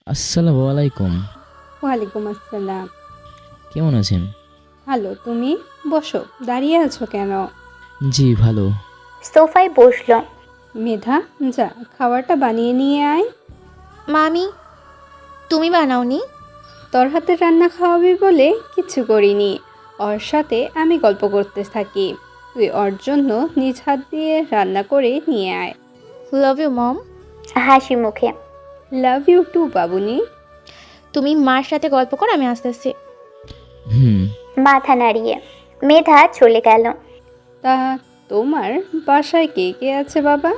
আসসালামু আলাইকুম। ওয়ালাইকুম আসসালাম। কেমন আছেন? ভালো, তুমি? বসো, দাঁড়িয়ে আছো কেন? জি, ভালো। সোফায় বসলো। মেধা, যা খাবারটা বানিয়ে নিয়ে আয়। মামি, তুমি বানাওনি? তোর হাতে রান্না খাওয়াবি বলে কিছু করিনি। ওর সাথে আমি গল্প করতে থাকি। তুই ওর জন্য নিজ হাত দিয়ে রান্না করে নিয়ে আয়। Love you mom. হাসি মুখে। লাভ ইউ টু বাবুনি। তুমি মার সাথে গল্প করো, আমি আস্তে আস্তে। হুম। মাথা নাড়িয়ে মেধা চলে গেল। তা তোমার বাসায় কে কে আছে বাবা?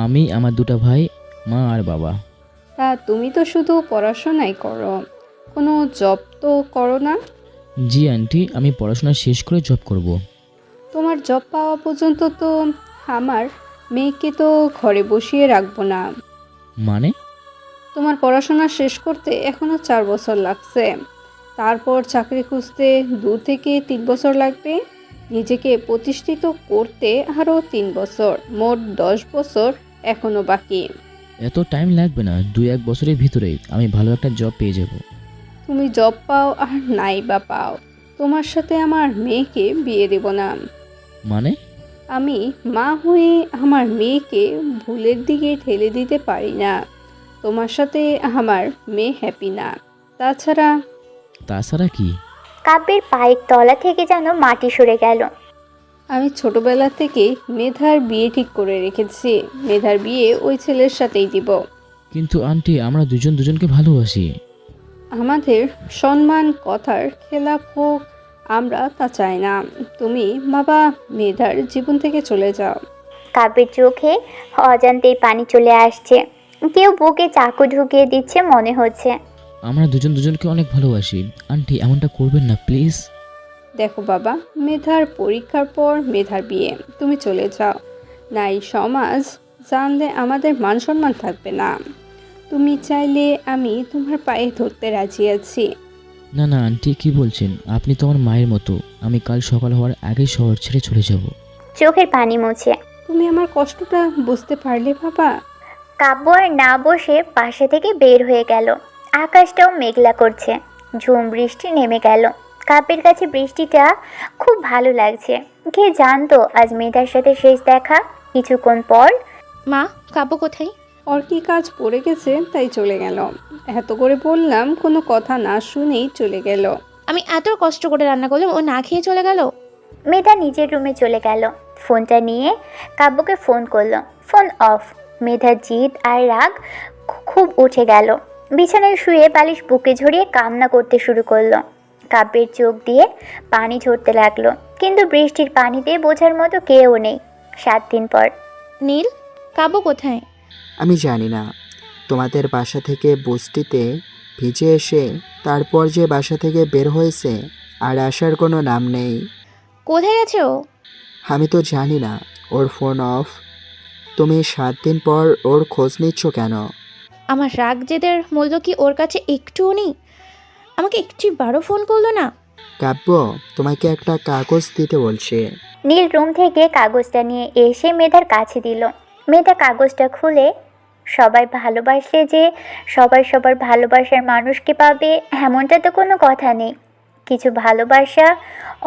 আমি, আমার দুটা ভাই, মা আর বাবা। তা তুমি তো শুধু পড়াশোনাই করো, কোনো জব তো করো না? জি আন্টি, আমি পড়াশোনা শেষ করে জব করব। তোমার জব পাওয়া পর্যন্ত তো আমার মেয়েকে তো ঘরে বসিয়ে রাখবো না। মানে? তোমার পড়াশোনা শেষ করতে এখনও 4 বছর লাগছে। তারপর চাকরি খুঁজতে 2 থেকে 3 বছর লাগবে। নিজেকে প্রতিষ্ঠিত করতে আরও 3 বছর, মোট 10 বছর এখনও বাকি। এত টাইম লাগবে না, 2-1 বছরের ভিতরেই আমি ভালো একটা জব পেয়ে যাব। তুমি জব পাও আর নাই বা পাও, তোমার সাথে আমার মেয়েকে বিয়ে দেব না। মানে? আমি মা হয়ে আমার মেয়েকে ভুলের দিকে ঠেলে দিতে পারি না। তোমার সাথে আমার মেয়ে হ্যাপি না। তাছাড়া তাছাড়া কি? কাব্যের পায়ের তলা থেকে যেন মাটি সরে গেল। আমি ছোটবেলা থেকে মেধার বিয়ে ঠিক করে রেখেছি। মেধার বিয়ে ওই ছেলের সাথেই দিব। কিন্তু আন্টি, আমরা দুজন দুজনকে ভালোবাসি। আমাদের সম্মান কথার খেলাপ হোক, আমরা তা চাই না। তুমি বাবা মেধার জীবন থেকে চলে যাও। কাব্যের চোখে অজান্তেই পানি চলে আসছে। কেউ বুকে চাকু ঢুকিয়ে দিচ্ছে মনে হচ্ছে। আমরা দুজন দুজনকে অনেক ভালোবাসি। আন্টি, এমনটা করবেন না প্লিজ। দেখো বাবা, মেধার পরীক্ষার পর মেধার বিয়ে, তুমি চলে যাও। নাই সমাজ জানলে আমাদের মান সম্মান থাকবে না। তুমি চাইলে আমি তোমার পায়ে ধরতে রাজি আছি। না না আন্টি, কি বলছেন? আপনি তো আমার মায়ের মতো। আমি কাল সকাল হওয়ার আগেই শহর ছেড়ে চলে যাব। চোখের পানি মুছে। তুমি আমার কষ্টটা বুঝতে পারলে বাবা? কাব্য আর না বসে পাশে থেকে বের হয়ে গেল। আকাশটাও মেঘলা করছে। ঝুম বৃষ্টি নেমে গেল। কাব্যের কাছে বৃষ্টিটা খুব ভালো লাগছে। কে জানতো আজ মেধার সাথে শেষ দেখা। কিছুক্ষণ পর, মা, কাব্য কোথায়? ওর কি কাজ পড়ে গেছে তাই চলে গেল। এত করে বললাম, কোনো কথা না শুনেই চলে গেল। আমি এত কষ্ট করে রান্না করলাম, ও না খেয়ে চলে গেল। মেধা নিজের রুমে চলে গেল। ফোনটা নিয়ে কাব্যকে ফোন করলো। Phone off. মেধার জিদ আর রাগ খুব উঠে গেল। বিছানায় শুয়ে বালিশ বুকে ঝরিয়ে কান্না করতে শুরু করলো। কাব্যের চোখ দিয়ে পানি ঝরতে লাগলো, কিন্তু বৃষ্টির পানিতে বোঝার মতো কেউ নেই। 7 দিন পর। নীল, কাব্য কোথায়? আমি জানি না। তোমাদের বাসা থেকে বস্তিতে ভিজে এসে তারপর যে বাসা থেকে বের হয়েছে আর আসার কোনো নাম নেই। কোথায় আছে ও? আমি তো জানি না। ওর ফোন অফ। তুমি 7 দিন পর ওর খোঁজ নিচ্ছ কেন? আমার রাগ জেদের মূল্য কি ওর কাছে একটুও নেই? আমাকে একটিবারও ফোন করলো না। কাব্য, তোমাকে একটা কাগজ দিতে বলছে। নীল রুম থেকে কাগজটা নিয়ে এসে মেধার কাছে দিল। মেধা কাগজটা খুলে, সবাই ভালোবাসলে যে সবাই সবার ভালোবাসার মানুষকে পাবে এমনটা তো কোনো কথা নেই। কিছু ভালোবাসা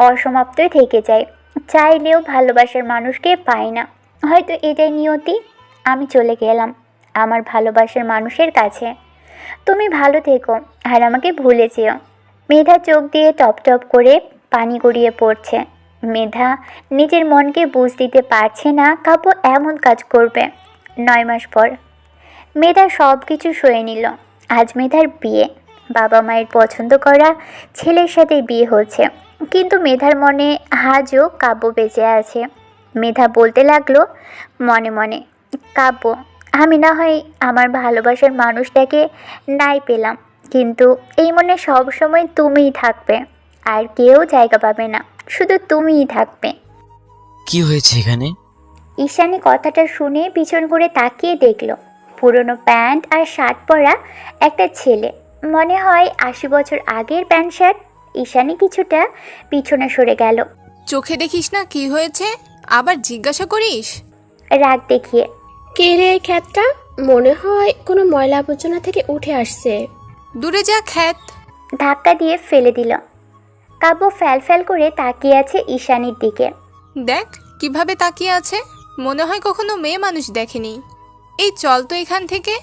অসমাপ্তই থেকে যায়। চাইলেও ভালোবাসার মানুষকে পায় না। হয়তো এটাই নিয়তি। আমি চলে গেলাম আমার ভালোবাসার মানুষের কাছে। তুমি ভালো থেকো আর আমাকে ভুলে যেও। মেধা চোখ দিয়ে টপ টপ করে পানি গড়িয়ে পড়ছে। মেধা নিজের মনকে বুঝ দিতে পারছে না কাব্য এমন কাজ করবে। 9 মাস পর মেধা সব কিছু সয়ে নিল। আজ মেধার বিয়ে। বাবা মায়ের পছন্দ করা ছেলের সাথে বিয়ে হচ্ছে, কিন্তু মেধার মনে আজও কাব্য বেঁচে আছে। মেধা বলতে লাগলো মনে মনে, কাব্য, আমি না হয় আমার ভালোবাসার মানুষটাকে নাই পেলাম, কিন্তু এই মনে সব সময় তুমিই থাকবে। আর কেউ জায়গা পাবে না, শুধু তুমিই থাকবে। কি হয়েছে এখানে? ঈশানী কথাটা শুনে পিছন ঘুরে তাকিয়ে দেখল পুরনো প্যান্ট আর শার্ট পরা একটা ছেলে। মনে হয় 80 বছর আগের প্যান্ট শার্ট। ঈশানী কিছুটা পিছনে সরে গেল। চোখে দেখিস না কি হয়েছে, আবার জিজ্ঞাসা করিস? রাগ দেখিয়ে। কে রে খ্যাতটা? মনে হয় কোনো ময়লা আবর্জনা থেকে উঠে আসছে। দূরে যা খ্যাত। ধাক্কা দিয়ে ফেলে দিল। কাব্য ফ্যাল ফ্যাল করে তাকিয়ে আছে ঈশানীর দিকে। দেখ কিভাবে তাকিয়ে আছে, মনে হয় কখনো মেয়ে মানুষ দেখেনি। এই চল তো এখান থেকে।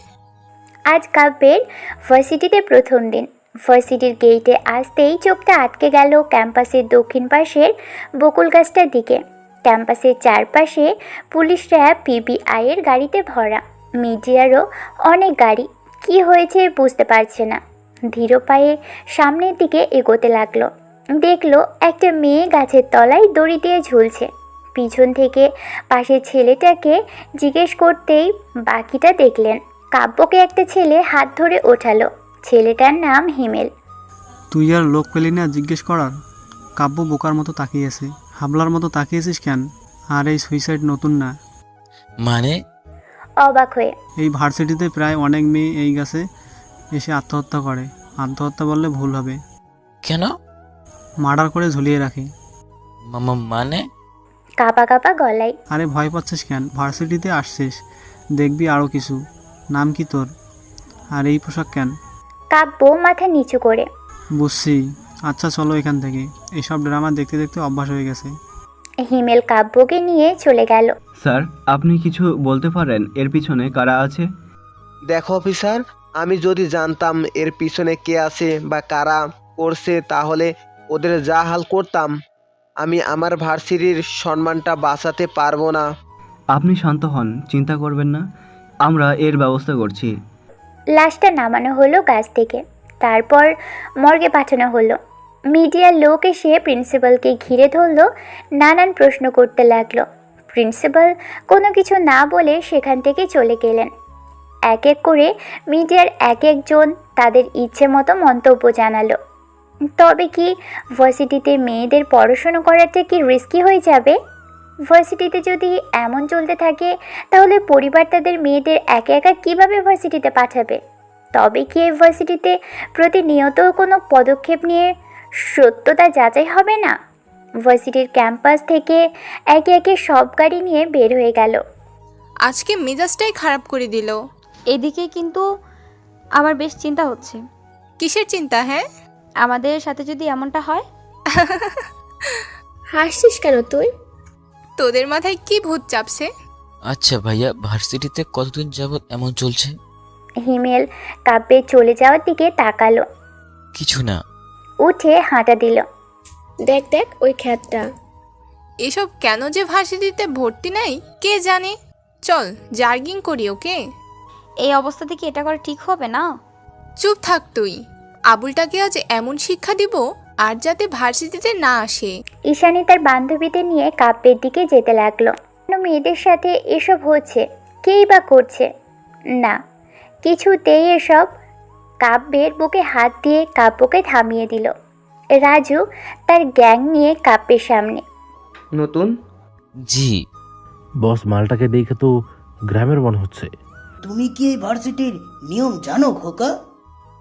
আজ কাব্যের ভার্সিটিতে প্রথম দিন। ভার্সিটির গেটে আসতেই চোখটা আটকে গেল ক্যাম্পাসের দক্ষিণ পাশের বকুল গাছটার দিকে। ক্যাম্পাসের চারপাশে পুলিশরা পিবিআইয়ের গাড়িতে ভরা, মিডিয়ারও অনেক গাড়ি। কি হয়েছে বুঝতে পারছে না। ধীর পায়ে সামনের দিকে এগোতে লাগলো। দেখলো একটা মেয়ে গাছের তলায় দড়ি দিয়ে ঝুলছে। পিছন থেকে পাশের ছেলেটাকে জিজ্ঞেস করতেই বাকিটা দেখলেন। কাব্যকে একটা ছেলে হাত ধরে ওঠালো। ছেলেটার নাম হিমেল। তুই আর লোক পেলি না জিজ্ঞেস করার? কাব্য বোকার মতো তাকিয়েছে। হাবলার মতো তাকিয়েছিস কেন? আর এই সুইসাইড নতুন না। মানে? অবাক হয়ে। এই ভার্সিটিতে প্রায় অনেক মেয়ে এই গাছে এসে আত্মহত্যা করে। আত্মহত্যা বললে ভুল হবে, কেন? মার্ডার করে ঝুলিয়ে রাখে। মানে? কাপা কাপা গলায়। আরে ভয় পাচ্ছিস কেন? ভার্সিটিতে আসছিস, দেখবি আরও কিছু। নাম কি তোর? আর এই পোশাক কেন? কাব্য মাথা নিচু করে। বুঝছি। আচ্ছা চলো এখান থেকে, এইসব ড্রামা দেখতে দেখতে অভ্যাস হয়ে গেছে। হিমেল কাব্যকে নিয়ে চলে গেল। স্যার, আপনি কিছু বলতে পারেন এর পিছনে কারা আছে? দেখো অফিসার, আমি যদি জানতাম এর পিছনে কে আছে বা কারা করছে তাহলে ওদের যা হাল করতাম। আমি আমার ভার্সিটির সম্মানটা বাঁচাতে পারবো না। আপনি শান্ত হন, চিন্তা করবেন না, আমরা এর ব্যবস্থা করছি। লাশটা নামানো হলো গাছ থেকে, তারপর মর্গে পাঠানো হলো। মিডিয়ার লোক এসে প্রিন্সিপালকে ঘিরে ধরলো, নানান প্রশ্ন করতে লাগলো। প্রিন্সিপাল কোনো কিছু না বলে সেখান থেকে চলে গেলেন। এক এক করে মিডিয়ার এক একজন তাদের ইচ্ছে মতো মন্তব্য জানালো। তবে কি ভার্সিটিতে মেয়েদের পড়াশুনো করাটা কি রিস্কি হয়ে যাবে? ভার্সিটিতে যদি এমন চলতে থাকে তাহলে পরিবার তাদের মেয়েদের একা একা কীভাবে ভার্সিটিতে পাঠাবে? তবে কি এই ভার্সিটিতে প্রতিনিয়ত কোনো পদক্ষেপ নিয়ে সত্যতা যাচাই হবে না? ভার্সিটির ক্যাম্পাস থেকে একে একে সব গাড়ি নিয়ে বের হয়ে গেল। আজকে মেজাজটাই খারাপ করে দিল। এদিকে কিন্তু আমার বেশ চিন্তা হচ্ছে। কিসের চিন্তা? হ্যাঁ, আমাদের সাথে যদি এমনটা হয়। হাসছিস কেন তুই? তোদের মাথায় কি ভূত চাপছে? আচ্ছা ভাইয়া, ভার্সিটিতে কতদিন যাবত এমন চলছে? হিমেল কাব্যের চলে যাওয়ার দিকে তাকালো। কিছু না। উঠে হাঁটা দিল। দেখ দেখ ওই খ্যাতটা। এসব কেন যে ভার্সিটিতে ভর্তি নাই কে জানে। চল জার্গিং করি ওকে। এই অবস্থাতে কি এটা করা ঠিক হবে না? চুপ থাক তুই। আবুলটাকে আজ এমন শিক্ষা দিব আর যাতে ভার্সিটিতে না আসে। ঈশানী তার বান্ধবীদের নিয়ে কাব্যের দিকে যেতে লাগলো। মেয়েদের সাথে এসব হচ্ছে, কেই বা করছে না। কিছুতেই এসব। কাব্যের বুকে হাত দিয়ে কাব্যকে থামিয়ে দিল। রাজু তার গ্যাং নিয়ে কাব্যের সামনে। নতুন? জি বস, মালটাকে দেখে তো গ্রামের মনে হচ্ছে। তুমি কি এই ভার্সিটির নিয়ম জানো খোকা?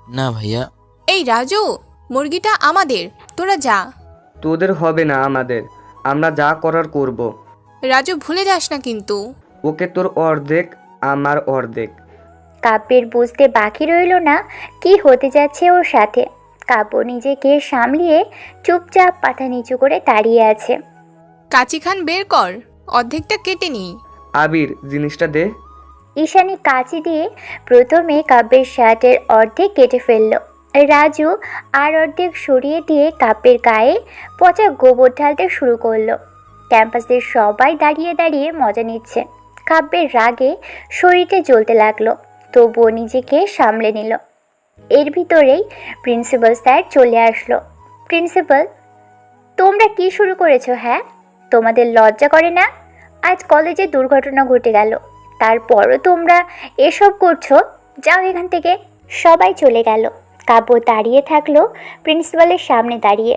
না ভাইয়া। এই রাজু, মুরগিটা আমাদের, তোরা যা। তোদের হবে না, আমাদের। আমরা যা করার করব। রাজু ভুলে যাস না কিন্তু। ওকে, তোর অর্ধেক আমার অর্ধেক। কাব্যের বুঝতে বাকি রইল না কি হতে যাচ্ছে ওর সাথে। কাব্য নিজেকে সামলিয়ে চুপচাপ পাতা নিচু করে দাঁড়িয়ে আছে। কাচি খান বের কর, অর্ধেকটা কেটে নি। আবির, জিনিসটা দে। ঈশানী কাঁচি দিয়ে প্রথমে কাব্যের শার্টের অর্ধেক কেটে ফেলল। রাজু আর অর্ধেক সরিয়ে দিয়ে কাব্যের গায়ে পচা গোবর ঢালতে শুরু করলো। ক্যাম্পাসের সবাই দাঁড়িয়ে দাঁড়িয়ে মজা নিচ্ছে। কাব্যের রাগে শরীরটা জ্বলতে লাগলো, তবুও নিজেকে সামলে নিল। এর ভিতরেই প্রিন্সিপাল স্যার চলে আসলো। প্রিন্সিপাল, তোমরা কি শুরু করেছো? হ্যাঁ, তোমাদের লজ্জা করে না? আজ কলেজে দুর্ঘটনা ঘটে গেল, তারপরও তোমরা এসব করছো? যাও এখান থেকে। সবাই চলে গেল। কাব্য দাঁড়িয়ে থাকলো প্রিন্সিপালের সামনে দাঁড়িয়ে।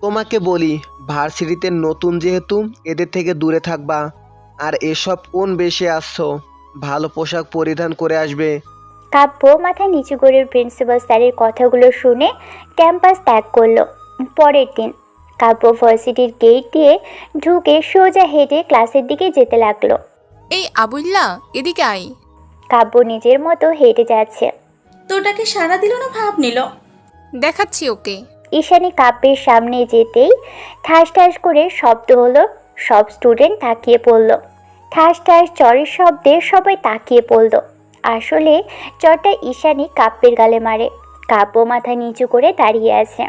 তোমাকে বলি, ভার্সিটিতে নতুন যেহেতু এদের থেকে দূরে থাকবা। আর এসব কোন বেশে আসছো, ভালো পোশাক পরিধান করে আসবে। কাব্য মাথা নিচু করে প্রিন্সিপাল স্যারের কথাগুলো শুনে ক্যাম্পাস ত্যাগ করলো। পরের দিন কাব্য ভার্সিটির গেট দিয়ে ঢুকে সোজা হেঁটে ক্লাসের দিকে যেতে লাগলো। এই আবুল্লা, এদিকে আয়। কাব্য নিজের মতো হেঁটে যাচ্ছে। তোটাকে সাড়া দিল না ভাব নিল। দেখাচ্ছি ওকে। ঈশানী কাব্যের সামনে যেতেই ঠাস ঠাস করে শব্দ হলো। সব স্টুডেন্ট তাকিয়ে পড়ল। ঠাস ঠাস চরের শব্দে সবাই তাকিয়ে পড়ল। আসলে চরটা ঈশানী কাব্যের গালে মারে। কাব্য মাথা নিচু করে দাঁড়িয়ে আছে।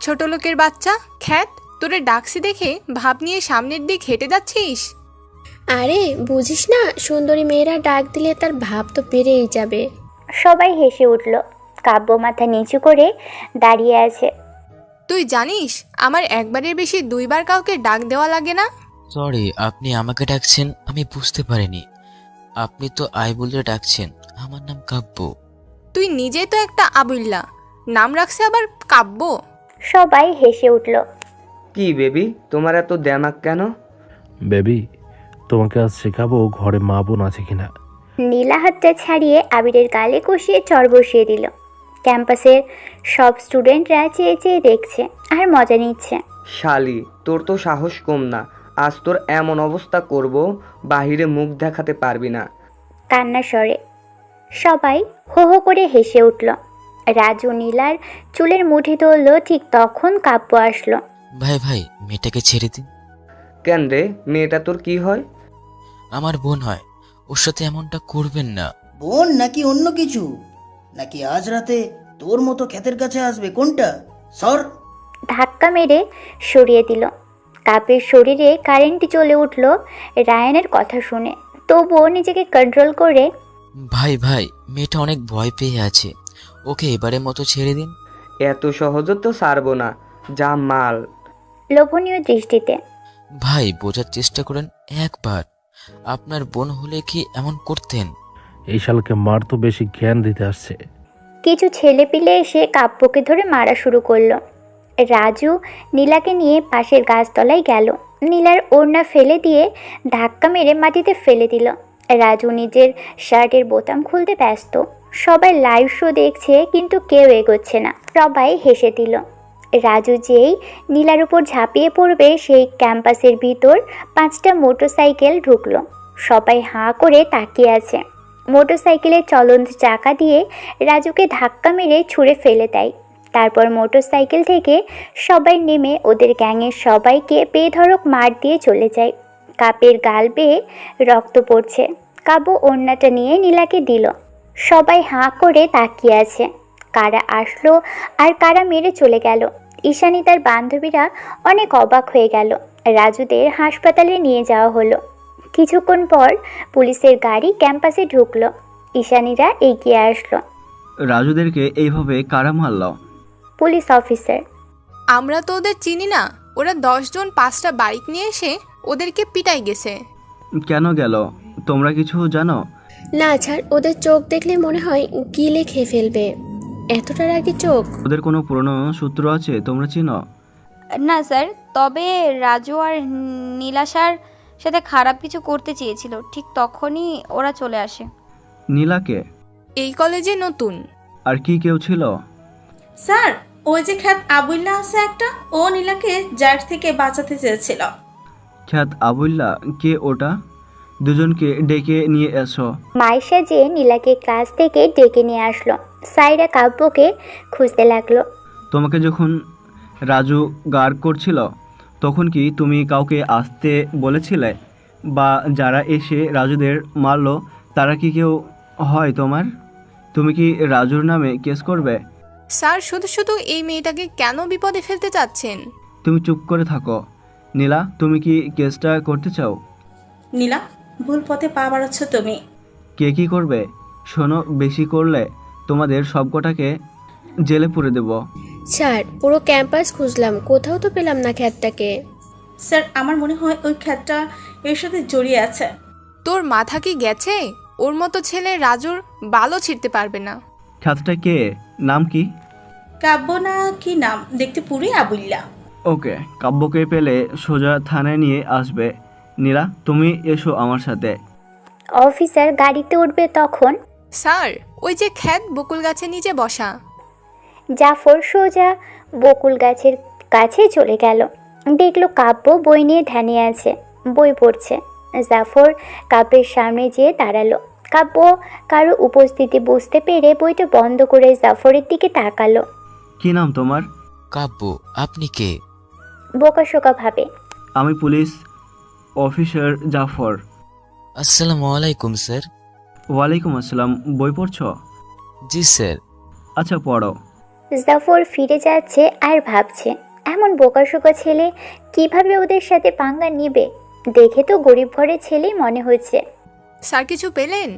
ছোট লোকের বাচ্চা খ্যাত, তোরে ডাকছি দেখে ভাব নিয়ে সামনের দিক হেঁটে যাচ্ছিস? আরে বুঝিস না, সুন্দরী মেয়েরা ডাক দিলে তার ভাব তো বেড়েই যাবে। সবাই হেসে উঠল। কাব্য মাথা নিচু করে দাঁড়িয়ে আছে। তুই জানিস আমার একবারের বেশি দুইবার কাউকে ডাক দেওয়া লাগে না। সরি, আপনি আমাকে ডাকছেন, আমি বুঝতে পারিনি। আপনি তো আই বলে ডাকছেন, আমার নাম কাব্য। তুই নিজে তো একটা আবুল্লা, নাম রাখছে আবার কাব্য। সবাই হেসে উঠল। কি বেবি, তোমার এত দেমাক কেন? বেবি, তোমাকে আজ শেখাবো ঘরে মা বোন আছে কিনা। নীলা হাতটা ছাড়িয়ে আবিরের গালে কষিয়ে চর বসিয়ে দিল। ক্যাম্পাসের সব স্টুডেন্টরা চেয়ে চেয়ে দেখছে আর মজা নিচ্ছে। শালি, তোর তো সাহস কম না। আজ তোর এমন অবস্থা করব, বাহিরে মুখ দেখাতে পারবি না। কান্না স্বরে সবাই হো হো করে হেসে উঠল। রাজু নীলার চুলের মুঠি ধরল, ঠিক তখন কাব্য আসলো। ভাই ভাই, মেয়েটাকে ছেড়ে দিন। কেন রে, মেয়েটা তোর কি হয়? আমার বোন হয়, ওর সাথে এমনটা করবেন না। বোন নাকি অন্য কিছু? নাকি আজ রাতে তোর মতো ক্ষেতের কাছে আসবে? কোনটা? সর! ধাক্কা মেরে সরিয়ে দিল। কাব্যের শরীরে কারেন্টই চলে উঠল রায়ানের কথা শুনে। তবুও নিজেকে কন্ট্রোল করে, ভাই ভাই, মেয়েটা অনেক ভয় পেয়ে আছে, ওকে এবারের মতো ছেড়ে দিন। এত সহজে তো ছাড়বো না, যা মাল। লোভনীয় দৃষ্টিতে। ভাই, বোঝার চেষ্টা করেন একবার, আপনার বোন হলে কি এমন করতেন? এই শালকে মার তো বেশি জ্ঞান দিতে আসছে। কিছু ছেলে পিলে এসে কাব্যকে ধরে মারা শুরু করলো। রাজু নীলাকে নিয়ে পাশের গাছতলায় গেল। নীলার ওড়না ফেলে দিয়ে ধাক্কা মেরে মাটিতে ফেলে দিল। রাজু নিজের শার্টের বোতাম খুলতে ব্যস্ত। সবাই লাইভ শো দেখছে, কিন্তু কেউ এগোচ্ছে না। সবাই হেসে দিল। রাজু যেই নীলার উপর ঝাঁপিয়ে পড়বে, সেই ক্যাম্পাসের ভিতর 5টা মোটরসাইকেল ঢুকলো। সবাই হাঁ করে তাকিয়ে আছে। মোটরসাইকেলের চলন্ত চাকা দিয়ে রাজুকে ধাক্কা মেরে ছুঁড়ে ফেলে দেয়। তারপর মোটরসাইকেল থেকে সবাই নেমে ওদের গ্যাংয়ের সবাইকে বেধড়ক মার দিয়ে চলে যায়। কাপের গাল বেয়ে রক্ত পড়ছে। কাব্য ওড়নাটা নিয়ে নীলাকে দিল। সবাই হাঁ করে তাকিয়ে আছে। কারা আসলো আর কারা মেরে চলে গেল। ঈশানী তার বান্ধবীরা অনেক অবাক হয়ে গেল। রাজুদের হাসপাতালে নিয়ে যাওয়া হলো। কিছুক্ষণ পর পুলিশের গাড়ি ক্যাম্পাসে ঢুকলো। ঈশানীরা এগিয়ে আসলো। রাজুদেরকে এইভাবে কারা মারল? Police officer. আমরা তো ওদের চিনি না, ওরা 10 জন 5টা বাইক নিয়ে এসে ওদেরকে পিটাই গেছে। কেন গেল, তোমরা কিছু জানো? না ছাড়, ওদের চোখ দেখলে মনে হয় গিলে খেয়ে ফেলবে, এতটা রাগি চোখ। ওদের কোনো পুরনো সূত্র আছে, তোমরা চিনো? না স্যার, তবে রাজু আর নীলাশার সাথে খারাপ কিছু করতে চেয়েছিল, ঠিক তখনই ওরা চলে আসে। নীলাকে? এই কলেজে নতুন। আর কি কেউ ছিল? স্যার, ওই যে খ্যাত আবুল্লাহ আছে একটা, ও নীলাকে জার থেকে বাঁচাতে চেয়েছিল। খ্যাত আবুল্লা? কে ওটা? দুজনকে ডেকে নিয়ে এসো। মাইশা যে নীলাকে ক্লাস থেকে ডেকে নিয়ে আসলো। সাইরা কাব্যকে খুঁজতে লাগলো। তোমাকে যখন রাজু গার্ড করছিল, তখন কি তুমি কাউকে আসতে বলেছিলে? বা যারা এসে রাজুদের মারলো, তারা কি কেউ হয় তোমার? তুমি কি রাজুর নামে কেস করবে? স্যার, শুধু শুধু এই মেয়েটাকে কেন বিপদে ফেলতে চাচ্ছেন? তুমি চুপ করে থাকো। নীলা, তুমি কি কেসটা করতে চাও? নীলা, ভুল পথে পা বাড়াচ্ছ তুমি। কে কি করবে? শোনো, বেশি করলে তোমাদের সবকটাকে জেলে পুরে দেব। স্যার, পুরো ক্যাম্পাস খুঁজলাম, কোথাও তো পেলাম না খ্যাতটাকে। স্যার, আমার মনে হয় ওই খ্যাতটা এর সাথে জড়িয়ে আছে। তোর মাথা কি গেছে? ওর মতো ছেলে রাজুর বালও ছিঁড়তে পারবে না। খ্যাতটা কে? নাম কি? কাব্য না কি নাম, দেখতে পুরোই আবুল্লা। ওকে, কাব্যকে পেলে সোজা থানায় নিয়ে আসবে। নীলা, তুমি এসো আমার সাথে। অফিসার গাড়িতে উঠবে তখন স্যার, ওই যে খ্যাত বকুল গাছের নিচে বসা। জাফর সোজা বকুল গাছের কাছে চলে গেল। দেখলো কাব্য বই নিয়ে ধ্যানে আছে, বই পড়ছে। জাফর কাব্যের সামনে যেয়ে দাঁড়ালো। কাব্য কারো উপস্থিতি বুঝতে পেরে বইটা বন্ধ করে জাফরের দিকে তাকালো। কি নাম তোমার? কাব্য, আপনি কে? বোকাশোকা ভাবে। আমি পুলিশ অফিসার জাফর। আসসালামু আলাইকুম স্যার। ওয়ালাইকুম আসসালাম। বই পড়ছো? জি স্যার। আচ্ছা পড়ো। জাফর ফিরে যাচ্ছে আর ভাবছে এমন বোকাশোকা ছেলে কিভাবে ওদের সাথে পাঙ্গা নিবে। দেখে তো গরিব ঘরের ছেলেই মনে হচ্ছে। স্যার কিছু পেলেন?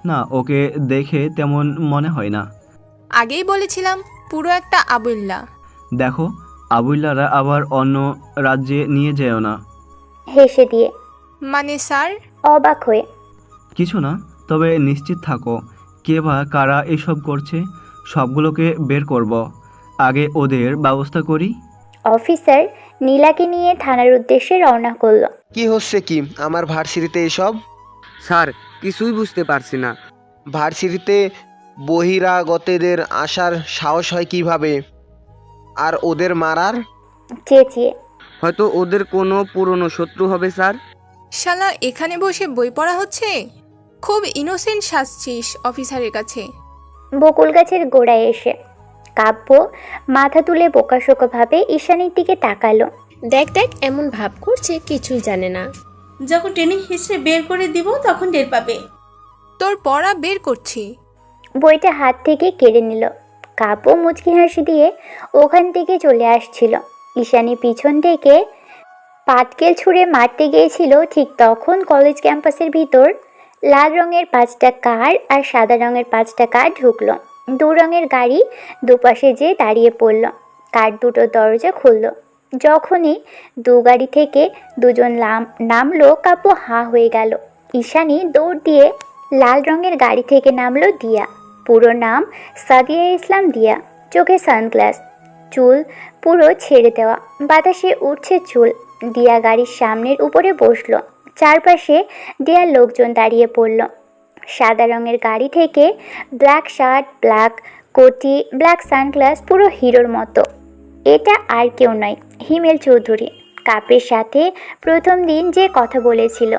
না, ওকে দেখে তেমন মনে হয় না। আগেই বলেছিলাম পুরো একটা আবুল্লা। দেখো, আবুল্লারা আবার অন্য রাজ্যে নিয়ে যেও না। হেসে দিয়ে। মানে স্যার? অবাক হয়ে। কিছু না, তবে নিশ্চিত থাকো কে বা কারা এসব করছে সবগুলোকে বের করব। আগে ওদের ব্যবস্থা করি। অফিসার নীলাকে নিয়ে থানার উদ্দেশ্যে রওনা করলো। কি হচ্ছে কি আমার ভার্সিটিতে এসব? স্যার কিছুই বুঝতে পারছি না। ভার্সিটিতে বহিরাগতদের আসার সাহস হয় কিভাবে? আর ওদের মারার? চেঁচিয়ে। হয়তো ওদের কোনো পুরনো শত্রু হবে স্যার। শালা এখানে বসে বই পড়া হচ্ছে? খুব ইনোসেন্ট সাজছিস অফিসারের কাছে। বকুল গাছের গোড়ায় এসে কাব্য মাথা তুলে বোকাশোকা ভাবে ঈশানীর দিকে তাকালো। দেখ দেখ এমন ভাব করছে কিছুই জানে না। যখন ট্রেনিং হিস্ট্রি বের করে দিব তখন টের পাবে। তোর পড়া বের করছি। বইটা হাত থেকে কেড়ে নিল। কাব্য মুচকি হাসি দিয়ে ওখান থেকে চলে আসছিল। ঈশানী পিছন থেকে পাটকেল ছুঁড়ে মারতে গিয়েছিল। ঠিক তখন কলেজ ক্যাম্পাসের ভিতর লাল রঙের 5টা কার আর সাদা রঙের 5টা কার ঢুকলো। 2 রঙের গাড়ি দুপাশে যেয়ে দাঁড়িয়ে পড়ল। কার দুটো দরজা খুলল। যখনই 2 গাড়ি থেকে 2জন নামলো, কাব্য হাঁ হয়ে গেল। ঈশানী দৌড় দিয়ে লাল রঙের গাড়ি থেকে নামলো দিয়া। পুরো নাম সাদিয়া ইসলাম দিয়া। চোখে সানগ্লাস, চুল পুরো ছেড়ে দেওয়া, বাতাসে উঠছে চুল। দিয়া গাড়ির সামনের উপরে বসলো। চারপাশে দিয়ার লোকজন দাঁড়িয়ে পড়ল। সাদা রঙের গাড়ি থেকে ব্ল্যাক শার্ট, ব্ল্যাক কোটি, ব্ল্যাক সানগ্লাস, পুরো হিরোর মতো। এটা আর কেউ নয়, হিমেল চৌধুরী। কাব্যের সাথে প্রথম দিন যে কথা বলেছিল।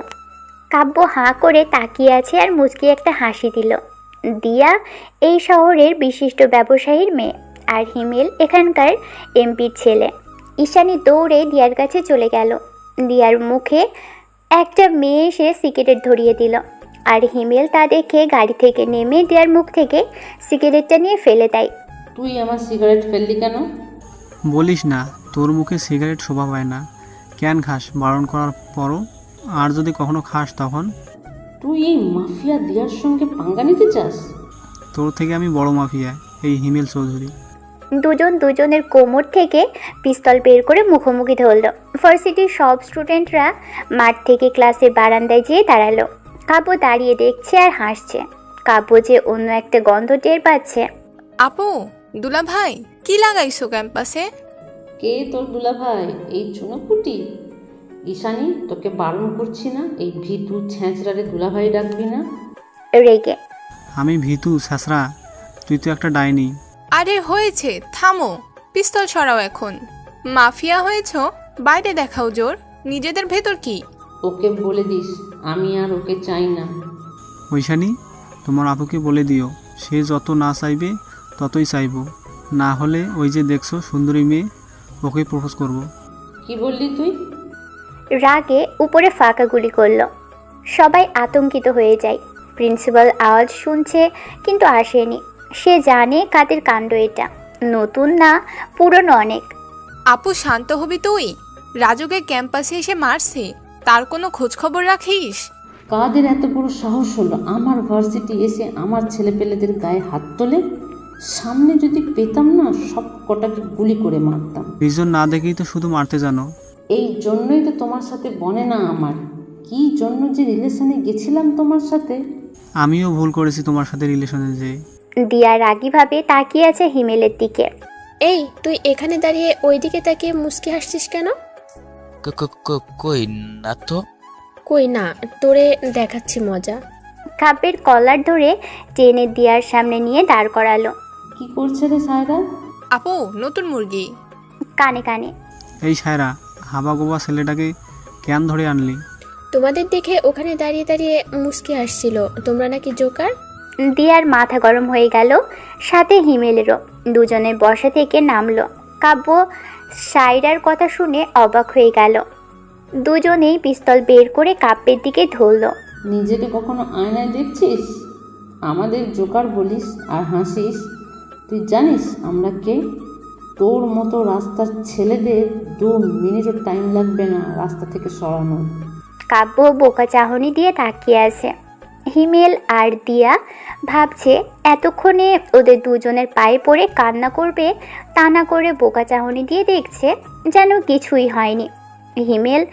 কাব্য হাঁ করে তাকিয়ে আছে আর মুচকি একটা হাসি দিল। দিয়া এই শহরের বিশিষ্ট ব্যবসায়ীর মেয়ে, আর হিমেল এখানকার এমপির ছেলে। ঈশানী দৌড়ে দিয়ার কাছে চলে গেল। দিয়ার মুখে একটা মেয়ে এসে সিগারেট ধরিয়ে দিল, আর হিমেল তা দেখে গাড়ি থেকে নেমে দিয়ার মুখ থেকে সিগারেটটা নিয়ে ফেলে দেয়। তুই আমার সিগারেট ফেললি কেন? বলিস না, তোর মুখে সিগারেট শোভা পায় না। কেন খাস বারণ করার পরও? আর যদি কখনো খাস তখন? তুই এই মাফিয়া দিয়ার সঙ্গে পাঙ্গা নিতে চাস? তোর থেকে আমি বড় মাফিয়া, এই হিমেল চৌধুরী। দুজনের কোমর থেকে পিস্তল বের করে মুখোমুখি ধরল। ভার্সিটির সব স্টুডেন্টরা মাঠ থেকে ক্লাসের বারান্দায় যেয়ে দাঁড়ালো। কাব্য দাঁড়িয়ে দেখছে আর হাসছে। কাব্য যে অন্য একটা গন্ধ টের পাচ্ছে। আপু, দুলা ভাই, কি লাগাইছো ক্যাম্পাসে? কে তোর দুলা ভাই? এই চুনোপুটি? ঈশানী, তোকে বারণ করছি না, এই ভিতু ছ্যাঁচড়ারে দুলা ভাই ডাকবি না। রেগে। আমি ভিতু ছ্যাঁচড়া? তুই তো একটা ডাইনি। আরে হয়েছে, থামো, পিস্তল সরাও এখন। মাফিয়া হয়েছো, বাইরে দেখাও জোর। নিজেদের ভেতর কি? ওকে বলে দিস আমি আর ওকে চাই না। ঐশানী, তোমার আপুকে বলে দিও, সে যত না চাইবে ততই চাইবো। না হলে ওই যে দেখছো সুন্দরী মেয়ে, ওকে প্রপোজ করব। কি বললি তুই? রাগে উপরে ফাঁকা গুলি করল। সবাই আতঙ্কিত হয়ে যায়। প্রিন্সিপাল আওয়াজ শুনছে কিন্তু আসেনি। সে জানে কাদের কাণ্ড এটা, নতুন না পুরনো অনেক। আপু শান্ত হবি তুই? রাজুকে ক্যাম্পাসে এসে মারছে, তার কোনো খোঁজ খবর রাখিস? কাদের এত বড় সাহস হলো আমার ভার্সিটি এসে আমার ছেলেপেলেদের গায়ে হাত তোলে? সামনে যদি পেতাম না, সব কটাকে গুলি করে মারতাম। রিজন না দেখেই তো শুধু মারতে জানো। এই জন্যই তো তোমার সাথে বনে না আমার। কি জন্য যে রিলেশনে গেছিলাম তোমার সাথে। আমিও ভুল করেছি তোমার সাথে রিলেশনে যেয়ে। দিয়া রাগীভাবে তাকিয়ে আছে হিমেলের দিকে। এই তুই এখানে দাঁড়িয়ে ওইদিকে তাকিয়ে মুচকি হাসছিস কেন? কই না তো। কই না, তোরে দেখাচ্ছি মজা। কাব্যের কলার ধরে টেনে দিয়ার সামনে নিয়ে দাঁড় করালো। কি করছে রে সায়রা? আপু নতুন মুরগি। কানে কানে। এই সায়রা, হাবা গোবা ছেলেটাকে কেন ধরে আনলি? তোমাদের দেখে ওখানে দাঁড়িয়ে দাঁড়িয়ে মুচকি আসছিল, তোমরা নাকি জোকার। দিয়ার মাথা গরম হয়ে গেল, সাথে হিমেলেরও। দুজনে বসা থেকে নামলো। কাব্য সাইরার কথা শুনে অবাক হয়ে গেল। দুজনেই পিস্তল বের করে কাব্যের দিকে ধরল। নিজেকে কখনো আয়নায় দেখছিস? আমাদের জোকার বলিস আর হাসিস। তুই জানিস আমরা কে? তোর মতো রাস্তার ছেলেদের 2 মিনিটও টাইম লাগবে না রাস্তা থেকে সরানো। কাব্য বোকা চাহনি দিয়ে তাকিয়ে আছে। হিমেল আর দিয়া ভাবছে এতক্ষণে ওদের দুজনের পায়ে পড়ে কান্না করবে, তা না করে বোকা চাহনি দিয়ে দেখছে যেন কিছুই হয়নি। হিমেল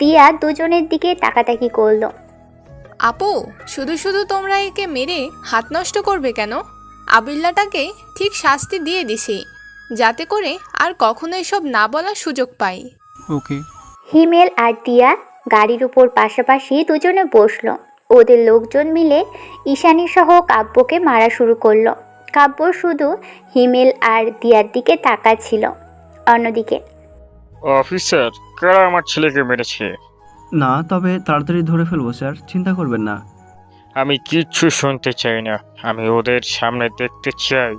দিয়া দুজনের দিকে তাকাতাকি করলো। আপু, শুধু শুধু তোমরা একে মেরে হাত নষ্ট করবে কেন? আবিল্লাটাকে ঠিক শাস্তি দিয়ে দিছি, যাতে করে আর কখনো এসব না বলার সুযোগ পাই। ওকে। হিমেল আর দিয়া গাড়ির উপর পাশাপাশি দুজনে বসলো। ওদের লোকজন মিলে ঈশানী সহ কাব্যকে মারা শুরু করলো। কাব্য শুধু হিমেল আর দিয়ার দিকে তাকাচ্ছিল। অন্যদিকে, অফিসার, কারা আমার ছেলেকে মেরেছে? না, তবে তাড়াতাড়ি ধরে ফেলবো স্যার, চিন্তা করবেন না। আমি কিচ্ছু শুনতে চাই না, আমি ওদের সামনে দেখতে চাই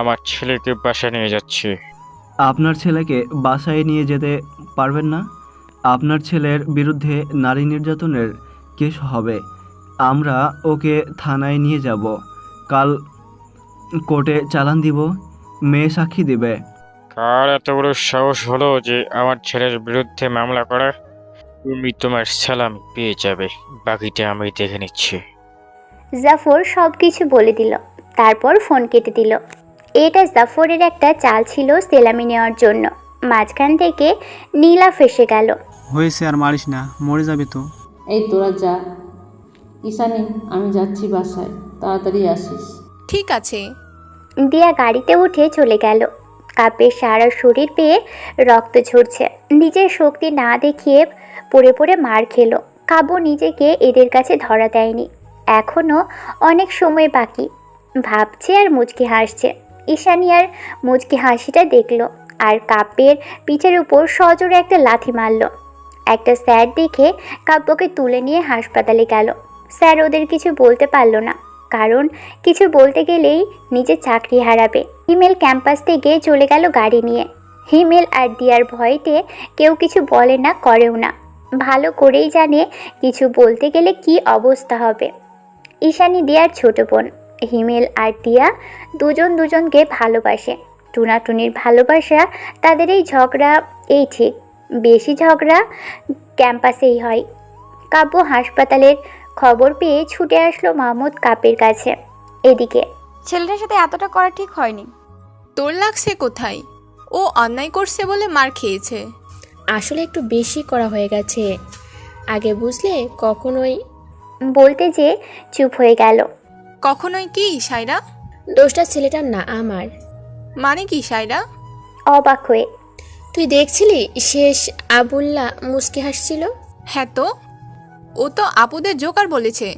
আমার ছেলেকে বাসায় নিয়ে যাচ্ছে। আপনার ছেলেকে বাসায় নিয়ে যেতে পারবেন না। আপনার ছেলের বিরুদ্ধে নারী নির্যাতনের কেস হবে। আমরা ওকে থানায় নিয়ে যাব। কাল কোর্টে চালান দিব, মেয়ে সাক্ষী দেবে। কার এত বড় সাহস হলো যে আমার ছেলের বিরুদ্ধে মামলা করে? তুমি তোমার সালাম পেয়ে যাবে, বাকিটা আমি দেখে নিচ্ছি। জাফর সব কিছু বলে দিল, তারপর ফোন কেটে দিল। এটা জাফরের একটা চাল ছিল সেলামি নেওয়ার জন্য। মাঝখান থেকে নীলা ফেসে গেল। হয়েছে, আর মারিস না, মরে যাবে তো। এই তোরা যা। ঈশানী, আমি যাচ্ছি বাসায়, তাড়াতাড়ি আসিস। ঠিক আছে। দিয়া গাড়িতে উঠে চলে গেল। কাব্যের সারা শরীর পেয়ে রক্ত ঝরছে। নিজের শক্তি না দেখিয়ে পড়ে পড়ে মার খেলো। কাব্য নিজেকে এদের কাছে ধরা দেয়নি, এখনও অনেক সময় বাকি ভাবছে আর মুচকি হাসছে। ঈশানী আর মুচকি হাসিটা দেখল আর কাব্যের পিঠের উপর সজোরে একটা লাথি মারল। একটা স্যার দেখে কাব্যকে তুলে নিয়ে হাসপাতালে গেল। স্যার ওদের কিছু বলতে পারল না, কারণ কিছু বলতে গেলেই নিজের চাকরি হারাবে। হিমেল ক্যাম্পাস থেকে চলে গেল গাড়ি নিয়ে। হিমেল আর দিয়ার ভয়তে কেউ কিছু বলে না, করেও না। ভালো করেই জানে কিছু বলতে গেলে কি অবস্থা হবে। ঈশানী দিয়ার ছোট বোন। হিমেল আর দিয়া দুজন দুজনকে ভালোবাসে। টুনাটুনির ভালোবাসা তাদের এই ঝগড়া, এই ঠিক বেশি ঝগড়া ক্যাম্পাসেই হয়। কাব্য হাসপাতালের খবর পেয়ে ছুটে আসলো মাহমুদ কাপের কাছে। এদিকে, ছেলেটার সাথে এতটা করা ঠিক হয়নি। তোর লাগছে কোথায়? ও অন্যায় করছে বলে মার খেয়েছে। আসলে একটু বেশি করা হয়ে গেছে, আগে বুঝলে কখনোই। বলতে যে চুপ হয়ে গেল। কখনোই কি সায়রা? দোষটা ছেলেটার না, আমার। মানে কি সায়রা? অবাক হয়ে, তুই দেখছিলি শেষ আবুল্লাহ মুচকি হাসছিল? হ্যাঁ তো, ও তো আপুদের জোকার বলেছে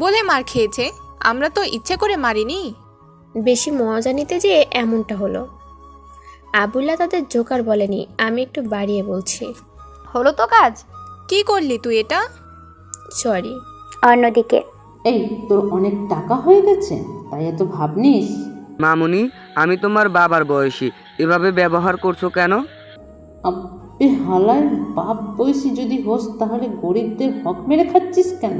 বলে মার খেয়েছে, আমরা তো ইচ্ছে করে মারিনি। বেশি মজা নিতে যে এমনটা হলো। আবুল্লাহ তাদের জোকার বলেনি, আমি একটু বাড়িয়ে বলছি। হলো তো কাজ। কি করলি তুই এটা? সরি। অন্যদিকে, এই তোর অনেক টাকা হয়ে গেছে তাই এত ভাবনিস? মামুনি, আমি তোমার বাবার বয়সী, এভাবে ব্যবহার করছো কেন? আব্বে হালার বাপ বয়সী যদি হোস তাহলে গরিবদের হক মেরে খাচ্ছিস কেন?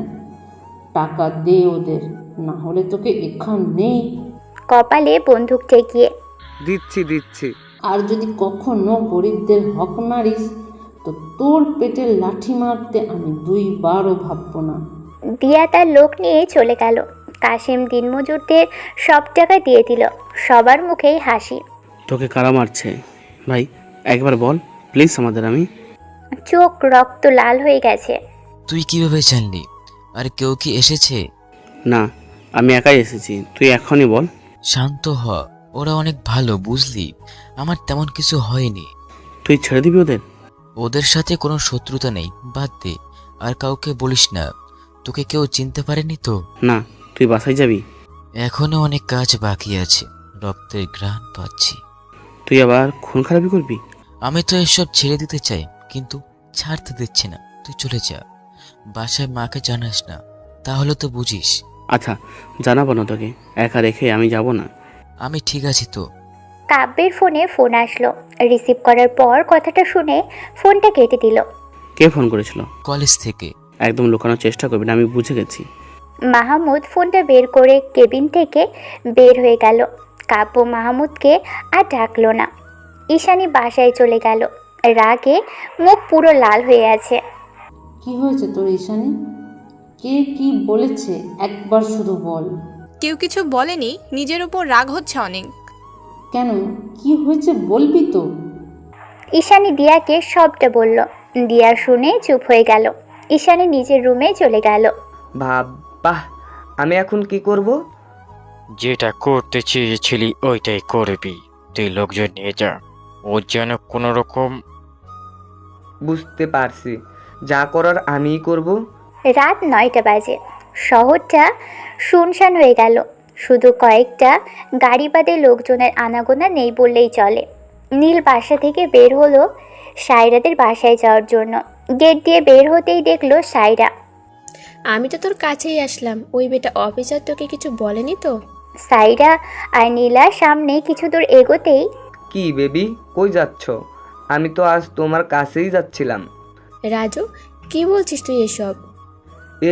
টাকা দে ওদের, না হলে তোকে এখানেই। কপালে বন্দুক ঠেকিয়ে, দিচ্ছি দিচ্ছি। আর যদি কখনো গরিবদের হক মারিস তো তোর পেটে লাঠি মারতে আমি 2 বারও ভাববো না। দিয়া তার লোক নিয়ে চলে গেল। কাশিম দিনমজুরদের সব টাকা দিয়ে দিল। সবার মুখেই হাসি। তোকে কারা মারছে ভাই, একবার বল প্লিজ আমাদের। আমি চোখ রক্ত লাল হয়ে গেছে। তুই কিভাবে জানলি? আর কেউ কি এসেছে? না, আমি একাই এসেছি, তুই এখনই বল। শান্ত হ, ওরা অনেক ভালো বুঝলি, আমার তেমন কিছু হয়নি। তুই ছেড়ে দিবি ওদের? ওদের সাথে কোনো শত্রুতা নেই, বাদ দে। আর কাউকে বলিস না, তোকে কেউ চিনতে পারেনি তো? না, তুই বাসায় যাবি? এখনো অনেক কাজ বাকি আছে, রক্তের ঘ্রাণ পাচ্ছি। তুই আবার খুন খারাপি করবি? আমি তো এসব ছেড়ে দিতে চাই, কিন্তু ছাড়তে দিচ্ছি না। তুই চলে যা, বাসায় মাকে জানাস না, তাহলে তো বুঝিস। আচ্ছা, জানাবো না তোকে, একা রেখে আমি যাব না। আমি ঠিক আছি তো। কাব্যের ফোনে ফোন আসলো। রিসিভ করার পর কথাটা শুনে ফোনটা কেটে দিল। কে ফোন করেছিল? কলেজ থেকে। একদম লুকানোর চেষ্টা করবি না, আমি বুঝে গেছি। মাহমুদ ফোনটা বের করে কেবিন থেকে বের হয়ে গেল। কাব্য মাহমুদকে আর ডাকলো না। ঈশানী বাসায় চলে গেল। রাগে মুখ পুরো লাল হয়ে আছে। কি হয়েছে তোর ঈশানী? কে কি বলেছে একবার শুধু বল। কেউ কিছু বলেনি, নিজের উপর রাগ হচ্ছে অনেক। কেন, কি হয়েছে বলবি তো? ঈশানী দিয়াকে সবটা বলল। দিয়া শুনে চুপ হয়ে গেল। ঈশানী নিজের রুমে চলে গেল। বাবা, আমি এখন কি করব? যেটা করতে চেয়েছিলি ওইটাই করবি। তুই লোকজন নিয়ে যা, ও যেন কোনো রকম। বুঝতে পারছি, যা করার আমিই করব। রাত 9টা বাজে। শহরটা শুনশান হয়ে গেল। শুধু কয়েকটা গাড়ি বাদে লোকজনের আনাগোনা নেই বললেই চলে। নীল বাসা থেকে বের হলো সায়রাদের বাসায় যাওয়ার জন্য। গেট দিয়ে বের হতেই দেখলো সায়রা। আমি তো তোর কাছেই আসলাম, ওই বেটা অফিসার তোকে কিছু বলেনি তো? সায়রা আর নীলা সামনে কিছু দূর এগোতেই, কি বেবি, কই যাচ্ছ? আমি তো আজ তোমার কাছেই যাচ্ছিলাম। রাজু, কি বলছিস তুই এসব?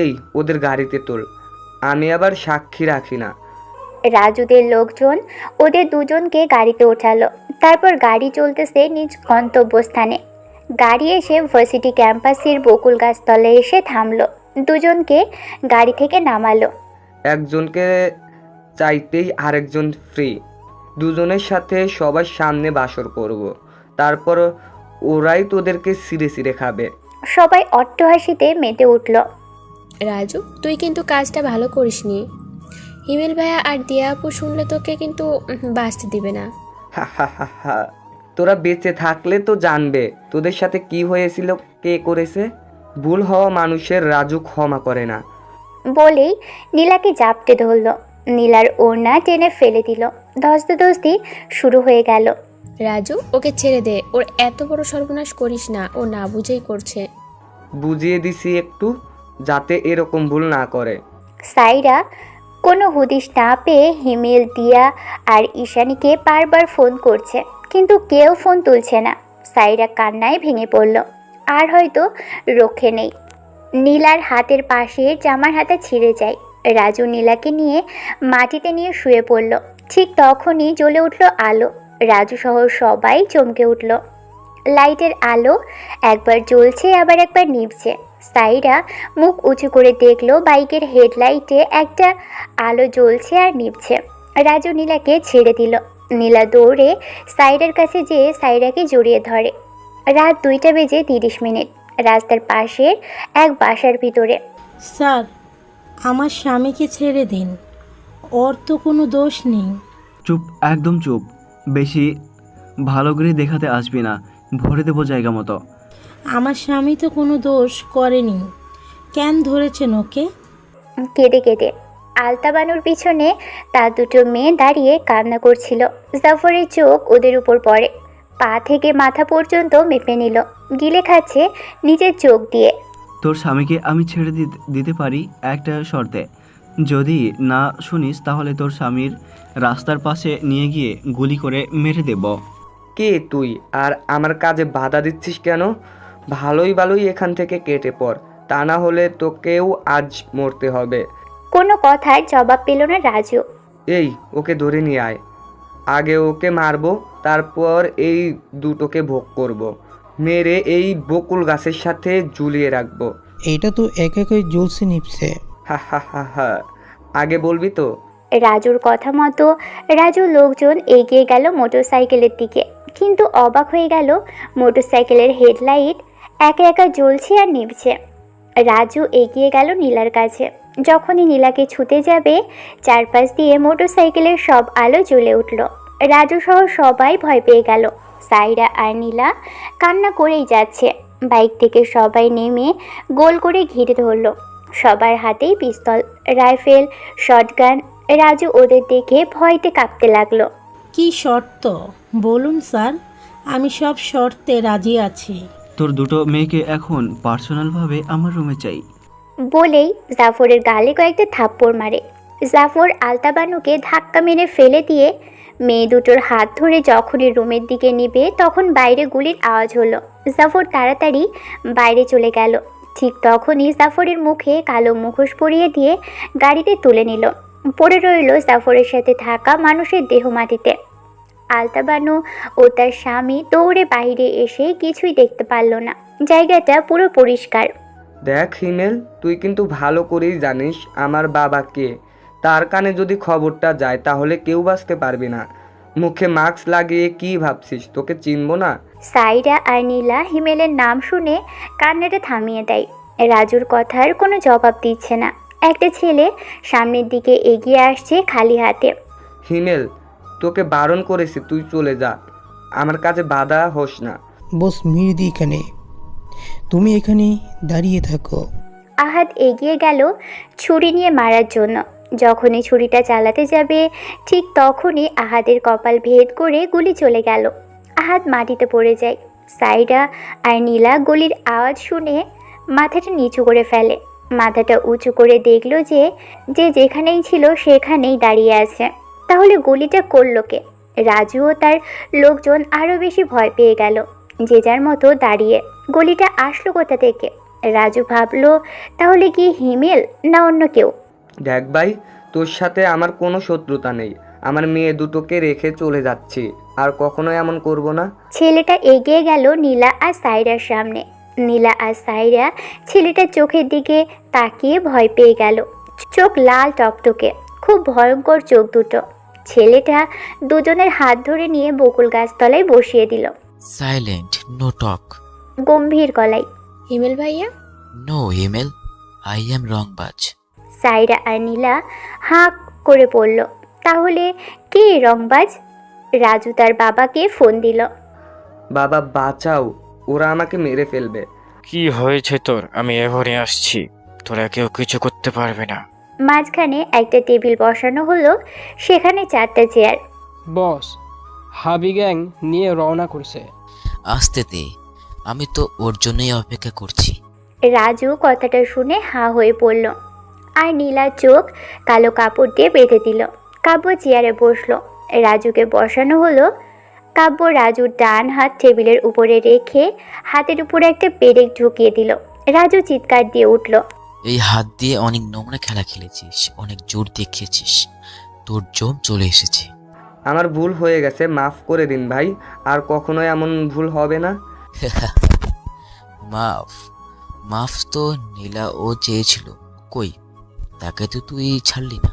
এই, ওদের গাড়িতে তোল, আমি আবার সাক্ষী রাখি না। রাজুদের লোকজন ওদের দুজনকে গাড়িতে ওঠালো। তারপর গাড়ি চলতেছে নিজ গন্তব্যস্থানে। গাড়ি এসে ভার্সিটি ক্যাম্পাসের বকুল গাছতলে এসে থামলো। দুজনকে গাড়ি থেকে নামালো। একজনকে চাইতেই আরেকজন ফ্রি। দুজনের সাথে সবার সামনে বাসর করব, তারপর ওরাই তোদেরকে সিরে সিরে খাবে। সবাই অট্টহাসিতে মেতে উঠল। রাজু, তুই কিন্তু কাজটা ভালো করিসনি। হিমেল ভাইয়া আর দিয়া আপু শুনলে তোকে কিন্তু বাঁচতে দিবে না। হা হা হা হা, তোরা বেঁচে থাকলে তো জানবে তোদের সাথে কি হয়েছিল, কে করেছে। ভুল হওয়া মানুষের রাজু ক্ষমা করে না। বলেই নীলাকে জাপটে ধরল। নীলার ওড়না টেনে ফেলে দিল। ধস্তাধস্তি শুরু হয়ে গেল। রাজু, ওকে ছেড়ে দে, ওর এত বড় সর্বনাশ করিস না, ও না বুঝেই করছে। বুঝিয়ে দিছি একটু, যাতে এরকম ভুল না করে। সাইরা কোনো হুদিস না পেয়ে হিমেল, দিয়া আর ঈশানীকে বারবার ফোন করছে, কিন্তু কেউ ফোন তুলছে না। সাইরা কান্নায় ভেঙে পড়ল। আর হয়তো রক্ষে নেই। নীলার হাতের পাশের জামার হাতা ছিঁড়ে যায়। রাজু নীলাকে নিয়ে মাটিতে নিয়ে শুয়ে পড়ল। ঠিক তখনই জ্বলে উঠল আলো। রাজু সহ সবাই চমকে উঠল। লাইটের আলো একবার জ্বলছে আবার একবার নিভছে। সাইরা মুখ উঁচু করে দেখলো বাইকের হেডলাইটে একটা আলো জ্বলছে আর নিভছে। রাজু নীলাকে ছেড়ে দিল। নীলা দৌড়ে সাইরার কাছে যেয়ে সাইরাকে জড়িয়ে ধরে। রাত 2:30। রাস্তার পাশের এক বাসার ভিতরে। স্যার, আমার স্বামীকে ছেড়ে দিন, ওর তো কোনো দোষ নেই। চুপ, একদম চুপ। বেশি ভালো করে দেখাতে আসবি না, ভরে দেবো জায়গা মতো। আমার স্বামী তো কোনো দোষ করেনি, কেন ধরেছেন ওকে? কেঁদে কেঁদে আলতা বানুর পিছনে তার দুটো মেয়ে দাঁড়িয়ে কান্না করছিল। জাফরের চোখ ওদের উপর পড়ে। পা থেকে মাথা পর্যন্ত মেপে নিল। গিলে খাচ্ছে নিজের চোখ দিয়ে। তোর স্বামীকে আমি ছেড়ে দিতে পারি একটা শর্তে। যদি না শুনিস তাহলে তোর স্বামীর রাস্তার পাশে নিয়ে গিয়ে গুলি করে মেরে দেব। কে তুই, আর আমার কাজে বাধা দিচ্ছিস কেন? ভালোই এখান থেকে কেটে পড়, তা না হলে তোকেও আজ মরতে হবে। কোনো কথার জবাব পেল না রাজু। এই, ওকে ধরে নিয়ে আয়। আগে ওকে মারবো, তারপর এই দুটোকে ভোগ করব। মেরে এই বকুল গাছের সাথে ঝুলিয়ে রাখবো। এটা তো একাই জ্বলছে নিপছে। হা হা হা হা, আগে বলবি তো? রাজুর কথা মতো রাজুর লোকজন এগিয়ে গেল মোটরসাইকেলের দিকে, কিন্তু অবাক হয়ে গেল মোটরসাইকেলের হেডলাইট একা একা জ্বলছে আর নিভছে। রাজু এগিয়ে গেল নীলার কাছে। যখনই নীলাকে ছুতে যাবে, চারপাশ দিয়ে মোটরসাইকেলের সব আলো জ্বলে উঠল। রাজু সহ সবাই ভয় পেয়ে গেল। সাইরা আর নীলা কান্না করেই যাচ্ছে। বাইক থেকে সবাই নেমে গোল করে ঘিরে ধরল। সবার হাতেই পিস্তল, রাইফেল, শটগান। রাজু ওদের দেখে ভয়তে কাঁপতে লাগলো। কি শর্ত বলুন স্যার, আমি সব শর্তে রাজি আছি। তোর দুটো মেয়েকে এখন পার্সোনালভাবে আমার রুমে চাই। বলেই জাফরের গালে কয়েকটা থাপ্পড় মারে। জাফর আলতাবানুকে ধাক্কা মেরে ফেলে দিয়ে মেয়ে দুটোর হাত ধরে যখনই রুমের দিকে নিবে তখন বাইরে গুলির আওয়াজ হলো। জাফর তাড়াতাড়ি বাইরে চলে গেল। ঠিক তখনই জাফরের মুখে কালো মুখোশ পরিয়ে দিয়ে গাড়িতে তুলে নিল। পড়ে রইল জাফরের সাথে থাকা মানুষের দেহ মাটিতে। আলতাবানু ও তার স্বামী দৌড়ে বাইরে এসে কিছুই দেখতে পারল না। জায়গাটা পুরো পরিষ্কার। দেখ হিমেল, তুই কিন্তু ভালো করেই জানিস আমার বাবা কে। তার কানে যদি খবরটা যায় তাহলে কেউ বাঁচতে পারবি না। মুখে মাস্ক লাগিয়ে কি ভাবছিস তোকে চিনবো না? সাইরা আর নীলা হিমেলের নাম শুনে কান্নাটা থামিয়ে দেয়। রাজুর কথার কোনো জবাব দিচ্ছে না। একটা ছেলে সামনের দিকে এগিয়ে আসছে খালি হাতে। হিমেল, তোকে বারণ করেছি তুই চলে যা, আমার কাছে বাধা হোস না। বস মির্দি এখানে, তুমি এখানে দাঁড়িয়ে থাকো। আহাদ এগিয়ে গেল ছুরি নিয়ে মারার জন্য। যখনই ছুরিটা চালাতে যাবে ঠিক তখনই আহাদের কপাল ভেদ করে গুলি চলে গেল। আহাদ মাটিতে পড়ে যায়। সাইরা আর নীলা গুলির আওয়াজ শুনে মাথাটা নিচু করে ফেলে। মাথাটা উঁচু করে দেখলো যে যেখানেই ছিল সেখানেই দাঁড়িয়ে আছে। তাহলে গুলিটা করলো কে? রাজু ও তার লোকজন আরও বেশি ভয় পেয়ে গেল। যে যার মতো দাঁড়িয়ে। গুলিটা আসলো কোথা থেকে? রাজু ভাবলো তাহলে কি হিমেল না অন্য কেউ? দেখ ভাই, তোর সাথে আমার কোনো শত্রুতা নেই। আমার মেয়ে দুটোকে রেখে চলে যাচ্ছি, আর কখনো এমন করব না। ছেলেটা এগিয়ে গেল নীলা আর সাইরার সামনে। নীলা আর সাইরা ছেলেটার চোখের দিকে তাকিয়ে ভয় পেয়ে গেল। চোখ লাল টকটকে, খুব ভয়ঙ্কর চোখ দুটো। ছেলেটা দুজনের হাত ধরে নিয়ে বকুল গাছতলায় বসিয়ে দিল। Silent, no talk. গম্ভীর গলায়, হিমেল ভাইয়া? নো হিমেল, আই এম রংবাজ। সাইরা আর নীলা হাঁ করে পড়ল। তাহলে কে রংবাজ? রাজু তার বাবাকে ফোন দিল। বাবা বাঁচাও, ওরা আমাকে মেরে ফেলবে। কি হয়েছে তোর? আমি এখনই আসছি, তোরা কেউ কিছু করতে পারবে না। মাঝখানে একটা টেবিল বসানো হলো, সেখানে 4টা চেয়ার। বস, হাবি গ্যাং নিয়ে রওনা করছে। আসতে দে, আমি তো ওর জন্যই অপেক্ষা করছি। রাজু কথাটা শুনে হাঁ হয়ে পড়ল। আর নীলার চোখ কালো কাপড় দিয়ে বেঁধে দিল। কাব্য চেয়ারে বসলো। রাজুকে বসানো হলো। কাব্য রাজুর ডান হাত টেবিলের উপরে রেখে হাতের উপরে একটা পেরেক ঢুকিয়ে দিল। রাজু চিৎকার দিয়ে উঠল। এই হাত দিয়ে অনেক নোংরা খেলা খেলেছিস, অনেক জোর দেখিয়েছিস, তোর জম চলে এসেছে। আমার ভুল হয়ে গেছে, মাফ করে দিন ভাই, আর কখনো এমন ভুল হবে না। মাফ? মাফ তো নীলা ও চেয়েছিল, কই তাকে তো তুই ছাড়লি না।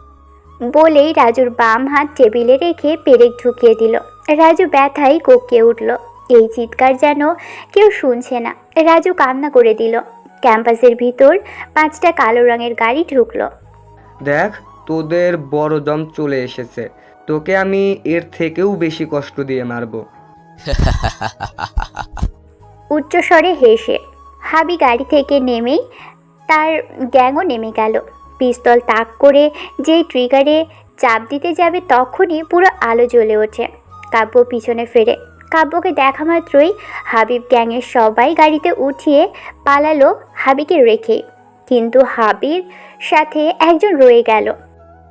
বলেই রাজুর বাম হাত টেবিলে রেখে পেরেক ঢুকিয়ে দিল। রাজু ব্যথায় কোঁকিয়ে উঠল। এই চিৎকার যেন কেউ শুনছে না। রাজু কান্না করে দিল। ক্যাম্পাসের ভিতর 5টা কালো রঙের গাড়ি ঢুকলো। দেখ, তোদের বড় জম চলে এসেছে। তোকে আমি এর থেকেও বেশি কষ্ট দিয়ে মারবো। উচ্চস্বরে হেসে হাবি গাড়ি থেকে নেমেই তার গ্যাংও নেমে গেল। পিস্তল তাক করে যেই ট্রিগারে চাপ দিতে যাবে তখনই পুরো আলো জ্বলে ওঠে। কাব্য পিছনে ফেরে। কাব্যকে দেখা মাত্রই হাবিব গ্যাংয়ের সবাই গাড়িতে উঠিয়ে পালালো হাবিকে রেখে। কিন্তু হাবির সাথে একজন রয়ে গেল।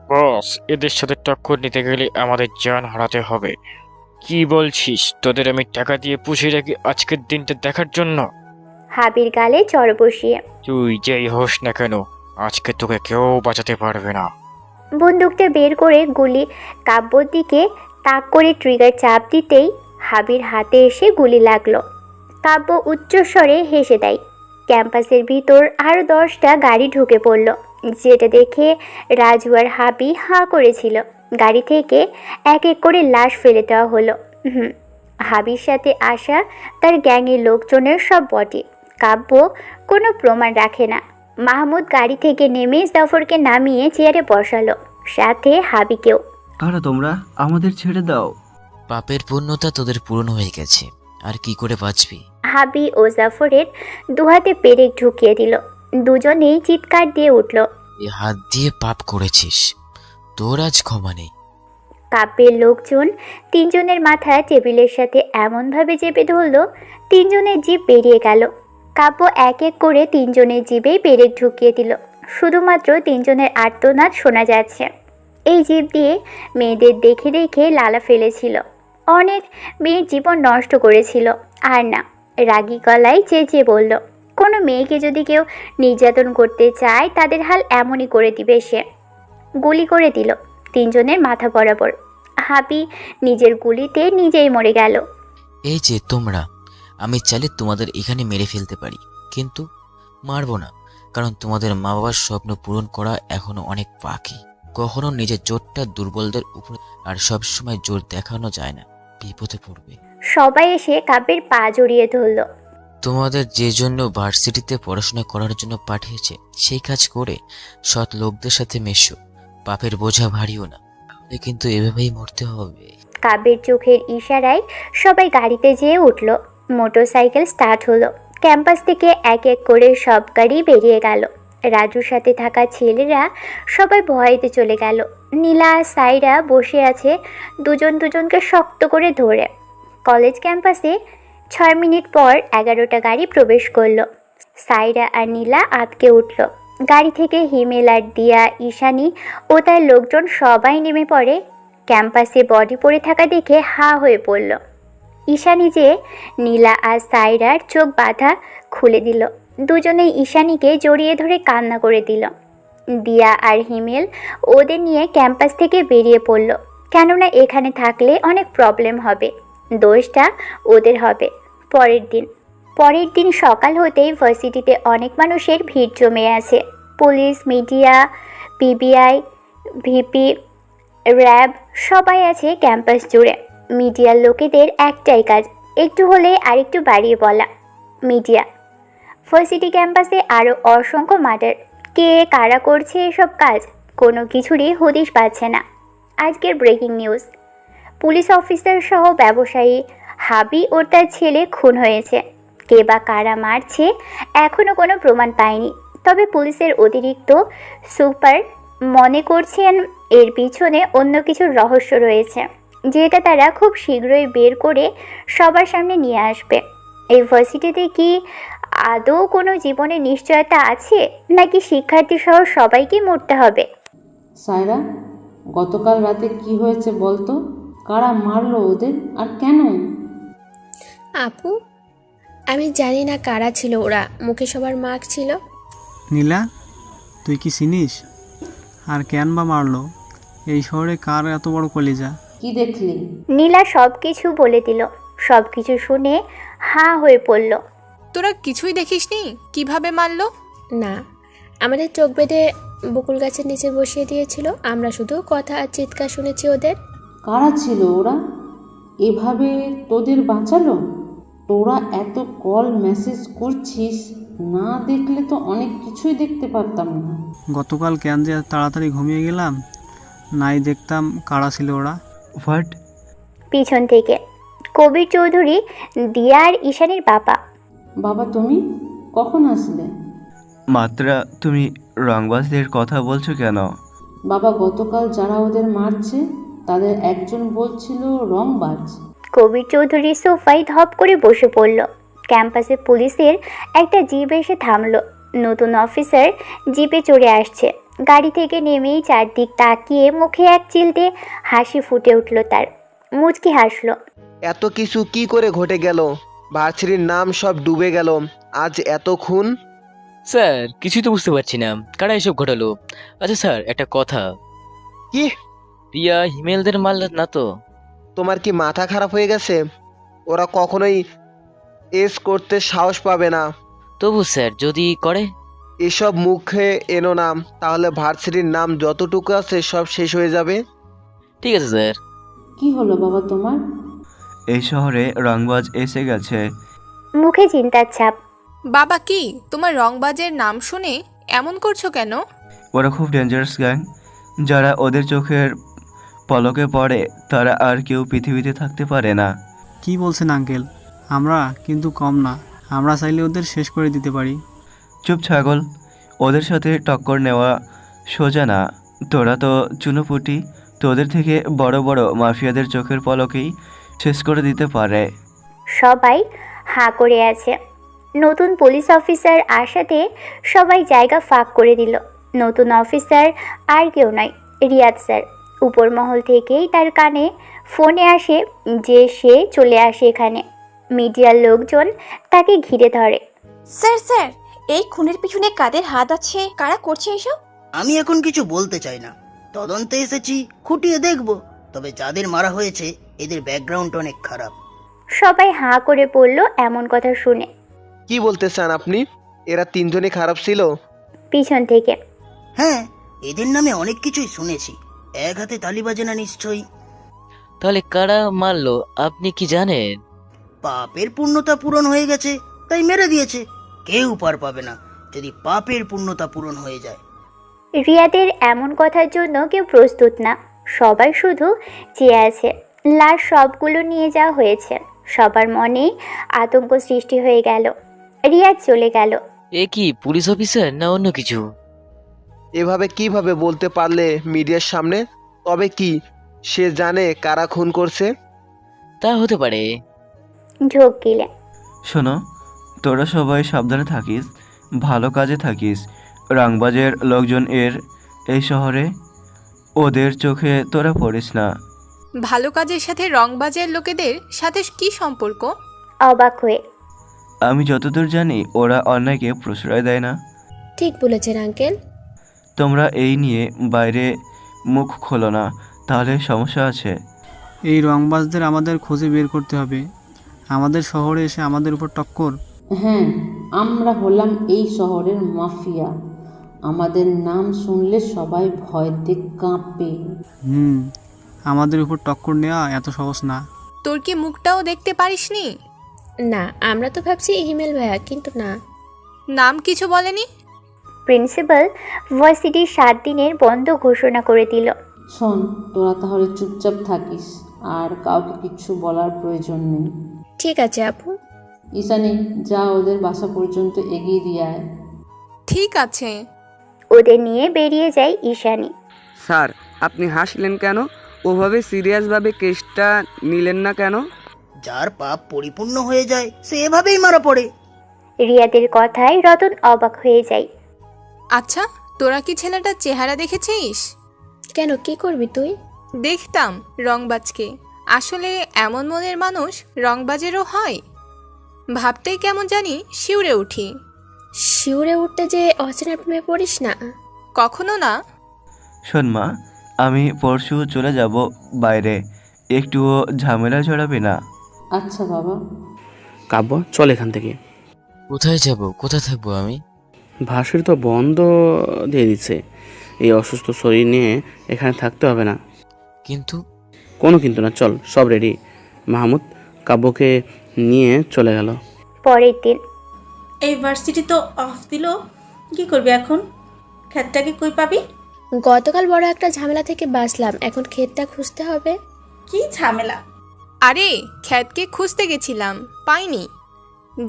বস, এদের সাথে টক্কর নিতে গেলে আমাদের জান হারাতে হবে। কি বলছিস? তোদের আমি টাকা দিয়ে পুষিয়ে রাখি আজকের দিনটা দেখার জন্য। হাবির গালে চড় বসিয়ে, তুই যেই হোস না কেন, আজকে তোকে কেউ বাঁচাতে পারবে না। বন্দুকটা বের করে গুলি কাব্যর দিকে তাক করে ট্রিগার চাপ দিতেই হাবির হাতে এসে গুলি লাগলো। কাব্য উচ্চস্বরে হেসে দেয়। ক্যাম্পাসের ভিতর আরও 10টা গাড়ি ঢুকে পড়ল, যেটা দেখে রাজু আর হাবি হাঁ করেছিল। গাড়ি থেকে এক এক করে লাশ ফেলে দেওয়া হলো। হাবির সাথে আসা তার গ্যাংয়ের লোকজনের সব বডি। কাব্য কোনো প্রমাণ রাখে না। মাহমুদ গাড়ি থেকে নেমে জাফরকে নামিয়ে চেয়ারে বসালো, সাথে হাবিকেও। কারা তোমরা? আমাদের ছেড়ে দাও। পাপের পূর্ণতা তোদের পূরণ হয়ে গেছে, আর কি করে বাঁচবি? হাবি ও জাফরের দুহাতে পেরেক ঢুকিয়ে দিল। দুজনেই চিৎকার দিয়ে উঠল। এই হাত দিয়ে পাপ করেছিস, তোর আজ ক্ষমা নেই। কাব্যের লোকজন 3জনের মাথা টেবিলের সাথে এমনভাবে চেপে ধরল 3জনের জিভ বেরিয়ে গেল। কাব্য এক এক করে 3জনের জিভেই পেরেক ঢুকিয়ে দিল। শুধুমাত্র তিনজনের আর্তনাদ শোনা যাচ্ছে। এই জীব দিয়ে মেয়েদের দেখে দেখে লালা ফেলেছিল, অনেক মেয়ের জীবন নষ্ট করেছিল। আর না, রাগী গলায় চেঁচিয়ে বলল, কোনো মেয়েকে যদি কেউ নির্যাতন করতে চায় তাদের হাল এমনই করে দিবে সে। গুলি করে দিল তিনজনের মাথা বরাবর। হাবি নিজের গুলিতে নিজেই মরে গেল। এই যে তোমরা, আমি চাইলে তোমাদের এখানে মেরে ফেলতে পারি, কিন্তু মারবো না, কারণ তোমাদের মা বাবার স্বপ্ন পূরণ করা এখনো অনেক বাকি। কখনো নিজের জোরটা দুর্বলদের উপর, আর সবসময় জোর দেখানো যায় না, বিপদে পড়বে। সবাই এসে কাব্যের পা জড়িয়ে ধরল। তোমাদের যে জন্য ভার্সিটিতে পড়াশোনা করার জন্য পাঠিয়েছে, সেই কাজ করে সৎ লোকদের সাথে মেশো, পাপের বোঝা ভারিও না, তাহলে কিন্তু এভাবেই মরতে হবে। কাব্যের চোখের ইশারায় সবাই গাড়িতে যেয়ে উঠল। মোটরসাইকেল স্টার্ট হলো। ক্যাম্পাস থেকে এক এক করে সব গাড়ি বেরিয়ে গেল। রাজুর সাথে থাকা ছেলেরা সবাই ভয়েতে চলে গেল। নীলা আর সাইরা বসে আছে দুজন দুজনকে শক্ত করে ধরে। কলেজ ক্যাম্পাসে 6 মিনিট পর 11টা গাড়ি প্রবেশ করলো। সাইরা আর নীলা আটকে উঠল। গাড়ি থেকে হিমেল আর দিয়া, ঈশানী ও তার লোকজন সবাই নেমে পড়ে। ক্যাম্পাসে বডি পড়ে থাকা দেখে হা হয়ে পড়ল। ঈশানী যে নীলা আর সাইরার চোখ বাঁধা খুলে দিল। দুজনেই ঈশানীকে জড়িয়ে ধরে কান্না করে দিল। দিয়া আর হিমেল ওদের নিয়ে ক্যাম্পাস থেকে বেরিয়ে পড়ল, কেননা এখানে থাকলে অনেক প্রবলেম হবে, দোষটা ওদের হবে। পরের দিন সকাল হতেই ভার্সিটিতে অনেক মানুষের ভিড় জমে আছে। Police, media, PBI, VP, RAB সবাই আছে ক্যাম্পাস জুড়ে। মিডিয়ার লোকেদের একটাই কাজ, একটু হলে আরেকটু বাড়িয়ে বলা। মিডিয়া। ভার্সিটি ক্যাম্পাসে আরও অসংখ্য মার্ডার। কে কারা করছে এসব কাজ, কোনো কিছুরই হদিশ পাচ্ছে না। আজকের ব্রেকিং নিউজ, পুলিশ অফিসার সহ ব্যবসায়ী হাবি ও তার ছেলে খুন হয়েছে। কে বা কারা মারছে এখনও কোনো প্রমাণ পায়নি, তবে পুলিশের অতিরিক্ত সুপার মনে করছেন এর পিছনে অন্য কিছু রহস্য রয়েছে, যেটা তারা খুব শীঘ্রই বের করে সবার সামনে নিয়ে আসবে। এই ভার্সিটিতে কি আদৌ কোনো জীবনের নিশ্চয়তা আছে, নাকি শিক্ষার্থী সহ সবাইকে মরতে হবে? সায়রা, গতকাল রাতে কি হয়েছে বলতো? কারা মারলো ওদের আর কেন? আপু, আমি জানি না কারা ছিল ওরা, মুখে সবার মার্ক ছিল। নীলা, তুই কি চিনিস? আর কেন বা মারলো? এই শহরে কার এত বড় কলিজা? কি দেখলি? নীলা সব কিছু বলে দিল। সব কিছু শুনে হাঁ হয়ে পড়ল। তোরা কিছুই দেখিসনি কিভাবে মারলো? না, আমাদের চোখ বেঁধে বকুল গাছের নিচে বসিয়ে দিয়েছিল, আমরা শুধু কথা আর চিৎকার শুনেছি ওদের। কারা ছিল ওরা? এভাবে তোদের বাঁচালো? তোরা এত কল মেসেজ করছিস, না দেখলে তো অনেক কিছুই দেখতে পারতাম না। গতকাল কেন যে তাড়াতাড়ি ঘুমিয়ে গেলাম, নাই দেখতাম কারা ছিল ওরা। হোয়াট? পিছন থেকে কবির চৌধুরী, দিয়া আর ঈশানীর বাবা। বাবা, তুমি কখন আসলে? মাত্রা, তুমি রংবাজদের কথা বলছো কেন? বাবা, গতকাল যারা ওদের মারছে তাদের একজন বলছিল রংবাজ। কবির চৌধুরী সোফায় ধপ করে বসে পড়ল। ক্যাম্পাসে পুলিশের একটা জিপ এসে থামলো। নতুন অফিসার জিপে চড়ে আসছে। গাড়ি থেকে নেমেই চারদিক তাকিয়ে মুখে এক চিলতে হাসি ফুটে উঠল তার। মুচকি হাসলো। এত কিছু কি করে ঘটে গেল? ভার্সিটির নাম সব ডুবে গেল, আজ এত খুন। স্যার, কিছুই তো বুঝতে পারছি না, কারা এসব ঘটালো? আচ্ছা স্যার, একটা কথা, কি দিয়া হিমেলদের মারল না তো? তোমার কি মাথা খারাপ হয়ে গেছে? ওরা কখনোই এস করতে সাহস পাবে না। তবু স্যার, যদি করে? এসব মুখে এনো না, তাহলে ভার্সিটির নাম যতটুকু আছে সব শেষ হয়ে যাবে। ঠিক আছে স্যার। কি হলো বাবা তোমার? এই শহরে রংবাজ এসে গেছে। মুখে চিন্তার ছাপ। বাবা, কি তোমার রংবাজের নাম শুনে এমন করছো কেন? ওরা খুব ডেঞ্জারাস গ্যাং, যারা ওদের চোখের পলকে পড়ে তারা আর কেউ পৃথিবীতে থাকতে পারে না। কি বলছেন আঙ্কেল? আমরা কিন্তু কম না, আমরা চাইলে ওদের শেষ করে দিতে পারি। চুপ ছাগল, ওদের সাথে টক্কর নেওয়া সোজা না। তোরা তো চুনোপুটি, তোদের থেকে বড় বড় মাফিয়াদের চোখের পলকেই শেষ করে দিতে পারে। সবাই হাঁ করে আছে। নতুন পুলিশ অফিসার আসাতে সবাই জায়গা ফাঁক করে দিল। নতুন অফিসার আর কেউ নয়, রিয়াদ স্যার। উপর মহল থেকেই তার কানে ফোনে আসে যে সে চলে আসে এখানে। মিডিয়ার লোকজন তাকে ঘিরে ধরে। স্যার স্যার, এই খুনের পিছনে কাদের হাত আছে, কারা করছে এসব? আমি এখন কিছু বলতে চাই না, তদন্তে এসেছি, খুঁটিয়ে দেখব। তবে যাদের মারা হয়েছে এদের ব্যাকগ্রাউন্ড অনেক খারাপ। সবাই হাঁ করে পড়ল এমন কথা শুনে। কি বলতে চান আপনি? এরা তিনজনই খারাপ ছিল? পিছন থেকে। হ্যাঁ, এদের নামে অনেক কিছুই শুনেছি। এক হাতে তালি বাজে না নিশ্চয়ই। তাহলে কারা মারলো আপনি কি জানেন? পাপের পূর্ণতা পূরণ হয়ে গেছে তাই মেরে দিয়েছে। কেউ পার পাবে না যদি পাপের পূর্ণতা পূরণ হয়ে যায়। রিয়াদের এমন কথার জন্য কেউ প্রস্তুত না। সবাই শুধু চেয়ে আছে। লাশ সবগুলো নিয়ে যাওয়া হয়েছে। সবার মনে আতঙ্ক সৃষ্টি হয়ে গেল। রিয়াদ চলে গেল। এ কি পুলিশ অফিসার না অন্য কিছু? এভাবে কিভাবে বলতে পারলে মিডিয়ার সামনে? তবে কি সে জানে কারা খুন করছে? তা হতে পারে। ঝোঁক গিলে। শোনো, তোরা সবাই সাবধানে থাকিস, ভালো কাজে থাকিস। রাংবাজের লোকজন এই শহরে, ওদের চোখে তোরা পড়িস না। ভালো কাজের সাথে রংবাজের লোকেদের সাথে কি সম্পর্ক? অবাক হয়ে। আমি যতদূর জানি ওরা অন্যায়কে প্রশ্রয় দেয় না। ঠিক বলেছেন আঙ্কেল। তোমরা এই নিয়ে বাইরে মুখ খোলো না, তাহলে সমস্যা আছে। এই রংবাজদের আমাদের খুঁজে বের করতে হবে। আমাদের শহরে এসে আমাদের উপর টক্কর। হ্যাঁ, আমরা হলাম এই শহরের মাফিয়া। আমাদের নাম শুনলে সবাই ভয়তে কাঁপে। আমাদের উপর টক্কর নেওয়া এত সহজ না। তোর কি মুখটাও দেখতে পারিসনি? না, আমরা তো ভাবছি হিমেল ভাইয়া, কিন্তু না। নাম কিছু বলেনি? প্রিন্সিপাল ভার্সিটির 7 দিনের বন্ধ ঘোষণা করে দিল। শোন, তোরা তাহলে চুপচাপ থাকিস আর কাউকে কিচ্ছু বলার প্রয়োজন নেই। ঠিক আছে আপু। ঈশানী, যা ওদের বাসা পর্যন্ত এগিয়ে দিয়ে আয়। ঠিক আছে। ওদের নিয়ে বেরিয়ে যায় ঈশানী। স্যার, আপনি হাসলেন কেন? ওভাবে সিরিয়াসভাবে কেসটা নিলেন না কেন? যার পাপ পরিপূর্ণ হয়ে যায় সে এভাবেই মারা পড়ে। রিয়াদের কথায় রতন অবাক হয়ে যায়। আচ্ছা, তোরা কি ছেলেটার চেহারা দেখেছিস? কেন, কি করবি তুই? দেখতাম রংবাজকে। আসলে এমন মনের মানুষ রংবাজেরও হয়। ভাবতেই কেমন জানি শিউরে উঠি। শিউরে উঠতে যে অচেনা প্রেমে পড়িস না। কখনো না। শোন মা, আমি পরশু চলে যাব বাইরে, একটুও ঝামেলা ছড়াবে না। আচ্ছা বাবা। কাব্য, চল এখান থেকে। কোথায় যাব? কোথায় থাকবো আমি? ভার্সিটি তো বন্ধ দিয়ে দিচ্ছে। এই অসুস্থ শরীর নিয়ে এখানে থাকতে হবে না। কিন্তু কোনো কিন্তু না, চল, সব রেডি। মাহমুদ কাব্যকে নিয়ে চলে গেল। পরের দিন। এই ভার্সিটি তো অফ দিল, কি করবি এখন? ক্ষেতটাকে কই পাবি? গতকাল বড় একটা ঝামেলা থেকে বাঁচলাম, এখন ক্ষেতটা খুঁজতে হবে। কি ঝামেলা? আরে খ্যাতকে খুঁজতে গেছিলাম, পাইনি।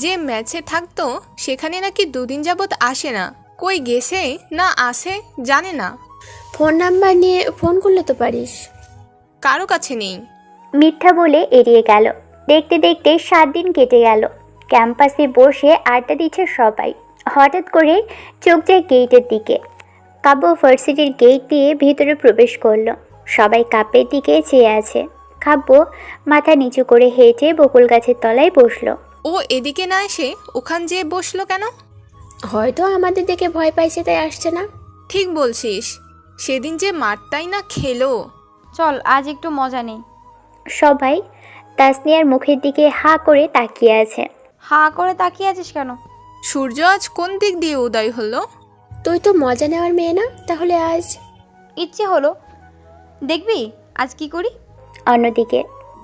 যে ম্যাচে থাকতো সেখানে নাকি 2 দিন যাবৎ আসে না। কই গেছে না আসে জানে না। ফোন নাম্বার নিয়ে ফোন করলে তো পারিস। কারো কাছে নেই। মিথ্যা বলে এড়িয়ে গেল। দেখতে দেখতে 7 দিন কেটে গেল। ক্যাম্পাসে বসে আড্ডা দিচ্ছে সবাই। হঠাৎ করে চোখ যায় গেটের দিকে। কাব্য ভার্সিটির গেট দিয়ে ভিতরে প্রবেশ করলো। সবাই কাপের দিকে চেয়ে আছে। কাব্য মাথা নিচু করে হেঁটে বকুল গাছের তলায় বসলো। ও এদিকে না এসে ওখান যেয়ে বসলো কেন? হয়তো আমাদের দেখে ভয় পাইছে তাই আসছে না। ঠিক বলছিস, সেদিন যে মারটাই না খেলো। চল আজ একটু মজা নেই। সবাই তাসনিয়ার মুখের দিকে হাঁ করে তাকিয়ে আছে। হাঁ করে তাকিয়ে আছিস কেন? সূর্য আজ কোন দিক দিয়ে উদয় হলো? তুই তো মজা নেওয়ার মেয়ে না, তাহলে আজ? ইচ্ছে হলো, দেখবি আজ কি করি। অন্যদিকে,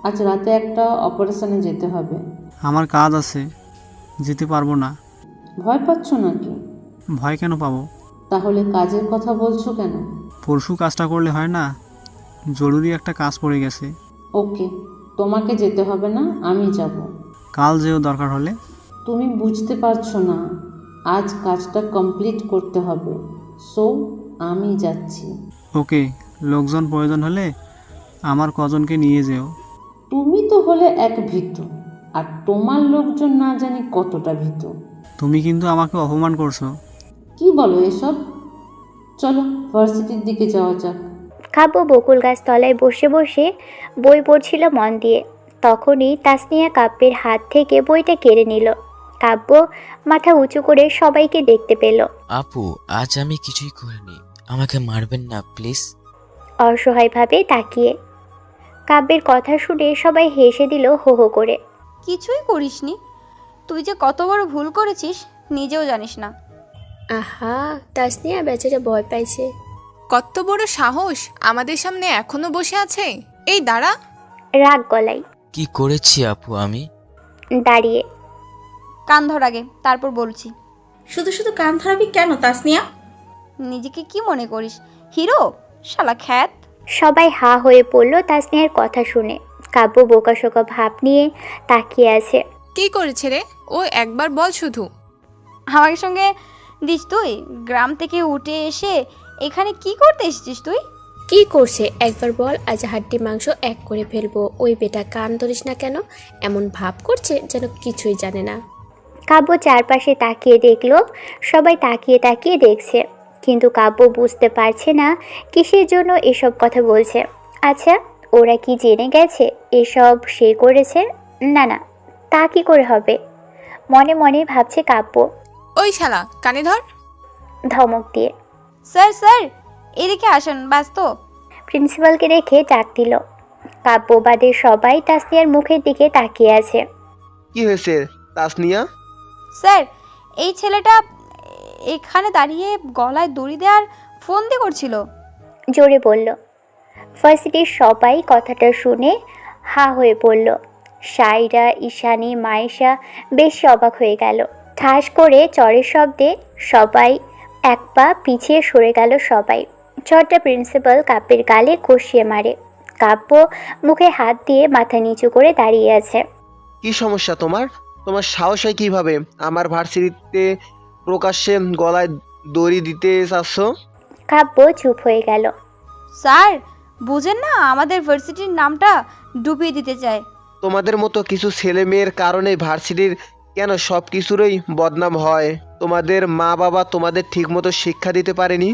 আজ রাতে একটা অপারেশনে যেতে হবে। আমার কাজ আছে, যেতে পারবো না। ভয় পাচ্ছ নাকি? ভয় কেন পাবো? তাহলে কাজের কথা বলছো কেন? পরশু কাজটা করলে হয় না? জরুরি একটা কাজ পড়ে গেছে। ওকে, তোমাকে যেতে হবে না, আমি যাব। কাল যেও দরকার হলে। তুমি বুঝতে পারছো না, আজ কাজটা কমপ্লিট করতে হবে। সো আমি যাচ্ছি। ওকে, লোকজন প্রয়োজন হলে আমার কজনকে নিয়ে যেও। তুমি তো হলে এক ভীতু, আর তোমার লোকজন না জানি কতটা ভীতু। তুমি কিন্তু আমাকে অপমান করছো। কি বলো এসব? চলো ভার্সিটির দিকে যাওয়া যাক। কাব্য বকুল গাছ তলায় বসে বসে বই পড়ছিল মন দিয়ে। তখনই তাসনিয়া কাব্যের হাত থেকে বইটা কেড়ে নিল। কাব্য মাথা উঁচু করে সবাইকে দেখতে পেল। আপু, আজ আমি কিছুই করিনি, আমাকে মারবেন না প্লিজ। অসহায়ভাবে তাকিয়ে কাব্যের কথা শুনে সবাই হেসে দিল হো হো করে। কিছুই করিসনি, তুই যে কত বড় ভুল করেছিস নিজেও জানিস না। আহা, তাসনিয়া বেচারা ভয় পাইছে। কত বড় সাহস, আমাদের সামনে এখনো বসে আছে। এই দাঁড়া। রাগ গলায় কি করেছি আপু আমি? দাঁড়িয়ে কান ধর আগে, তারপর বলছি। শুধু শুধু কান ধরাবি কেন তাসনিয়া? নিজেকে কি মনে করিস, হিরো? শালা খ্যাত। সবাই হা হয়ে পড়ল তাসনিয়ার কথা শুনে। কাব্য বোকাশোকা ভাব নিয়ে তাকিয়ে আছে। কি করেছে রে ও, একবার বল শুধু। আমার সঙ্গে দিস তুই? গ্রাম থেকে উঠে এসে এখানে কি করতে এসেছিস তুই? কি করছে একবার বল, আজ হাড্ডি মাংস এক করে ফেলবো। ওই বেটা কান ধরিস না কেন, এমন ভাব করছে যেন কিছুই জানে না। কাব্য চারপাশে তাকিয়ে দেখল সবাই তাকিয়ে তাকিয়ে দেখছে, কিন্তু কাব্য বুঝতে পারছে না কিসের জন্য এসব কথা বলছে। আচ্ছা, ওরা কি জেনে গেছে এসব সে করেছে? না না, তা কি করে হবে, মনে মনে ভাবছে কাব্য। ওই শালা কানে ধর। ধমক দিয়ে স্যার স্যার এদিকে আসুন, ব্যস্ত। প্রিন্সিপালকে রেখে ডাক দিল। কাব্য বাদে সবাই তাসনিয়ার মুখের দিকে তাকিয়ে আছে। কি হয়েছে তাসনিয়া? স্যার, এই ছেলেটা এখানে দাঁড়িয়ে গলায় দড়ি দেওয়ার ফোন দিয়ে করছিল। জোরে বলল। ভার্সিটির সবাই কথাটা শুনে হা হয়ে পড়ল। সাইরা, ঈশানী, মায়েশা বেশ অবাক হয়ে গেল। ঠাস করে চরের শব্দে সবাই এক পা পিছিয়ে সরে গেল। সবাই চরটা প্রিন্সিপাল কাব্যের গালে কষিয়ে মারে। কাব্য মুখে হাত দিয়ে মাথা নিচু করে দাঁড়িয়ে আছে। কি সমস্যা তোমার? তোমার সাহস হয় কিভাবে আমার ভার্সিটিতে প্রকাশ্যে গলায় দড়ি দিতে চাচ্ছ? কাব্য চুপ হয়ে গেল। স্যার বুঝেন না, আমাদের ভার্সিটির নামটা ডুবিয়ে দিতে চায়। তোমাদের মতো কিছু ছেলে মেয়ের কারণে ভার্সিটির কেন সব কিছুরই বদনাম হয়? তোমাদের মা বাবা তোমাদের ঠিকমতো শিক্ষা দিতে পারেনি,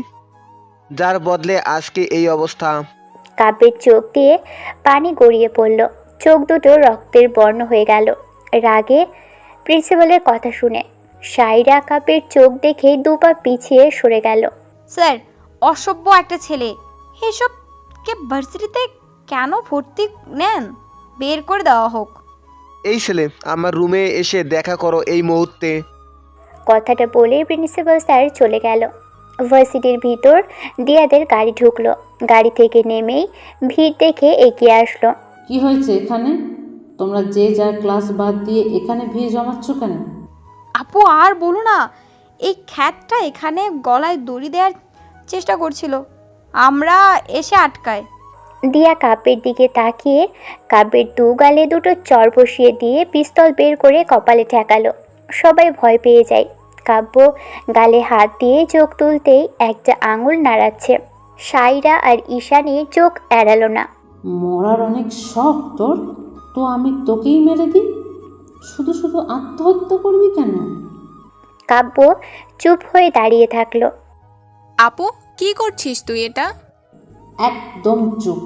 যার বদলে আজকে এই অবস্থা। কাব্যের চোখ দিয়ে পানি গড়িয়ে পড়ল। চোখ দুটো রক্তের বর্ণ হয়ে গেল রাগে প্রিন্সিপালের কথা শুনে। সাইরা কাব্যের চোখ দেখে দুপা পিছিয়ে সরে গেল। স্যার, অসভ্য একটা ছেলে, এসবকে ভার্সিটিতে কেন ভর্তি নেন? বের করে দেওয়া হোক। এই ছেলে আমার রুমে এসে দেখা করো এই মুহূর্তে। কথাটা বলে প্রিন্সিপাল স্যার চলে গেল। ভার্সিটির ভিতর দিয়াদের গাড়ি ঢুকলো। গাড়ি থেকে নেমেই ভিড় দেখে এগিয়ে আসলো। কি হয়েছে এখানে? তোমরা যে যার ক্লাস বাদ দিয়ে এখানে ভিড় জমাচ্ছ কেন? আপু আর বলো না, এই খ্যাতটা এখানে গলায় দড়ি দেওয়ার চেষ্টা করছিল, আমরা এসে আটকায়। দিয়া কাব্যের দিকে তাকিয়ে কাব্যের দু গালে দুটো চর বসিয়ে দিয়ে পিস্তল বের করে কপালে ঠেকালো। সবাই ভয় পেয়ে যায়। কাব্য গালে হাত দিয়ে চোখ তুলতেই একটা আঙুল নাড়াচ্ছে। সাইরা আর ঈশানী চোখ এড়ালো না। মরার অনেক শখ তোর, তো আমি তোকেই মেরে দিই। শুধু শুধু আত্মহত্যা করবি কেন? কাব্য চুপ হয়ে দাঁড়িয়ে থাকলো। আপু কি করছিস তুই এটা? একদম চুপ।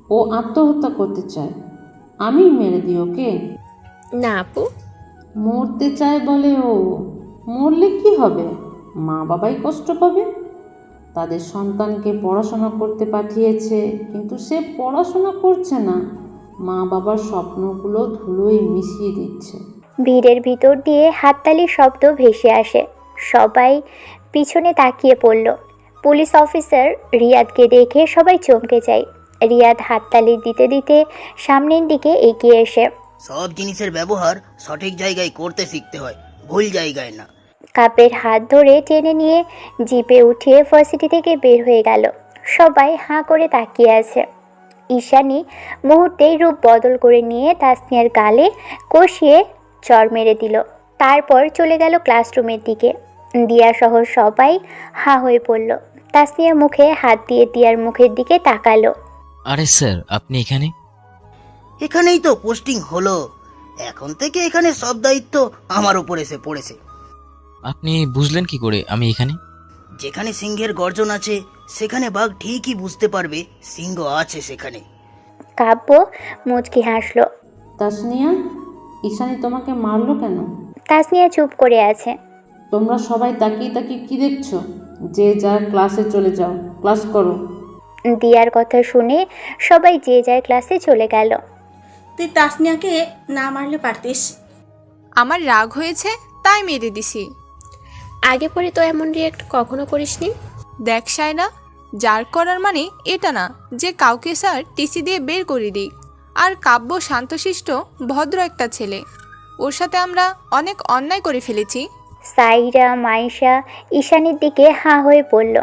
ও আত্মহত্যা করতে চায়, আমি মেরে দিই ওকে? না আপু। মরতে চায় বলে ও, মরলে কি হবে? মা বাবাই কষ্ট পাবে। তাদের সন্তানকে পড়াশোনা করতে পাঠিয়েছে, কিন্তু সে পড়াশোনা করছে না, মা বাবার স্বপ্নগুলো ধুলোয় মিশিয়ে দিচ্ছে। ভিড়ের ভিতর দিয়ে হাততালির শব্দ ভেসে আসে। সবাই পিছনে তাকিয়ে পড়ল। পুলিশ অফিসার রিয়াদকে দেখে সবাই চমকে যায়। রিয়াদ হাততালি দিতে দিতে সামনের দিকে এগিয়ে এসে, সব জিনিসের ব্যবহার সঠিক জায়গায় করতে শিখতে হয়, ভুল জায়গায় না। কাপের হাত ধরে টেনে নিয়ে জিপে উঠিয়ে ভার্সিটি থেকে বের হয়ে গেল। সবাই হাঁ করে তাকিয়ে আছে। ঈশানী মুহূর্তেই রূপ বদল করে নিয়ে তাসনিয়ার গালে কষিয়ে চর মেরে দিল। তারপর চলে গেল ক্লাসরুমের দিকে। দিয়া সহ সবাই হাঁ হয়ে পড়ল। তাসনিয়া মুখে হাত দিয়ে দিয়ার মুখের দিকে তাকালো। আরে স্যার, আপনি এখানে? এখানেই তো পোস্টিং হলো, এখন থেকে এখানে সব দায়িত্ব আমার উপর এসে পড়েছে। আপনি বুঝলেন কি করে আমি এখানে? যেখানে সিংহের গর্জন আছে সেখানে বাঘ ঠিকই বুঝতে পারবে সিংহ আছে সেখানে। কাব্য মুচকি হাসলো। তাসনিয়া, ঈশানী তোমাকে মারলো কেন? তাসনিয়া চুপ করে আছে। তোমরা সবাই তাকিয়ে তাকিয়ে কি দেখছো? যে যার ক্লাসে চলে যাও, ক্লাস করো। দিয়ার কথা শুনে সবাই যে যার ক্লাসে চলে গেল। তুই তাসনিয়াকে না মারলে পারতিস। আমার রাগ হয়েছে তাই মেরে দিছি। আগে পরে তো এমন রিয়েক্ট কখনো করিসনি। দেখ সায়রা, যার করার মানে এটা না যে কাউকে স্যার টিসি দিয়ে বের করে দিক। আর কাব্য শান্তশিষ্ট ভদ্র একটা ছেলে, ওর সাথে আমরা অনেক অন্যায় করে ফেলেছি। সাইরা, মাইশা ঈশানীর দিকে হাঁ হয়ে পড়ল।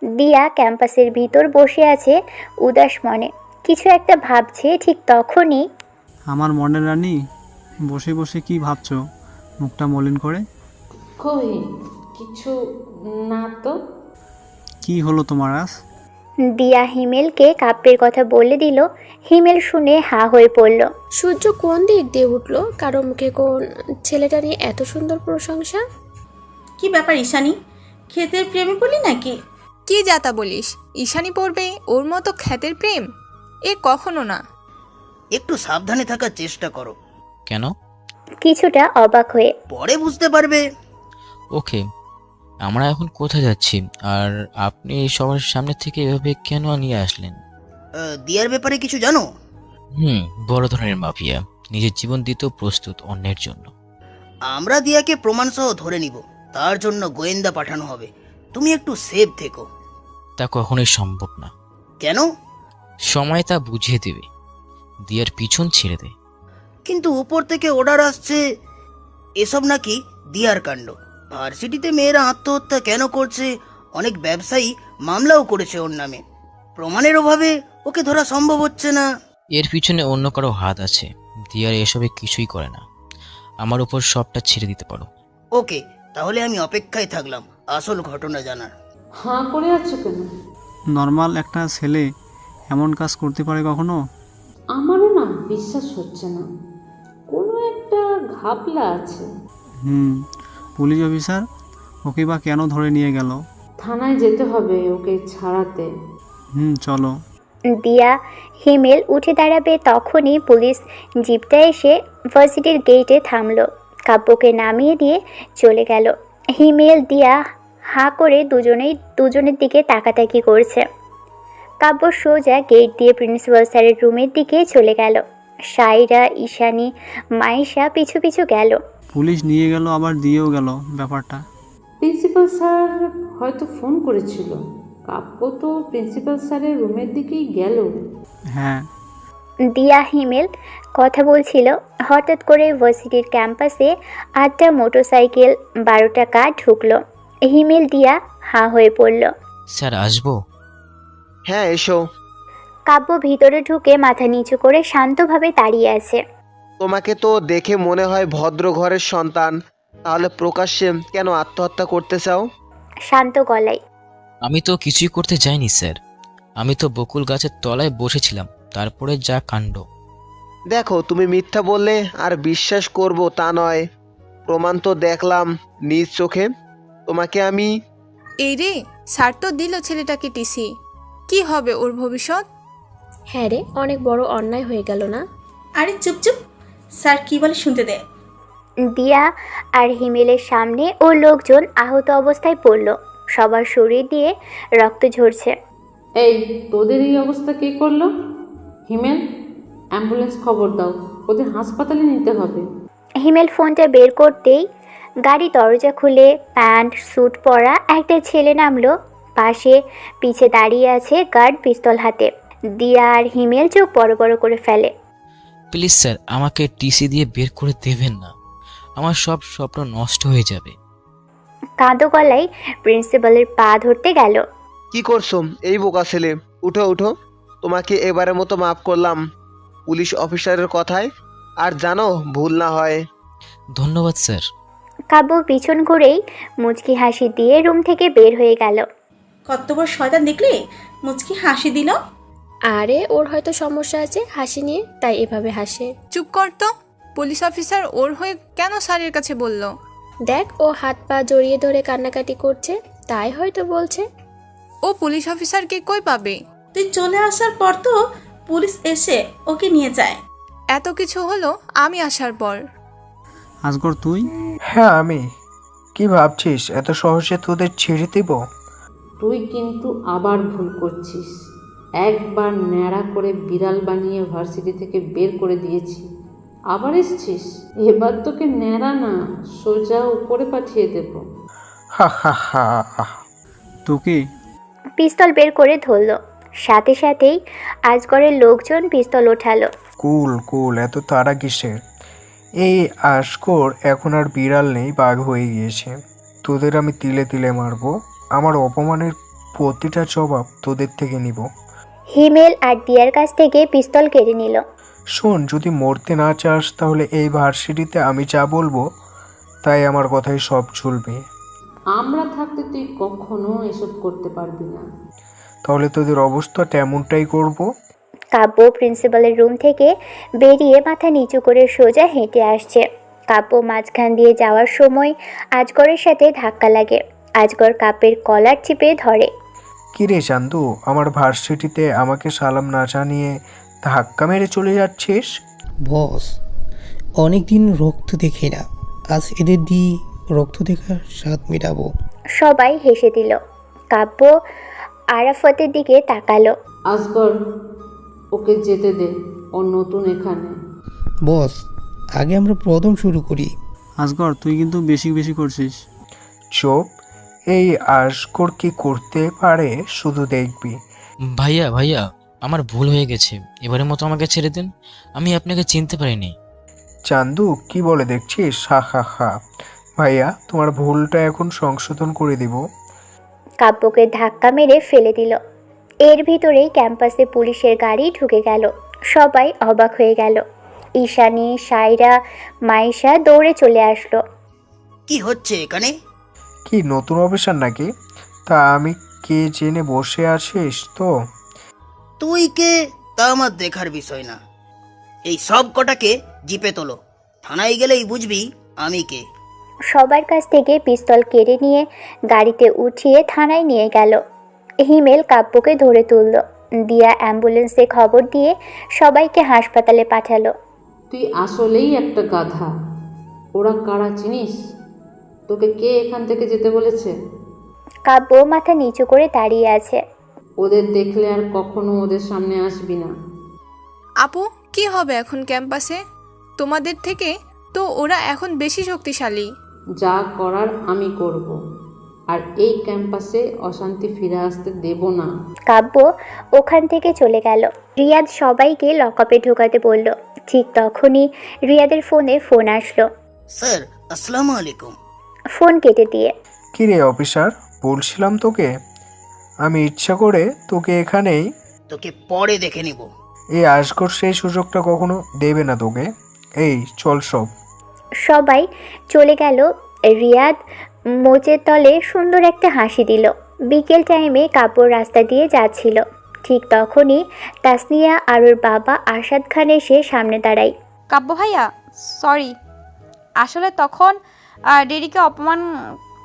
দিয়া ক্যাম্পাসের ভিতর বসে আছে উদাস মনে, কিছু একটা ভাবছে। ঠিক তখনই আমার মনের রানী, বসে বসে কি ভাবছো মুখটা মলিন করে? কই কিছু না তো। কি হলো তোমার আজ? দিয়া হিমেলকে কাব্যের কথা বলে দিল। হিমেল শুনে হাঁ হয়ে পড়ল। সূর্য কোন দিক দিয়ে উঠলো? কারো মুখে কোন ছেলেটা নিয়ে এত সুন্দর প্রশংসা? কি ব্যাপার ঈশানী, ক্ষেতের প্রেমে বলি নাকি? কি যাতা বলিস? ঈশানী পড়বে ওর মতো খ্যাতের প্রেম? এ কখনো না। একটু সাবধানে থাকার চেষ্টা করো। কেন? কিছুটা অবাক হয়ে। পরে বুঝতে পারবে। ওকে, আমরা এখন কোথায় যাচ্ছি? আর আপনি সবার সামনে থেকে এভাবে কেন নিয়ে আসলেন? দিয়ার ব্যাপারে কিছু জানো? বড় ধরনের মাফিয়া, নিজের জীবন দিতেও প্রস্তুত অন্যের জন্য। আমরা দিয়াকে প্রমাণ সহ ধরে নিব, তার জন্য গোয়েন্দা পাঠানো হবে। তুমি একটু সেফ থেকো। তা কখনোই সম্ভব না। কেন? সময় তা বুঝিয়ে দেবে। দিয়ার পিছন ছেড়ে দে। কিন্তু উপর থেকে অর্ডার আসছে এসব নাকি দিয়ার কাণ্ড। ভার্সিটিতে মেয়েরা আত্মহত্যা কেন করছে, অনেক ব্যবসায়ী মামলাও করেছে ওর নামে। প্রমাণের অভাবে ওকে ধরা সম্ভব হচ্ছে না। এর পিছনে অন্য কারো হাত আছে। দিয়ার এসবে কিছুই করে না। আমার উপর সবটা ছেড়ে দিতে পারো। ওকে, তাহলে আমি অপেক্ষায় থাকলাম আসল ঘটনা জানার। হাঁ করে আছো কেন? নর্মাল একটা ছেলে এমন কাজ করতে পারে কখনো? আমারও না বিশ্বাস হচ্ছে না, কোনো একটা ঘাপলা আছে। পুলিশ অফিসার ওকে বা কেন ধরে নিয়ে গেল? থানায় যেতে হবে ওকে ছাড়াতে। চলো। দিয়া হিমেল উঠে দাঁড়াবে তখনই পুলিশ জিপটা এসে ভার্সিটির গেটে থামলো। কাব্যকে নামিয়ে দিয়ে চলে গেল। হিমেল দিয়া হাঁ করে দুজনের দিকে তাকাতাকি করছে। কাব্য সোজা গেট দিয়ে প্রিন্সিপাল স্যারের রুমের দিকে চলে গেল। সাইরা, ঈশানী, মাইশা পিছু পিছু গেল। পুলিশ নিয়ে গেল আবার দিয়েও গেল, ব্যাপারটা? প্রিন্সিপাল স্যার হয়তো ফোন করেছিল। কাব্য তো প্রিন্সিপাল স্যারের রুমের দিকেই গেল। হ্যাঁ। দিয়া হিমেল কথা বলছিল, হঠাৎ করে ভার্সিটির ক্যাম্পাসে 8টা মোটরসাইকেল 12টা কার ঢুকলো। হিমেল দিয়া হাঁ হয়ে পড়ল। স্যার আসবো? হ্যাঁ এসো। কাব্য ভিতরে ঢুকে মাথা নিচু করে শান্তভাবে দাঁড়িয়ে আছে। তোমাকে তো দেখে মনে হয় ভদ্র ঘরের সন্তান, তাহলে প্রকাশ্যে কেন আত্মহত্যা করতে চাও? শান্ত গলায়। আমি তো কিছুই করতে যাইনি স্যার। আমি তো বকুল গাছের তলায় বসেছিলাম, তারপরে যা কাণ্ড। দেখো, তুমি মিথ্যা বললে আর বিশ্বাস করব তা নয়, প্রমাণ তো দেখলাম নিজ চোখে। তোমাকে আমি... এই রে, স্যার তো দিল ছেলেটাকে টিসি। কি হবে ওর ভবিষ্যৎ? হ্যাঁ রে, অনেক বড় অন্যায় হয়ে গেল না? আরে চুপ চুপ, স্যার কি বলে শুনতে দে। দিয়া আর হিমেলের সামনে ও লোকজন আহত অবস্থায় পড়ল। সবার শরীর দিয়ে রক্ত ঝরছে। এই তোদের এই অবস্থা কে করলো? হিমেল, অ্যাম্বুলেন্স খবর দাও, ওদের হাসপাতালে নিতে হবে। হিমেল ফোনটা বের করতেই গাড়ি দরজা খুলে প্যান্ট স্যুট পরা একটা ছেলে নামলো। পাশে পিছে দাঁড়িয়ে আছে গার্ড পিস্তল হাতে। দিয়া আর হিমেল চোখ বড় বড় করে ফেলে। প্লিজ স্যার, আমাকে টিসি দিয়ে বের করে দেবেন না। আমার সব স্বপ্ন নষ্ট হয়ে যাবে। কাঁদো গলায় প্রিন্সিপালের পা ধরতে গেল। কি করছো এই বোকা ছেলে? উঠো উঠো, তোমাকে এবারের মতো মাফ করলাম পুলিশ অফিসারের কথায়। আর জানো, ভুল না হয়। ধন্যবাদ স্যার। কাব্য পিছন ঘুরেই মুচকি হাসি দিয়ে রুম থেকে বের হয়ে গেল। কত বড় শয়তান দেখলে, মুচকি হাসি দিল। আরে ওর হয়তো সমস্যা আছে হাসি নিয়ে, তাই এভাবে হাসে। চুপ কর তো। পুলিশ অফিসার ওর হয়ে কেন স্যারের কাছে বলল? দেখ, ও হাত পা জড়িয়ে ধরে কান্নাকাটি করছে। তাই হয়তো বলছে। ও পুলিশ অফিসারকে কই পাবে? তুই চলে আসার পর তো পুলিশ এসে ওকে নিয়ে যায়। এত কিছু হলো আমি আসার পর। আজগর তুই? হ্যাঁ আমি। কি ভাবছিস এত সহজে তোদের ছেড়ে দেব? তুই কিন্তু আবার ভুল করছিস। একবার ন্যাড়া করে বিড়াল বানিয়ে ভার্সিটি থেকে বের করে দিয়েছি, আবার এসছিস? এবার তোকে ন্যাড়া না, সোজা উপরে পাঠিয়ে দেব। হা হা হা। তোকে? পিস্তল বের করে ধরল, সাথে সাথেই আজগরের লোকজন পিস্তল ওঠালো। কুল কুল, এত তাড়া কিসের? এই আশকর এখন আর বিড়াল নেই, বাঘ হয়ে গিয়েছে। তোদের আমি তিলে তিলে মারবো। আমার অপমানের প্রতিটা জবাব তোদের থেকে নিব। হিমেল আর দিয়ার কাছ থেকে পিস্তল কেড়ে নিল। শোন, যদি মরতে না চাস তাহলে এই ভার্সিটিতে আমি যা বলবো তাই আমার কথাই সব চলবে। আমরা থাকতে তুই কখনো এসব করতে পারবি না। তাহলে তোদের অবস্থা তেমনটাই করব। কাব্য প্রিন্সিপালের রুম থেকে বেরিয়ে মাথা নিচু করে সোজা হেঁটে আসছে। কাব্য মাঝখান দিয়ে যাওয়ার সময় আজগরের সাথে ধাক্কা লাগে। আজগর কাপের কলার চিপে ধরে। কিরে চান্দু, আমার ভার্সিটিতে আমাকে সালাম না জানিয়ে ধাক্কা মেরে চলে যাচ্ছিস? বস, অনেক দিন রক্ত দেখি না, আজ এদের দিয়ে রক্ত দেখার স্বাদ মেটাবো। সবাই হেসে দিল। কাব্য আরাফতের দিকে তাকালো। আজগর, ওকে যেতে দে, ও নতুন এখানে। বস, আগে আমরা প্রথম শুরু করি। আজগর তুই কিন্তু বেশি বেশি করছিস। চোপ, এই আশকর কি করতে পারে শুধু দেখবি। ভাইয়া ভাইয়া, আমার ভুল হয়ে গেছে, এবারের মতো আমাকে ছেড়ে দিন। আমি আপনাকে চিনতে পারিনি। চান্দু কি বলে দেখছিস? হা হা হা। ভাইয়া, তোমার ভুলটা এখন সংশোধন করে দিব। কাব্যকে ধাক্কা মেরে ফেলে দিল। এর ভিতরেই ক্যাম্পাসে পুলিশের গাড়ি ঢুকে গেল। সবাই অবাক হয়ে গেল। ঈশানী, সায়রা, মাইশা দৌড়ে চলে আসলো। কি হচ্ছে এখানে? কি নতুন অফিসার নাকি? তা আমি কে জেনে বসে আছিস তো? তুই কে তা আমার দেখার বিষয় না। এই সব কটাকে জিপে তোলো, থানায় গেলেই বুঝবি আমি কে। সবার কাছ থেকে পিস্তল কেড়ে নিয়ে গাড়িতে উঠিয়ে থানায় নিয়ে গেল। হিমেল কাব্যকে ধরে তুলল। দিয়া অ্যাম্বুলেন্সে খবর দিয়ে সবাইকে হাসপাতালে পাঠালো। তুই আসলেই একটা গাধা। ওরা কারা চিনিস? তোকে কে এখান থেকে যেতে বলেছে? কাব্য মাথা নিচু করে দাঁড়িয়ে আছে। ওদের দেখলে আর কখনো ওদের সামনে আসবি না। আপু, কি হবে এখন ক্যাম্পাসে? তোমাদের থেকে তো ওরা এখন বেশি শক্তিশালী। যা করার আমি করব, আর এই ক্যাম্পাসে অশান্তি ফিরে আসতে দেব না। কাব্য ওখান থেকে চলে গেল। রিয়াদ সবাইকে লকআপে ঢোকাতে বলল। ঠিক তখনই রিয়াদের ফোন আসলো। স্যার, আসসালামু আলাইকুম। ফোন কেটে দিয়ে, কি রে অফিসার, বলছিলাম তোকে আমি ইচ্ছা করে তোকে এখানেই। তোকে পরে দেখে নিব। এই আশকর সেই সুযোগটা কখনো দেবে না তোকে। এই চল সব। সবাই চলে গেল। রিয়াদ মোচের তলে সুন্দর একটা হাসি দিল। বিকেল টাইমে কাপড় রাস্তা দিয়ে যাচ্ছিল। ঠিক তখনই তাসনিয়া আর ওর বাবা আরশাদ খান এসে সামনে দাঁড়ায়। কাব্য ভাইয়া, সরি, আসলে তখন ডেডিকে অপমান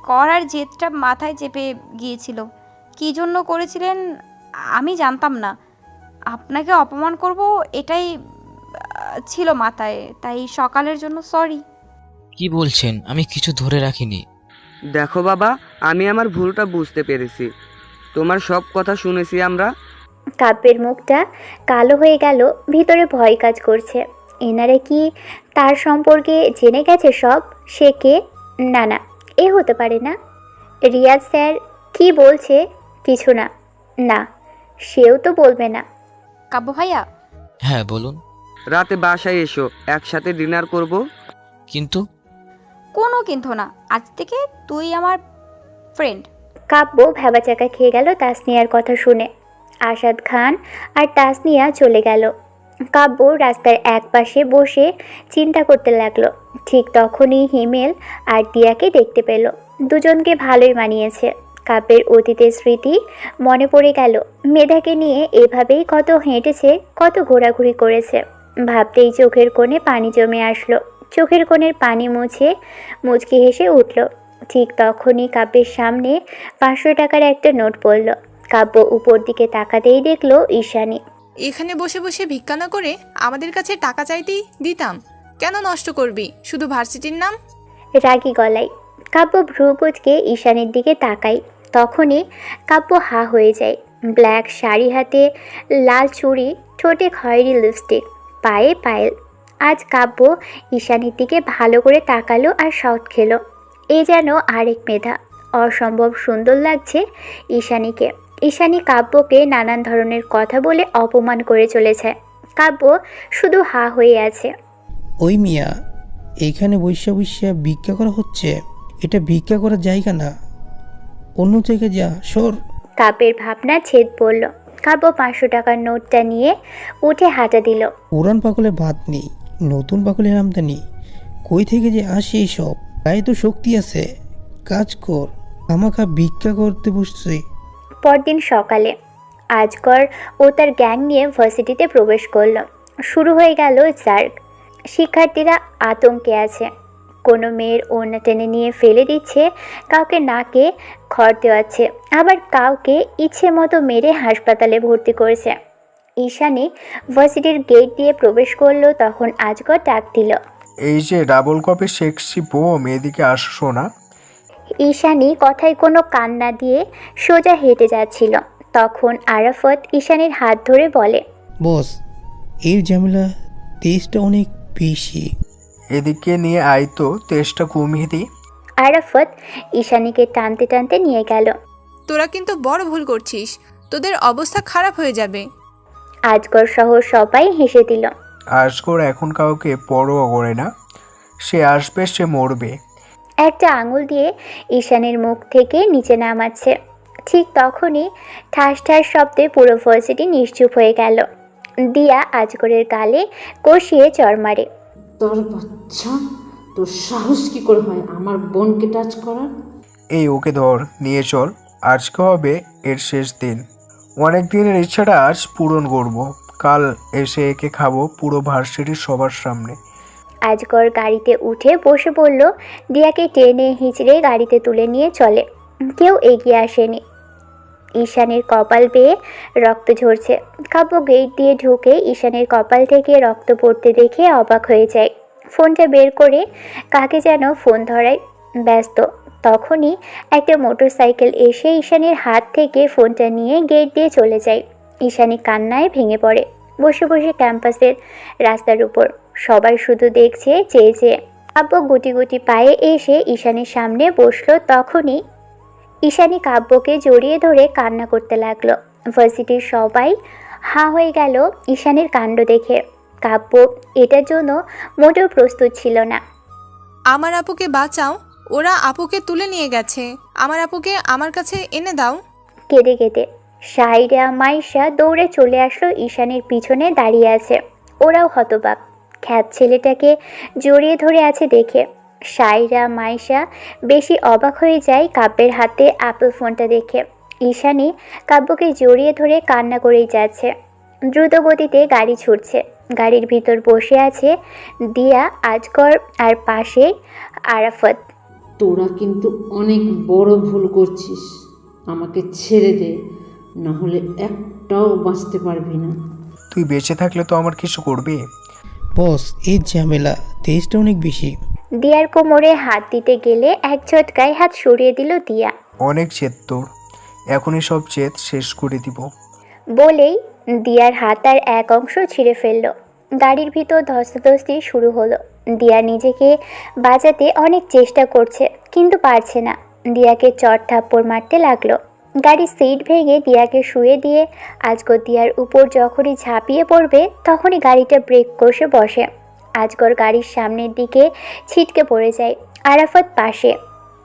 করার জেদটা মাথায় চেপে গিয়েছিল। কী জন্য করেছিলেন আমি জানতাম না। আপনাকে অপমান করব এটাই ছিল মাথায়, তাই সকালের জন্য সরি। কি বলছেন? আমি কিছু ধরে রাখিনি। দেখো বাবা, আমি আমার ভুলটা বুঝতে পেরেছি। তোমার সব কথা শুনেছি আমরা। কাব্যের মুখটা কালো হয়ে গেল, ভিতরে ভয় কাজ করছে। এনারা কি তার সম্পর্কে জেনে গেছে সব? সে কে? না না, এ হতে পারে না। রিয়াজ স্যার কি বলছে? কিছু না। না, সেও তো বলবে না। কাব্য ভাইয়া। হ্যাঁ বলুন। রাতে বাসায় এসো, একসাথে ডিনার করব। কিন্তু? কোনো কিন্তু না, আজ থেকে তুই আমার ফ্রেন্ড। কাব্য ভ্যাবাচাকা খেয়ে গেল তাসনিয়ার কথা শুনে। আরশাদ খান আর তাসনিয়া চলে গেল। কাব্য রাস্তার এক পাশে বসে চিন্তা করতে লাগলো। ঠিক তখনই হিমেল আর দিয়াকে দেখতে পেল। দুজনকে ভালোই মানিয়েছে। কাব্যের অতীতের স্মৃতি মনে পড়ে গেল। মেধাকে নিয়ে এভাবেই কত হেঁটেছে, কত ঘোরাঘুরি করেছে। ভাবতেই চোখের কোণে পানি জমে আসলো। চোখের কোণের পানি মুছে মুচকি হেসে উঠল। ঠিক তখনই কাব্যের সামনে 500 টাকার একটা নোট পড়ল। কাব্য উপর দিকে তাকাতেই দেখলো ঈশানী। এখানে বসে বসে ভিক্ষা না করে আমাদের কাছে টাকা চাইতেই দিতাম, কেন নষ্ট করবি শুধু ভার্সিটির নাম? রাগী গলায় কাব্য ভ্রু কুঁচকে ঈশানীর দিকে তাকাই। তখনই কাব্য হা হয়ে যায়। ব্ল্যাক শাড়ি হাতে, লাল চুড়ি, ঠোঁটে খয়েরি লিপস্টিক, পায়ে পায়েল। আজ কাব্য ঈশানীর দিকে ভালো করে তাকালো আর শট খেলো। এ যেন আরেক মেধা। অসম্ভব সুন্দর লাগছে ঈশানীকে। ঈশানী কাব্যকে নানান ধরনের কথা বলে অপমান করে চলেছে। কাব্য শুধু হা হয়ে আছে। ওই মিয়া, এইখানে বৈশা বৈশা ভিক্ষা করা হচ্ছে? এটা ভিক্ষা করার জায়গা না, অন্য জায়গায় যা, সর। কাব্যের ভাবনা ছেদ পড়ল। কাব্য 500 টাকার নোটটা নিয়ে উঠে হাঁটা দিল। পুরান পাগলে ভাত নেই, নতুন পাগলের আমদানি কই থেকে যে আসে এইসব? গায়ে তো শক্তি আছে, কাজ কর, আমাকে ভিক্ষা করতে বসছে। পরদিন সকালে আজগর ও তার গ্যাং নিয়ে ভার্সিটিতে প্রবেশ করলো। শুরু হয়ে গেল জার্ক। শিক্ষার্থীরা আতঙ্কে আছে। কোনো মেয়ের ওড়না টেনে নিয়ে ফেলে দিচ্ছে, কাউকে নাকে খড় দেওয়াচ্ছে, আবার কাউকে ইচ্ছে মতো মেরে হাসপাতালে ভর্তি করেছে। ঈশানী ভার্সিটির গেট দিয়ে প্রবেশ করলো, তখন আজগর ডাক দিল। এই যে ডাবল কপি সেক্সি বউ, মেয়েদিকে আসো না। ঈশানী কথায় কোনো কান না দিয়ে সোজা হেঁটে যাচ্ছিল। তখন আরাফত ঈশানীর হাত ধরে বলে, বস, এই ঝামেলা তেজটা অনেক বেশি। এদিকে নিয়ে আয় তো, তেজটা কমিয়ে দিই। আরাফত ঈশানীকে টানতে টানতে নিয়ে গেল। তোরা কিন্তু বড় ভুল করছিস, তোদের অবস্থা খারাপ হয়ে যাবে। আজগর সহ সবাই হেসে দিল। আজগর এখন কাউকে পরোয়া করে না, সে আসবে, সে মরবে। একটা আঙুল দিয়ে ঈশানীর মুখ থেকে নিচে নামাচ্ছে। ঠিক তখনই ঠাস ঠাস শব্দে পুরো ভার্সিটি নিশ্চুপ হয়ে গেল। দিয়া আজগরের গালে কষিয়ে চড় মারে। তোর বাচ্চা, তোর সাহস কি করে হয় আমার বোনকে টাচ করার? এই ওকে ধর, নিয়ে চল, আজকে হবে এর শেষ দিন। অনেক দিনের ইচ্ছাটা আজ পূরণ করব। কাল এসে একে খাবো পুরো ভার্সিটির সবার সামনে। আজগর গাড়িতে উঠে বসে পড়ল। দিয়াকে টেনে হিঁচড়ে গাড়িতে তুলে নিয়ে চলে। কেউ এগিয়ে আসেনি। ঈশানীর কপাল বেয়ে রক্ত ঝরছে। কাব্য গেট দিয়ে ঢুকে ঈশানীর কপাল থেকে রক্ত পড়তে দেখে অবাক হয়ে যায়। ফোনটা বের করে কাকে যেন ফোন ধরায় ব্যস্ত। তখনই একটা মোটরসাইকেল এসে ঈশানীর হাত থেকে ফোনটা নিয়ে গেট দিয়ে চলে যায়। ঈশানী কান্নায় ভেঙে পড়ে। বসে বসে ক্যাম্পাসের রাস্তার উপর সবাই শুধু দেখছে চেয়ে চেয়ে। কাব্য গুটি গুটি পায়ে এসে ঈশানীর সামনে বসলো। তখনই ঈশানী কাব্যকে জড়িয়ে ধরে কান্না করতে লাগলো। ভার্সিটির সবাই হাঁ হয়ে গেল ঈশানীর কাণ্ড দেখে। কাব্য এটার জন্য মোটেও প্রস্তুত ছিল না। আমার আপুকে বাঁচাও, ওরা আপুকে তুলে নিয়ে গেছে, আমার আপুকে আমার কাছে এনে দাও। কেঁদে কেঁদে সাইরা মাইশা দৌড়ে চলে আসলো ঈশানীর পিছনে দাঁড়িয়ে আছে। ওরাও হতবাক, খ্যাত ছেলেটাকে জড়িয়ে ধরে আছে দেখে। সাইরা মাইশা বেশি অবাক হয়ে যায় কাব্যের হাতে অ্যাপল ফোনটা দেখে। ঈশানী কাব্যকে জড়িয়ে ধরে কান্না করেই যাচ্ছে। দ্রুত গতিতে গাড়ি ছুটছে। গাড়ির ভিতর বসে আছে দিয়া, আজগর আর পাশে আরাফত। তোরা কিন্তু অনেক বড় ভুল করছিস, আমাকে ছেড়ে দে, না হলে একটাও বাঁচতে পারবি না। তুই বেঁচে থাকলে তো আমার কিছু করবি? বস, এই ঝামেলা তেজটা অনেক বেশি। দিয়ার কোমরে হাত দিতে গেলে এক ঝটকায় হাত সরিয়ে দিল দিয়া। অনেক জেদ তোর, এখনই সব জেদ শেষ করে দিব। বলেই দিয়ার হাত আর এক অংশ ছিঁড়ে ফেলল। গাড়ির ভিতর ধস্তাধস্তি শুরু হলো। দিয়া নিজেকে বাঁচাতে অনেক চেষ্টা করছে, কিন্তু পারছে না। দিয়াকে চট থাপ্পড় মারতে লাগলো। গাড়ির সিট ভেঙে দিয়াকে শুয়ে দিয়ে আজগর দিয়ার উপর যখনই ঝাঁপিয়ে পড়বে তখনই গাড়িটা ব্রেক কষে বসে। আজগর গাড়ির সামনের দিকে ছিটকে পড়ে যায়। আরাফত পাশে।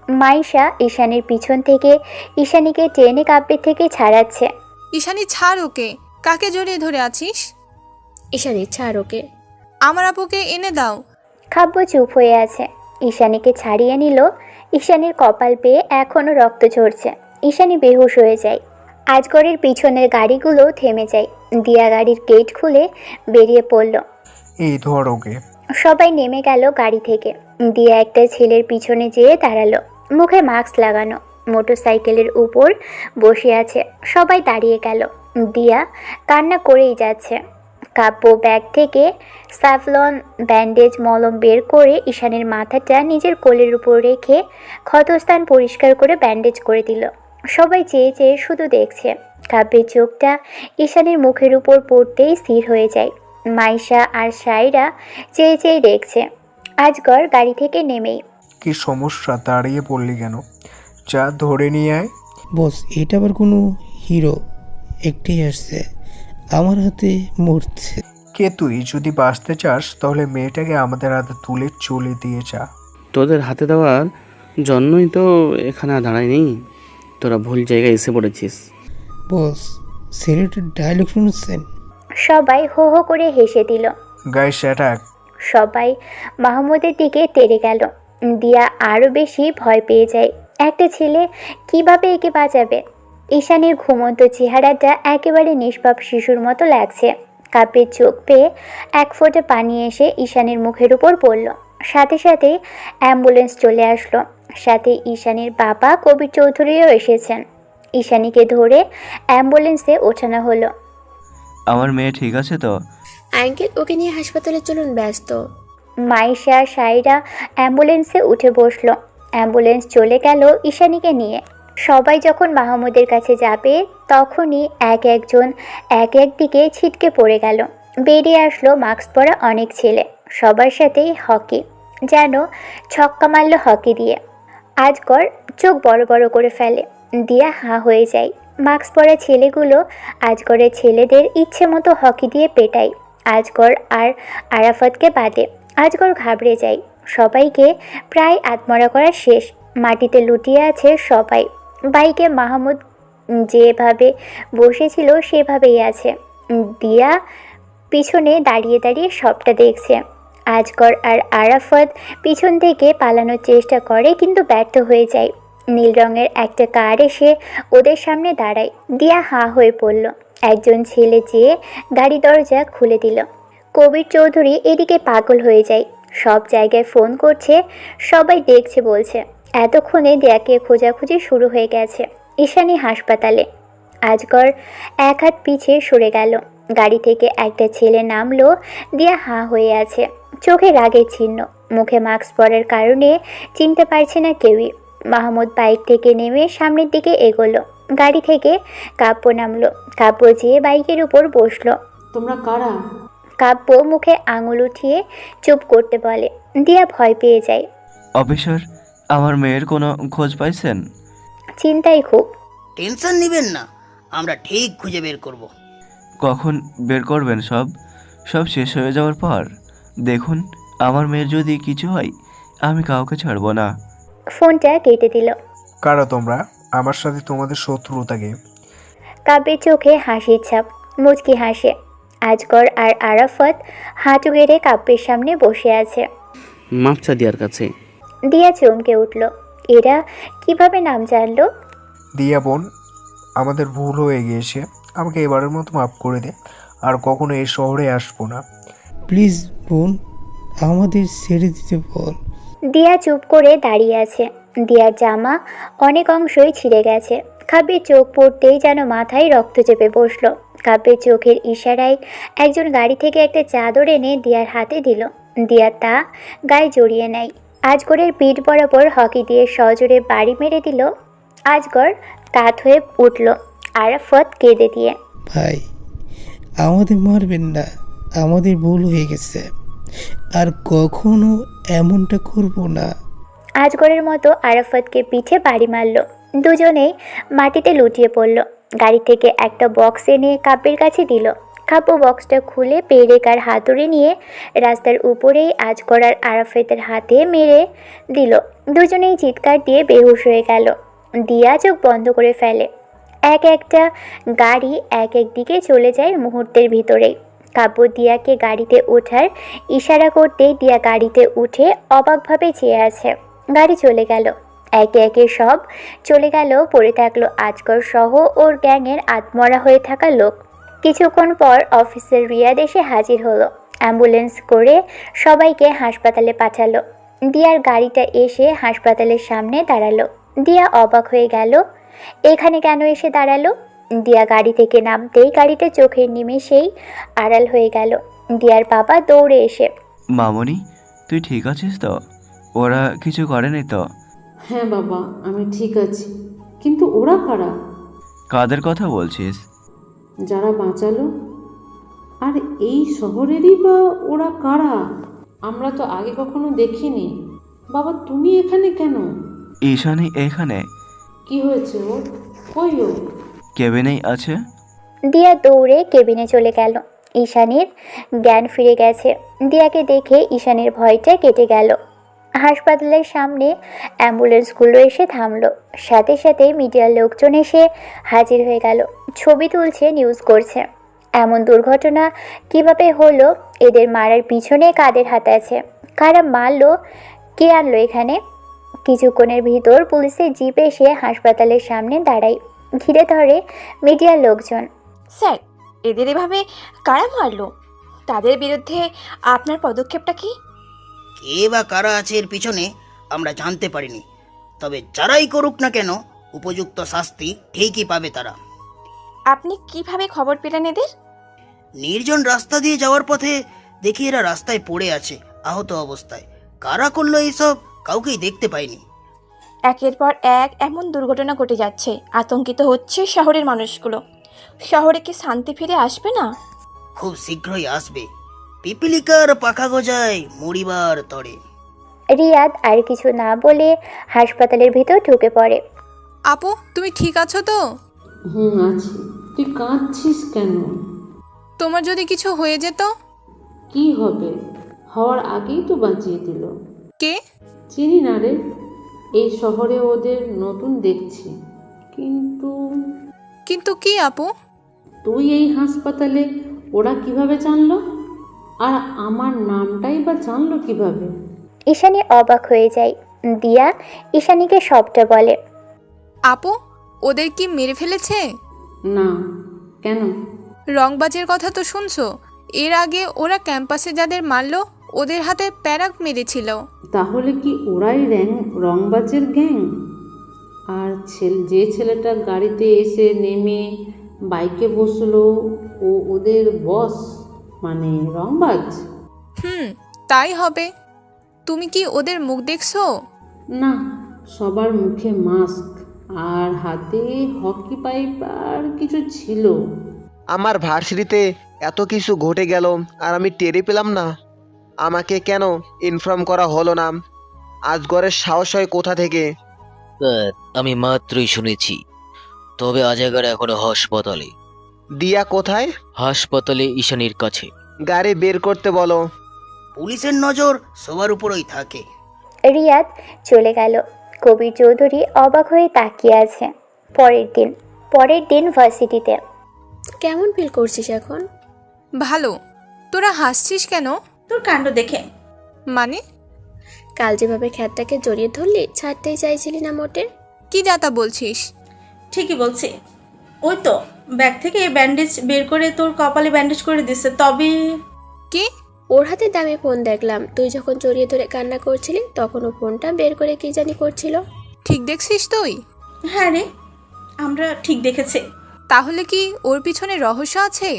মাইশা ঈশানীর পিছন থেকে ঈশানীকে টেনে কাব্যের থেকে ছাড়াচ্ছে। ঈশানী ছাড় ওকে, কাকে জড়িয়ে ধরে আছিস? ঈশানী ছাড় ওকে, আমার আপুকে এনে দাও। কাব্য চুপ হয়ে আছে। ঈশানীকে ছাড়িয়ে নিল। ঈশানীর কপাল পেয়ে এখনও রক্ত ঝরছে। ঈশানী বেহুশ হয়ে যায়। আজগরের পিছনের গাড়িগুলো থেমে যায়। দিয়া গাড়ির গেট খুলে বেরিয়ে পড়ল। এই ধর ওকে। সবাই নেমে গেল গাড়ি থেকে। দিয়া একটা ছেলের পিছনে যেয়ে দাঁড়ালো। মুখে মাস্ক লাগানো, মোটরসাইকেলের উপর বসে আছে। সবাই দাঁড়িয়ে গেল। দিয়া কান্না করেই যাচ্ছে। কাব্য ব্যাগ থেকে স্যাভলন ব্যান্ডেজ মলম বের করে ঈশানের মাথাটা নিজের কোলের উপর রেখে ক্ষতস্থান পরিষ্কার করে ব্যান্ডেজ করে দিল। সবাই চেয়ে চেয়ে শুধু দেখছে। কাব্যের চোখটা ঈশানের মুখের উপর পড়তেই স্থির হয়ে যায়। মাইশা আর সাইরা চেয়ে চেয়ে দেখছে। আজগর গাড়ি থেকে নেমেই, কি সমস্যা, দাঁড়িয়ে পড়লি কেন? যা ধরে নিয়ে আয়। বস, এটা আবার কোনো হিরো? একটাই আসছে, আমার হাতে মরছে। কে তুই? যদি বাঁচতে চাস তাহলে মেয়েটাকে আমাদের হাতে তুলে চলে দিয়ে যা। তোদের হাতে দেওয়ার জন্যই তো এখানে দাঁড়ায়নি, তোরা ভুল জায়গায় এসে পড়েছিস। বস, ছেলেটার ডায়লগ শুনেছেন? সবাই হো হো করে হেসে দিল। Guys attack. সবাই মাহমুদের দিকে তেড়ে গেল। দিয়া আরও বেশি ভয় পেয়ে যায়। একটা ছেলে কিভাবে একে বাঁচাবে? ঈশানের ঘুমন্ত চেহারাটা একেবারে নিষ্পাপ শিশুর মতো লাগছে। কাপের চোখ পেয়ে এক ফোঁটা পানি এসে ঈশানের মুখের উপর পড়ল। সাথে সাথে অ্যাম্বুলেন্স চলে আসলো। সাথে ঈশানের বাবা কবির চৌধুরীও এসেছেন। ঈশানীকে ধরে অ্যাম্বুলেন্সে ওঠানো হলো। আমার মেয়ে ঠিক আছে তো? আঙ্কেল, ওকে নিয়ে হাসপাতালে চলুন, ব্যস্ত। মাইশা সাইরা অ্যাম্বুলেন্সে উঠে বসলো। অ্যাম্বুলেন্স চলে গেল ঈশানীকে নিয়ে। সবাই যখন মাহমুদের কাছে যাবে তখনই একজন এক দিকে ছিটকে পড়ে গেল। বেরিয়ে আসলো মাস্ক পরা অনেক ছেলে। সবার সাথেই হকি, যেন ছক্কা মারল হকি দিয়ে। আজগর চোখ বড় বড় করে ফেলে। দিয়া হাঁ হয়ে যায়। মাস্ক পরা ছেলেগুলো আজগরের ছেলেদের ইচ্ছে মতো হকি দিয়ে পেটায়। আজগর আর আরাফাতকে বাদে। আজগর ঘাবড়ে যায়। সবাইকে প্রায় আত্মরা করা শেষ। মাটিতে লুটিয়ে আছে সবাই। বাইকে মাহমুদ যেভাবে বসেছিল সেভাবেই আছে। দিয়া পিছনে দাঁড়িয়ে দাঁড়িয়ে সবটা দেখছে। আজগর আর আরাফাত পিছন থেকে পালানোর চেষ্টা করে, কিন্তু ব্যর্থ হয়ে যায়। নীল রঙের একটা কার এসে ওদের সামনে দাঁড়ায়। দিয়া হাঁ হয়ে পড়ল। একজন ছেলে যেয়ে গাড়ি দরজা খুলে দিল। কবির চৌধুরী এদিকে পাগল হয়ে যায়। সব জায়গায় ফোন করছে, সবাই দেখছে বলছে। এতক্ষণে দিয়াকে খোঁজাখুঁজি শুরু হয়ে গেছে। ঈশানী হাসপাতালে। আজগর এক হাত পিছিয়ে সরে গেল। গাড়ি থেকে একটা ছেলে নামলো। দিয়া হাঁ হয়ে আছে, চোখে রাগের চিহ্ন। মুখে মাস্ক পরার কারণে চিনতে পারছে না কেউই। মাহমুদ বাইক থেকে নেমে সামনের দিকে এগোলো। গাড়ি থেকে কাব্য নামলো। কাব্য যেয়ে বাইকের উপর বসলো। তোমরা কারা? কাব্য মুখে আঙুল উঠিয়ে চুপ করতে বলে। দিয়া ভয় পেয়ে যায়। অফিসার, আমার মেয়ের কোনো খোঁজ পাইছেন? চিন্তাই খুব। টেনশন নেবেন না, আমরা ঠিক খুঁজে বের করব। কখন বের করবেন? সব সব শেষ হয়ে যাওয়ার পর? দেখুন, আমার মেয়ের যদি কিছু হয় আমি কাউকে ছাড়বো না। ফোনটা কেটে দিল। কারা তোমরা? আমার সাথে তোমাদের শত্রুতাকে? কাব্যের চোখে হাসির ছাপ। মুচকি হাসে। আজগর আর আরাফাত হাঁটু গেড়ে কাব্যের সামনে বসে আছে। মাপচা দিয়ার কাছে। দিয়া চমকে উঠল। এরা কিভাবে নাম জানলো? দিয়া বোন, আমাদের ভুল হয়ে গিয়েছে, আমাকে এবারের মতো মাফ করে দে। আর কখনো এই শহরে আসবো না। প্লিজ বোন, আমাদের ছেড়ে দিতে বল। দিয়া চুপ করে দাঁড়িয়ে আছে। দিয়ার জামা অনেক অংশই ছিঁড়ে গেছে। কাব্যের চোখ পড়তেই যেন মাথায় রক্ত চেপে বসলো। কাব্যের চোখের ইশারায় একজন গাড়ি থেকে একটা চাদর এনে দিয়ার হাতে দিল। দিয়া তা গায়ে জড়িয়ে নেয়। আজগরের পিঠ বরাবর হকি দিয়ে সজোরে বাড়ি মেরে দিল। আজগর কাত হয়ে উঠল। আরাফাত কেঁদে দিয়ে, ভাই, আমাদের মারবেন না, আমাদের ভুল হয়ে গেছে, আর কখনো এমনটা করব না। আজগরের মতো আরাফাতকে পিঠে বাড়ি মারল। দুজনেই মাটিতে লুটিয়ে পড়ল। গাড়ি থেকে একটা বক্স এনে কাব্যের কাছে দিল। কাব্য বক্সটা খুলে পেরেকার হাতুড়ি নিয়ে রাস্তার উপরেই আজগর আর আরাফাতের হাতে মেরে দিল। দুজনেই চিৎকার দিয়ে বেহুশ হয়ে গেল। দিয়া চোখ বন্ধ করে ফেলে। একটা গাড়ি এক দিকে চলে যায় মুহূর্তের ভিতরেই। কাব্য দিয়াকে গাড়িতে ওঠার ইশারা করতেই দিয়া গাড়িতে উঠে অবাকভাবে চেয়ে আছে। গাড়ি চলে গেল। একে একে সব চলে গেল। পড়ে থাকলো আজগর সহ ওর গ্যাংয়ের আত্মরা হয়ে থাকা লোক। কিছুক্ষণ পর অফিসার রিয়াদ এসে হাজির হলো। অ্যাম্বুলেন্স করে সবাইকে হাসপাতালে পাঠালো। দিয়ার গাড়িটা এসে হাসপাতালের সামনে দাঁড়ালো। দিয়া অবাক হয়ে গেল, এখানে কেন এসে দাঁড়ালো। দিয়া গাড়ি থেকে নামতেই গাড়িটা চোখের নিমেষেই আড়াল হয়ে গেল। দিয়ার বাবা দৌড়ে এসে, মামনি তুই ঠিক আছিস তো? ওরা কিছু করেনি তো? হ্যাঁ বাবা, আমি ঠিক আছি, কিন্তু ওরা কারা? কাদের কথা বলছিস? যারা বাঁচালো। আর এই শহরেরই বা ওরা কারা? আমরা তো আগে কখনো দেখিনি। বাবা তুমি এখানে কেন? ঈশানী এখানে। কি হয়েছে ও? কই ও? কেবিনেই আছে। দিয়া দৌড়ে কেবিনে চলে গেল। ঈশানীর জ্ঞান ফিরে গেছে। দিয়াকে দেখে ঈশানীর ভয়টা কেটে গেল। হাসপাতালের সামনে অ্যাম্বুলেন্সগুলো এসে থামলো। সাথে সাথে মিডিয়ার লোকজন এসে হাজির হয়ে গেল। ছবি তুলছে, নিউজ করছে। এমন দুর্ঘটনা কিভাবে হলো, এদের মারার পিছনে কাদের হাত আছে, কারা মারলো, কে আনলো এখানে। কিছুক্ষণের ভিতর পুলিশের জিপ এসে হাসপাতালের সামনে দাঁড়ায়। ঘিরে ধরে মিডিয়ার লোকজন। স্যার, এদের এভাবে কারা মারলো? তাদের বিরুদ্ধে আপনার পদক্ষেপটা কি? কে বা কারা আছে এর পিছনে আমরা জানতে পারিনি, তবে যারাই করুক না কেন উপযুক্ত শাস্তি ঠিকই পাবে তারা। আপনি কিভাবে খবর পেলেন এদের? নির্জন রাস্তা দিয়ে যাওয়ার পথে দেখি এরা রাস্তায় পড়ে আছে আহত অবস্থায়। কারা করলো এইসব কাউকেই দেখতে পাইনি। একের পর এক এমন দুর্ঘটনা ঘটে যাচ্ছে, আতঙ্কিত হচ্ছে শহরের মানুষগুলো। শহরে কি শান্তি ফিরে আসবে না? খুব শীঘ্রই আসবে। পিপিলিকার পাখা গজায় মরিবার তরে। রিয়াদ আর কিছু না বলে হাসপাতালের ভিতর ঢুকে পড়ে। আপু তুমি ঠিক আছো তো? আছি। তুই কাঁদছিস কেন? তোমার যদি কিছু হয়ে যেত? কি হবে? হওয়ার আগেই তো বাঁচিয়ে দিল। কে? চিনি না রে, এই শহরে ওদের নতুন দেখছি। কিন্তু কিন্তু কি আপু? তুই এই হাসপাতালে ওরা কিভাবে জানলো? আর আমার নামটাই বা জানলো কিভাবে? ঈশানী অবাক হয়ে যায়। দিয়া ঈশানীকে সবটা বলে। আপু ওদের কি মেরে ফেলেছে? না। কেন? রংবাজের কথা তো শুনছো? এর আগে ওরা ক্যাম্পাসে যাদের মারলো ওদের হাতে প্যারাক মেরেছিল। তাহলে কি ওরাই রংবাজের গ্যাং? আর যে ছেলেটা গাড়িতে এসে নেমে বাইকে বসলো ও ওদের বস, মানে রংবাজ? তাই হবে। তুমি কি ওদের মুখ দেখছো? না, সবার মুখে মাস্ক আর হাতে হকি পাইপ আর কিছু ছিল। আমার ভার্সিটিতে এত কিছু ঘটে গেল আর আমি টেরে পেলাম না। আমাকে কেন ইনফর্ম করা হলো না? আজগরের সাহস হয় কোথা থেকে? স্যার আমি মাত্রই শুনেছি, তবে আজাগার এখনো হাসপাতালে। দিয়া কোথায়? হাসপাতালে ঈশানীর কাছে। গাড়ি বের করতে বলো। পুলিশের নজর সবার উপরই থাকে। রিয়াদ চলে গেল। কবির চৌধুরী অবাক হয়ে তাকিয়ে আছে। পরের দিন ভার্সিটিতে। কেমন ফিল করছিস এখন? ভালো। তোরা হাসছিস কেন? তোর কাণ্ড দেখে। মানে? কাল যেভাবে খ্যাতটাকে জড়িয়ে ধরলি, ছাড়তেই চাইছিলি না মোটে। কি যাতা বলছিস? ঠিকই বলছি। ওই তো ব্যাগ থেকে ব্যান্ডেজ বের করে তোর কপালে ব্যান্ডেজ করে দিচ্ছে। তবে কি? ওর হাতে দামি ফোন দেখলাম। তুই যখন জড়িয়ে ধরে কান্না করছিলি তখন ও ফোনটা বের করে কি জানি করছিল। ঠিক দেখছিস তুই? হ্যাঁ রে, আমরা ঠিক দেখেছি। তাহলে কি ওর পিছনে রহস্য আছে?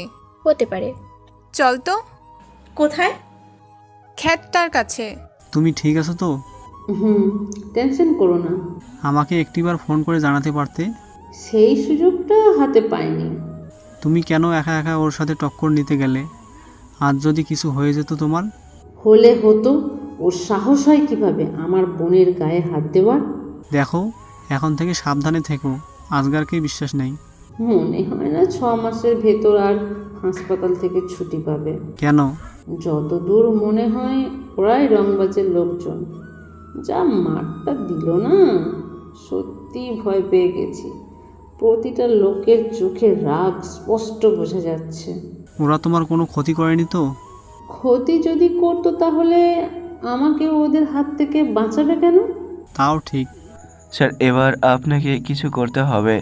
হতে পারে। চল তো। কোথায়? খ্যাতটার কাছে। তুমি ঠিক আছো তো? টেনশন করো না। আমাকে একটিবার ফোন করে জানাতে পারতে। সেই সুযোগটা হাতে পাইনি। তুমি কেন একা একা ওর সাথে টক্কর নিতে গেলে? আজ যদি কিছু হয়ে যেত তোমার? হলে হতো। ওর সাহস হয় কিভাবে আমার বোনের গায়ে হাত দেওয়ার? দেখো, এখন থেকে সাবধানে থেকো। আজগারকে বিশ্বাস নেই। মনে হয় না 6 মাসের ভেতর আর হাসপাতাল থেকে ছুটি পাবে। কেন? যতদূর মনে হয় ওরাই রংবাজের লোকজন। যা মারটা দিল না, সত্যি ভয় পেয়ে গেছি। প্রতিটা লোকের চোখে রাগ স্পষ্ট বোঝা যাচ্ছে। ওরা তোমার কোনো ক্ষতি করেনি তো? ক্ষতি যদি করতো তাহলে আমাকে ওদের হাত থেকে বাঁচাবে কেন? তাও ঠিক। স্যার এবার আপনাকে কিছু করতে হবে,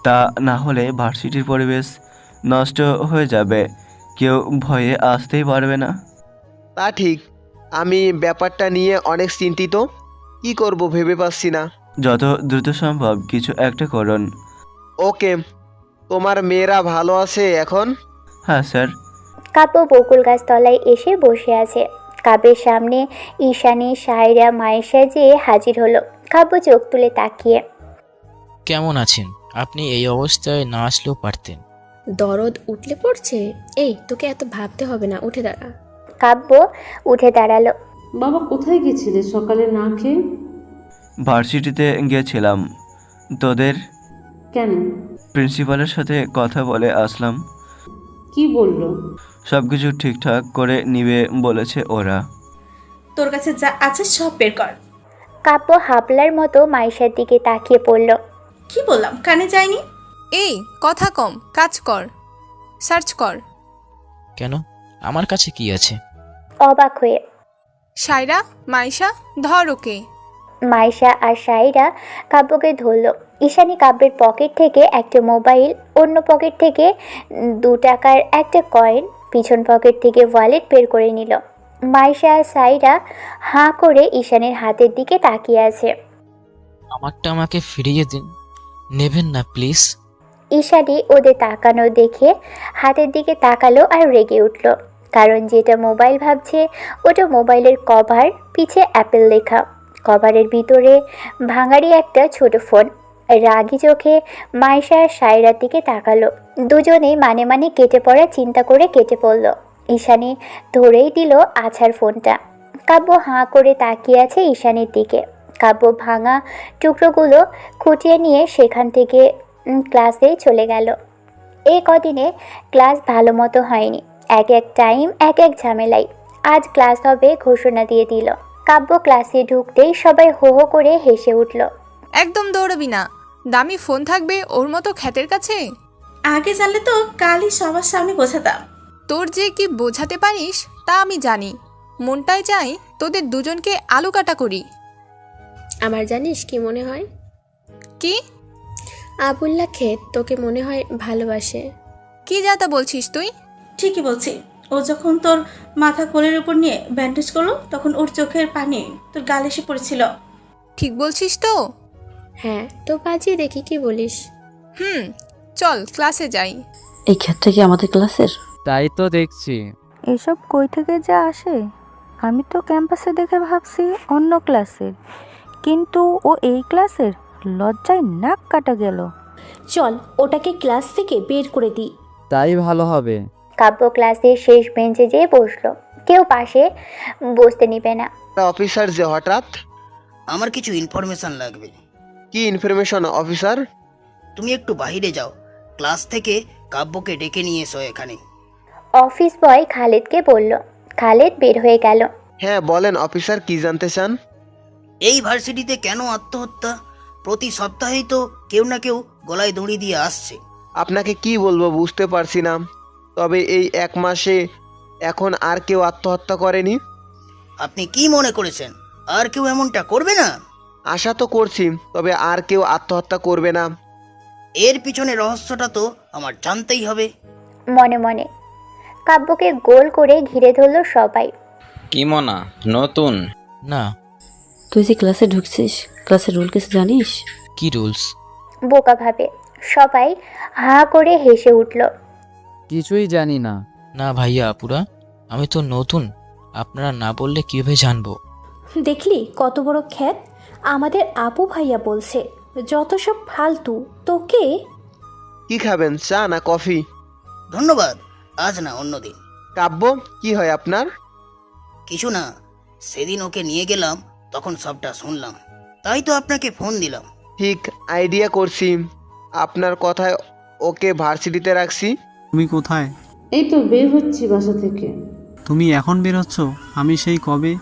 তা না হলে ভার্সিটির পরিবেশ নষ্ট হয়ে যাবে। কেউ ভয়ে আসতেই পারবে না। তা ঠিক, আমি ব্যাপারটা নিয়ে অনেক চিন্তিত। কি করব ভেবে পাচ্ছি না। যত দ্রুত সম্ভব কিছু একটা করুন। ওকে, তোমার মেয়েরা ভালো আছে এখন? হ্যাঁ স্যার। কাব্য বকুল গাছ তলায় এসে বসে আছে। কাব্যের সামনে ঈশানী, সায়রা, মায়েশা যেয়ে হাজির হলো। কাব্য চোখ তুলে তাকিয়ে, কেমন আছেন? আপনি এই অবস্থায় না আসলেও পারতেন। দরদ উঠলে পড়ছে। এই, তোকে এত ভাবতে হবে না, উঠে দাঁড়া। কাব্য উঠে দাঁড়ালো। বাবা কোথায় গেছিলে সকালে না খেয়ে? ভার্সিটিতে গিয়েছিলাম। তোদের কেন? প্রিন্সিপালের সাথে কথা বলে আসলাম। কি বললো? সব কিছু ঠিকঠাক করে নিবে বলেছে ওরা। তোর কাছে যা আছে সব বের কর। কাব্য হাবলার মতো মাইশার দিকে তাকিয়ে পড়ল। কি বললাম কানে যায়নি? এই কথা কম, কাজ কর, সার্চ কর। কেন? আমার কাছে কি আছে? অবাক হয়ে সায়রা, মাইশা, ধর ওকে। মাইশা আর সাইরা কাব্যকে ধরল। ঈশানী কাব্যের পকেট থেকে একটা মোবাইল, অন্য পকেট থেকে 2 টাকার একটা কয়েন, পিছন পকেট থেকে ওয়ালেট বের করে নিল। মাইশা আর সাইরা হাঁ করে ঈশানীর হাতের দিকে তাকিয়ে আছে। আমারটা আমাকে ফিরিয়ে দিন, নেবেন না প্লিজ। ঈশানী ওদের তাকানো দেখে হাতের দিকে তাকালো আর রেগে উঠল। কারণ যেটা মোবাইল ভাবছে ওটা মোবাইলের কভার, পিছে অ্যাপেল লেখা। কভারের ভিতরে ভাঙাড়ি একটা ছোট ফোন। রাগী চোখে মাইশা আর সায়রার দিকে তাকালো। দুজনেই মানে মানে কেটে পড়া চিন্তা করে কেটে পড়ল। ঈশানী ধরেই দিল আছাড় ফোনটা। কাব্য হাঁ করে তাকিয়ে আছে ঈশানীর দিকে। কাব্য ভাঙা টুকরোগুলো খুঁটিয়ে নিয়ে সেখান থেকে ক্লাসে চলে গেল। এই কদিনে ক্লাস ভালো মতো হয়নি। এক এক টাইম এক এক ঝামেলাই। আজ ক্লাস হবে ঘোষণা দিয়ে দিল। কাব্য ক্লাসে ঢুকতেই সবাই হো হো করে হেসে উঠল। একদম দৌড়াবি না, দামি ফোন থাকবে ওর মতো খ্যাতের কাছে। আগে জানলে তো কালই সবার সামনে বোঝাতাম। তোর যে কি বোঝাতে পারিস তা আমি জানি। মনটাই চাই তোদের দুজনকে আলু কাটা করি। আমার জানিস কি মনে হয়? কি? আবুল্লাহ ক্ষেত তোকে মনে হয় ভালোবাসে। কি যাতা বলছিস তুই? ঠিকই বলছি। ও যখন তোর মাথা কোলের উপর নিয়ে ব্যান্ডেজ করলো তখন ওর চোখের পানি তোর গালে এসে পড়েছিল। ঠিক বলছিস তো? হ্যাঁ, তো বাজিয়ে দেখি কি বলিস। চল ক্লাসে যাই। এই ক্ষেতটা কি আমাদের ক্লাসের? তাই তো দেখছি। এসব কই থেকে যা আসে? আমি তো ক্যাম্পাসে দেখে ভাবছি অন্য ক্লাসের, কিন্তু ও এই ক্লাসের। লজ্জায় নাক কাটা গেল। চল ওটাকে ক্লাস থেকে বের করে দিই। তাই ভালো হবে। কাব্য ক্লাসের শেষ বেঞ্চে যেয়ে বসলো। কেউ পাশে বসতে নিবে না। অফিসার যে হঠাৎ? আমার কিছু ইনফরমেশন লাগবে। কি ইনফরমেশন অফিসার? তুমি একটু বাইরে যাও, ক্লাস থেকে কাব্যকে ডেকে নিয়ে এসো এখানে। অফিস বয় খালেদকে বলল। খালেদ বের হয়ে গেল। হ্যাঁ বলেন অফিসার, কি জানতে চান? এই ভার্সিটিতে কেন আত্মহত্যা? প্রতি সপ্তাহেই তো কেউ না কেউ গলায় দড়ি দিয়ে আসছে। আপনাকে কি বলবো বুঝতে পারছি না। তবে এই 1 মাসে এখন আর কেউ আত্মহত্যা করেনি। আপনি কি মনে করেছেন আর কেউ এমনটা করবে না? আশা তো করছি, তবে আর কেউ আত্মহত্যা করবে না। এর পিছনে রহস্যটা তো আমার জানতেই হবে। মনে মনে কাব্যকে গোল করে ঘিরে ধরলো সবাই। কি মনা নতুন? না। তুই যে ক্লাসে ঢুকছিস, ক্লাসের রুল কিছু জানিস? কি রুলস? বোকা ভাবে সবাই হাঁ করে হেসে উঠল। কিছুই জানি না। না ভাইয়া আপুরা, আমি তো নতুন, আপনারা না বললে কিভাবে জানবো? দেখলি কত বড় খ্যাত? আমাদের আপু ভাইয়া বলছে যত সব ফালতু। তোকে কি খাবেন, চা না কফি? ধন্যবাদ, আজ না অন্যদিন। কাব্য, কি হয় আপনার? কিছু না, সেদিন ওকে নিয়ে গেলাম তখন সবটা শুনলাম, তাই তো আপনাকে ফোন দিলাম। ঠিক আইডিয়া করছি, আপনার কথায় ওকে ভার্সিটিতে রাখছি। তুমি কোথায়? এই তো বের হচ্ছি বাসা থেকে। তুমি এখন বের হচ্ছ? আমি সেই কবে।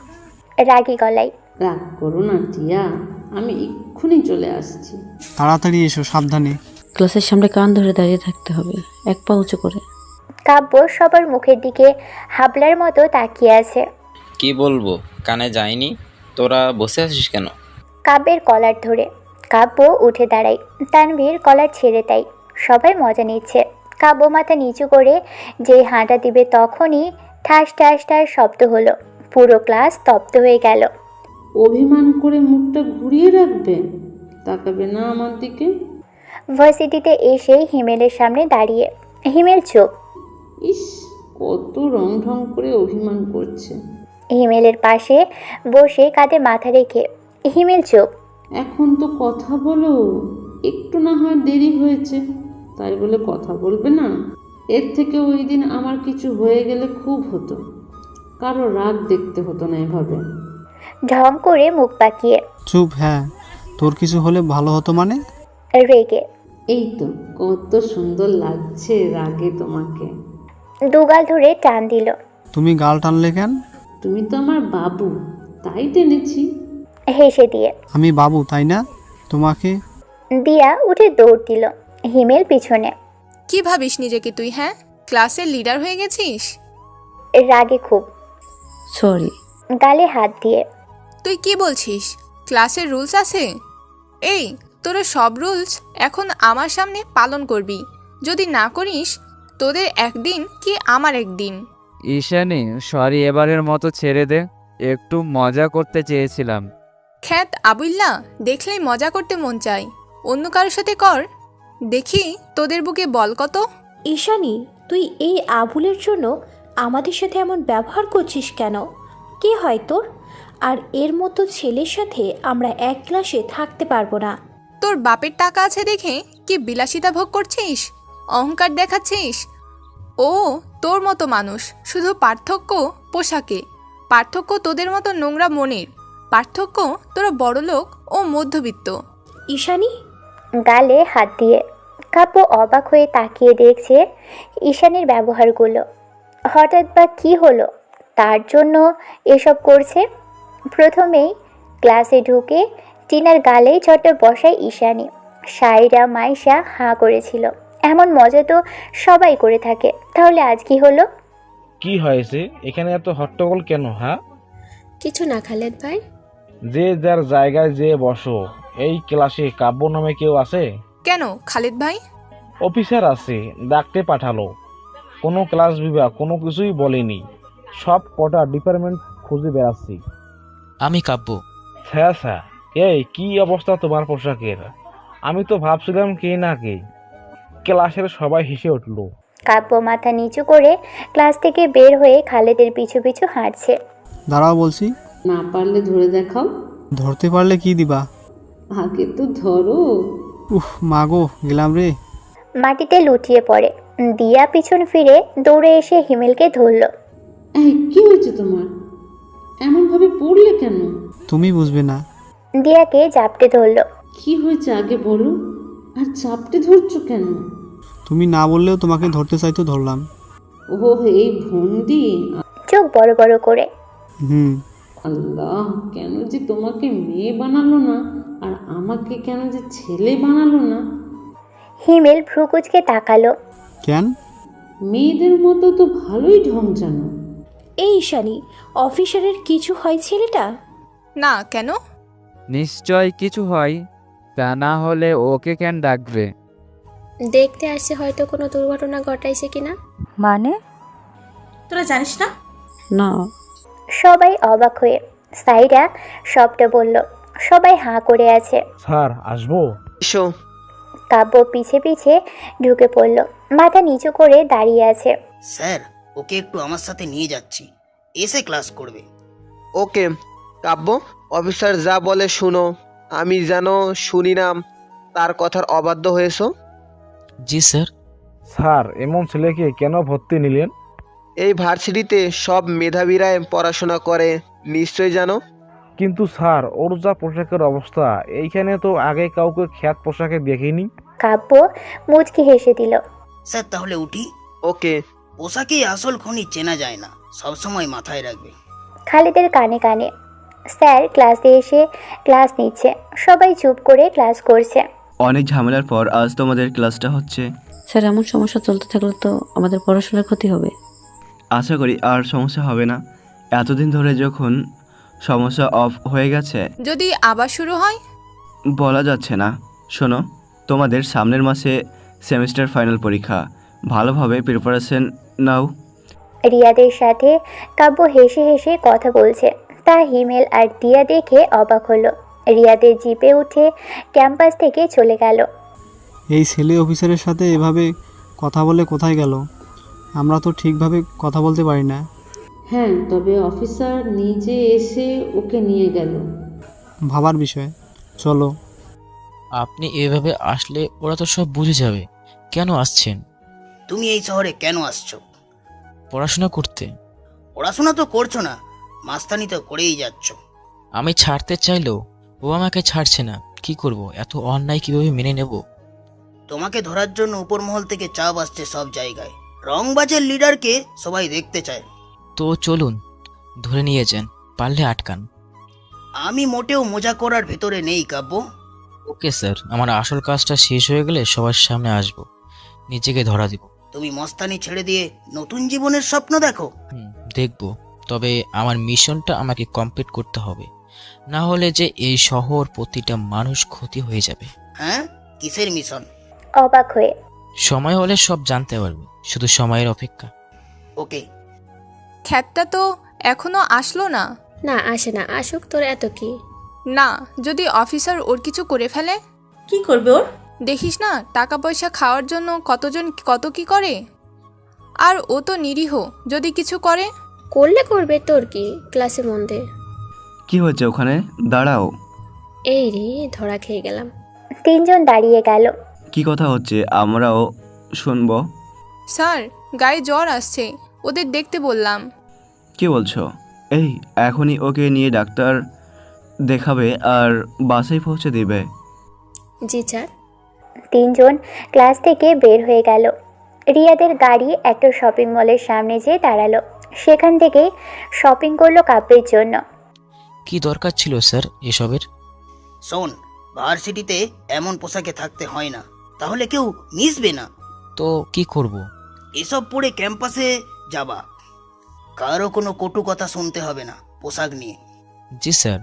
রাগী গলায়। রাগ করো না টিয়া, আমি এক্ষুনি চলে আসছি। তাড়াতাড়ি এসো, সাবধানে। ক্লাসের সামনে কান ধরে দাঁড়িয়ে থাকতে হবে, এক পা উঁচু করে। কাব্য সবার মুখের দিকে হাবলার মতো তাকিয়ে আছে। কি বলবো, কানে যায়নি? তোরা বসে আছিস কেন? কাব্যের কলার ধরে। কাব্য উঠে দাঁড়ায়। তানভীর কলার ছেড়ে দেয়। সবাই মজা নিচ্ছে। কাব্য মাথা নিচু করে যেই হাঁটা দিবে তখনই ঠাস ঠাস ঠাস শব্দ হলো। পুরো ক্লাস স্তব্ধ হয়ে গেল। অভিমান করে মুখটা ঘুরিয়ে রাখবে, তাকাবে না আমার দিকে। ভার্সিটিতে এসেই হিমেলের সামনে দাঁড়িয়ে। হিমেল চুপ। ইস, কত রং ঢং করে অভিমান করছে। হিমেলের পাশে বসে কাঁধে মাথা রেখে। হিমেল চুপ। এখন তো কথা বলো, একটু না হয় দেরি হয়েছে তাই বলে কথা বলবে না? এর থেকে ওই দিন আমার কিছু হয়ে গেলে খুব হতো, কারো রাগ দেখতে হতো না এভাবে। ঢং করে মুখ পাকিয়ে। চুপ। হ্যাঁ, তোর কিছু হলে ভালো হতো মানে? রেগে। এই তো কত সুন্দর লাগছে রাগে তোমাকে। দুগাল ধরে টান দিল। তুমি গাল টানলে কেন? তুমি তো আমার বাবু, তাই টেনেছি। হেসে দিয়ে। আমি বাবু তাই না তোমাকে? দিয়া উঠে দৌড় দিল। হিমেল পিছনে। কি ভাবিস নিজেকে তুই? হ্যাঁ, ক্লাসের লিডার হয়ে গেছিস? রাগে খুব। সরি। গালে হাত দিয়ে। তুই কি বলছিস? ক্লাসের রুলস আছে। এই, তোরা সব রুলস এখন আমার সামনে পালন করবি। যদি না করিস, তোদের একদিন কি আমার একদিন। ঈশানী, সরি, এবারের মতো ছেড়ে দে, একটু মজা করতে চেয়েছিলাম। খ্যাত আবুল্লা, দেখলেই মজা করতে মন চায়, অন্য কারোর সাথে কর, দেখি তোদের বুকে বল কত। ঈশানী, তুই এই আবুলের জন্য আমাদের সাথে এমন ব্যবহার করছিস কেন? কি হয় তোর? আর এর মতো ছেলের সাথে আমরা এক ক্লাসে থাকতে পারবো না। তোর বাপের টাকা আছে দেখে কি বিলাসিতা ভোগ করছিস, অহংকার দেখাচ্ছিস। ও তোর মতো মানুষ, শুধু পার্থক্য পোশাকে, পার্থক্য তোদের মতো নোংরা মনের, পার্থক্য তোরা বড়লোক ও মধ্যবিত্ত। ঈশানী। গালে হাত দিয়ে। কাব্য অবাক হয়ে তাকিয়ে দেখছে ঈশানীর ব্যবহারগুলো। হঠাৎ বা কি হলো তার জন্য এসব করছে? প্রথমেই ক্লাসে ঢুকে টিনার গালেই ছোট্ট বসায় ঈশানী। সাইরা মাইশা হাঁ করেছিল। এমন মজা তো সবাই করে থাকে, তাহলে আজ কি হলো? কি হয়েছে এখানে এত হট্টগোল কেন? হ্যাঁ, কিছু না খালেদ ভাই। যে যার জায়গায় যে বসো। এই ক্লাসে কাব্য নামে কেউ আছে? কেন খালিদ ভাই? অফিসার আছে, ডাকতে পাঠালো। কোনো ক্লাস বিভাগ কোনো কিছুই বলেনি, সব কটা ডিপার্টমেন্ট খুঁজে বেড়াচ্ছি। আমি কাব্য। হ্যাঁ স্যার। এই কি অবস্থা তোমার পোশাকের? আমি তো ভাবছিলাম কে না কে। ক্লাসের সবাই হেসে উঠলো। কাব্য মাথা নিচু করে ক্লাস থেকে বের হয়ে খালেদের পিছু পিছু হাঁটছে। দাঁড়াও বলছি। না পারলে ধরে দেখাও। ধরতে পারলে কি দিবা? আগে তো ধরো। উফ, মাগো, গেলাম রে। মাটিতে লুটিয়ে পড়ে। দিয়া পিছন ফিরে দৌড়ে এসে হিমেলকে ধরল। এই কি হয়েছে তোমার? এমন ভাবে পড়লে কেন? তুমি বুঝবে না। দিয়াকে জাপটে ধরল। কি হয়েছে আগে বলো, আর চাপটে ধরছো কেন? তুমি না বললেও তোমাকে ধরতে চাইতো ধরলাম। ও এই ভন্ডি। চোখ বড় বড় করে। আল্লাহ, কেন যে তোমাকে মেয়ে বানালো না, আর আমাকে কেন যে ছেলে বানালো না? হিমেল ভ্রুকুচকে তাকালো। কেন? মেয়েদের মতো তো ভালোই ঢং জানো। এই ঈশানী, অফিসারের কিছু হয় ছেলেটা? না, কেন? নিশ্চয় কিছু হয়, তা না হলে ওকে কেন ডাকবে? দেখতে আসছে হয়তো কোনো দুর্ঘটনা ঘটাইছে কিনা। মানে? তোরা জানিস না? না। সবাই অবাক হয়ে। সাইরা সবটা বলল। সবাই হাঁ করে আছে। স্যার আসবো? এসো। কাব্য পিছে পিছে ঢুকে পড়ল। মাথা নিচু করে দাঁড়িয়ে আছে। স্যার, ওকে একটু আমার সাথে নিয়ে যাচ্ছি, এসে ক্লাস করবে। ওকে কাব্য, অফিসার যা বলে শুনো। আমি যেন শুনি না তার কথার অবাধ্য হয়েছো। জি স্যার। স্যার, এমন ছেলেকে কেন ভর্তি নিলেন? এই ভার্সিটিতে সব মেধাবীরাই পড়াশোনা করে, নিশ্চয় জানো। কিন্তু স্যার, ওর যা পোশাকের অবস্থা, এইখানে তো আগে কাউকে খ্যাত পোশাকে দেখিনি। কাব্য মুচকি হেসে দিল। স্যার তাহলে উঠি? ওকে। পোশাকেই আসল খনি চেনা যায় না, সবসময় মাথায় রাখবে। খালিদের কানে কানে। স্যার ক্লাসে এসে ক্লাস নিচ্ছে। সবাই চুপ করে ক্লাস করছে। অনেক ঝামেলার পর আজ তোমাদের ক্লাসটা হচ্ছে। স্যার, এমন সমস্যা চলতে থাকলে তো আমাদের পড়াশোনার ক্ষতি হবে। আশা করি আর সমস্যা হবে না। এতদিন ধরে যখন সমস্যা অফ হয়ে গেছে, যদি আবার শুরু হয় বলা যাচ্ছে না। শোনো, তোমাদের সামনের মাসে সেমিস্টার ফাইনাল পরীক্ষা, ভালোভাবে প্রিপারেশন নাও। রিয়াদের সাথে কাব্য হেসে হেসে কথা বলছে, তা হিমেল আর দিয়া দেখে অবাক হলো। রিয়াদের জিপে উঠে ক্যাম্পাস থেকে চলে গেল। এই ছেলে অফিসারের সাথে এভাবে কথা বলে কোথায় গেল? আমরা তো ঠিকভাবে কথা বলতে পারি না। হ্যাঁ, তবে অফিসার নিজে এসে ওকে নিয়ে গেল। ভাবার বিষয়। চলো। আপনি এভাবে আসলে ওরা তো সব বুঝে যাবে। কেন আসছেন? তুমি এই শহরে কেন আসছো? পড়াশোনা করতে। পড়াশোনা তো করছো না, মাস্তানি তো করেই যাচ্ছ। আমি ছাড়তে চাইলেও ও আমাকে ছাড়ছে না। কি করব? এত অন্যায় কিভাবে মেনে নেব? তোমাকে ধরার জন্য উপর মহল থেকে চাপ আসছে সব জায়গায়। রংবাজের লিডারকে সবাই দেখতে চায়। তো চলুন, ধরে নিয়ে যান, পারলে আটকান। আমি মোটেও মজা করার ভেতরে নেই কাব্য। ওকে স্যার, আমার আসল কাজটা শেষ হয়ে গেলে সবার সামনে আসব, নিজেকে ধরা দিব। তুমি মস্তানি ছেড়ে দিয়ে নতুন জীবনের স্বপ্ন দেখো। দেখব, তবে আমার মিশনটা আমাকে কমপ্লিট করতে হবে, না হলে যে এই শহর প্রতিটা মানুষ ক্ষতি হয়ে যাবে। হ্যাঁ, কিসের মিশন? অবাক হয়ে। সময় হলে সব জানতে পারবে, শুধু সময়ের অপেক্ষা। ওকে। খ্যাতটা তো এখনো আসলো না। না, আসে না, আসুক, তোর এত কি? না, যদি অফিসার ওর কিছু করে ফেলে? কি করবে ওর? দেখিস না টাকা পয়সা খাওয়ার জন্য কতজন কত কি করে। আর ও তো নিরীহ, যদি কিছু করে। করলে করবে, তোর কি? ক্লাসে মন দে। কি হচ্ছে ওখানে? দাঁড়াও। এই রে, ধরা খেয়ে গেলাম। তিনজন দাঁড়িয়ে গেল। কি কথা হচ্ছে আমরাও শুনবো। স্যার, গায়ে জ্বর আসছে, ওদের দেখতে বললাম। কি বলছো? এই এখনই ওকে নিয়ে ডাক্তার দেখাবে আর বাসায় পৌঁছে দিবে। জি স্যার। তিনজন ক্লাস থেকে বের হয়ে গেল। রিয়াদের গাড়ি একটা শপিং মলের সামনে যেয়ে দাঁড়ালো। সেখান থেকে শপিং করলো কাব্যের জন্য। কি দরকার ছিল স্যার এসবের? শোন, ভার্সিটিতে এমন পোশাকে থাকতে হয় না, তাহলে কেউ মিশবে না। তো কি করব? এসব পরে ক্যাম্পাসে যাবা, কারো কোনো কটু কথা শুনতে হবে না পোশাক নিয়ে। জি স্যার,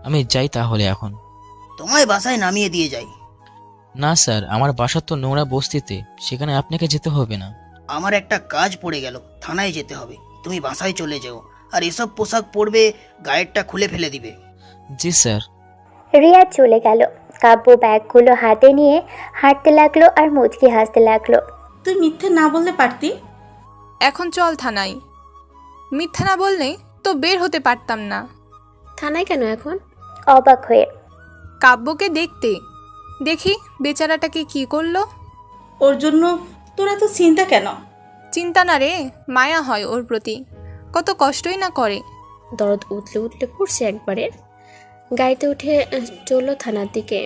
আমি যাই তাহলে এখন। তোমায় বাসায় নামিয়ে দিয়ে যাই। না স্যার, আমার বাসা তো নোংরা বস্তিতে, সেখানে আপনাকে যেতে হবে না। আমার একটা কাজ পড়ে গেল, থানায় যেতে হবে। তুমি বাসায় চলে যাও, আর এসব পোশাক পরবে গায়েরটা খুলে ফেলে দিবে। জি স্যার। রিয়া চলে গেল। কাব্য ব্যাগগুলো হাতে নিয়ে হাঁটতে লাগলো আর মুচকি হাসতে লাগলো। তুই মিথ্যে না বললে পারতি। এখন চল থানায়। মিথ্যা না বললে তো বের হতে পারতাম না। থানায় কেন এখন? অবাক হয়ে। কাব্যকে দেখতে, দেখি বেচারাটাকে কি করলো। ওর জন্য তোর এত চিন্তা কেন? চিন্তা না রে, মায়া হয় ওর প্রতি, কত কষ্টই না করে। দরদ উতলে উতলে পড়ছে একবারে। গাড়িতে উঠে চললো থানার দিকে।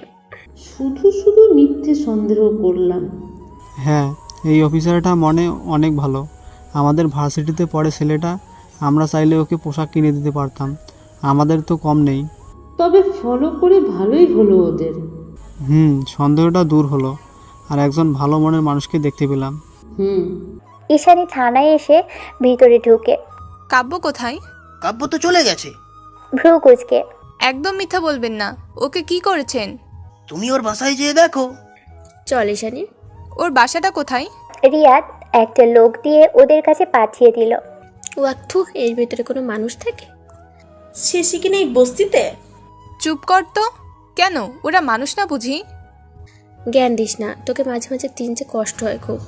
শুধু শুধু মিথ্যে সন্দেহ করলাম। হ্যাঁ, এই অফিসারটা মনে অনেক ভালো। আমাদের ভার্সিটিতে পড়ে ছেলেটা, আমরা চাইলে ওকে পোশাক কিনে দিতে পারতাম, আমাদের তো কম নেই। তবে ফলো করে ভালোই হলো ওদের। সন্দেহটা দূর হলো, আর একজন ভালো মনের মানুষকে দেখতে পেলাম। ঈশানী থানায় এসে ভিতরে ঢুকে। কাব্য কোথায়? কাব্য তো চলে গেছে। ভ্রু কুচকে। একদম মিথ্যা বলবেন না, ওকে কি করেছেন? তুমি ওর বাসায় যেয়ে দেখো। চল ঈশানী। ওর বাসাটা কোথায়? রিয়াদ একটা লোক দিয়ে ওদের কাছে পাঠিয়ে দিল। ওয়াক্থু, এর ভিতরে কোনো মানুষ থাকে? শেষে কিনা এই বস্তিতে? চুপ কর তো। কেন, ওরা মানুষ না বুঝি? জ্ঞান দিস না, তোকে মাঝে মাঝে তিনটে কষ্ট হয় খুব।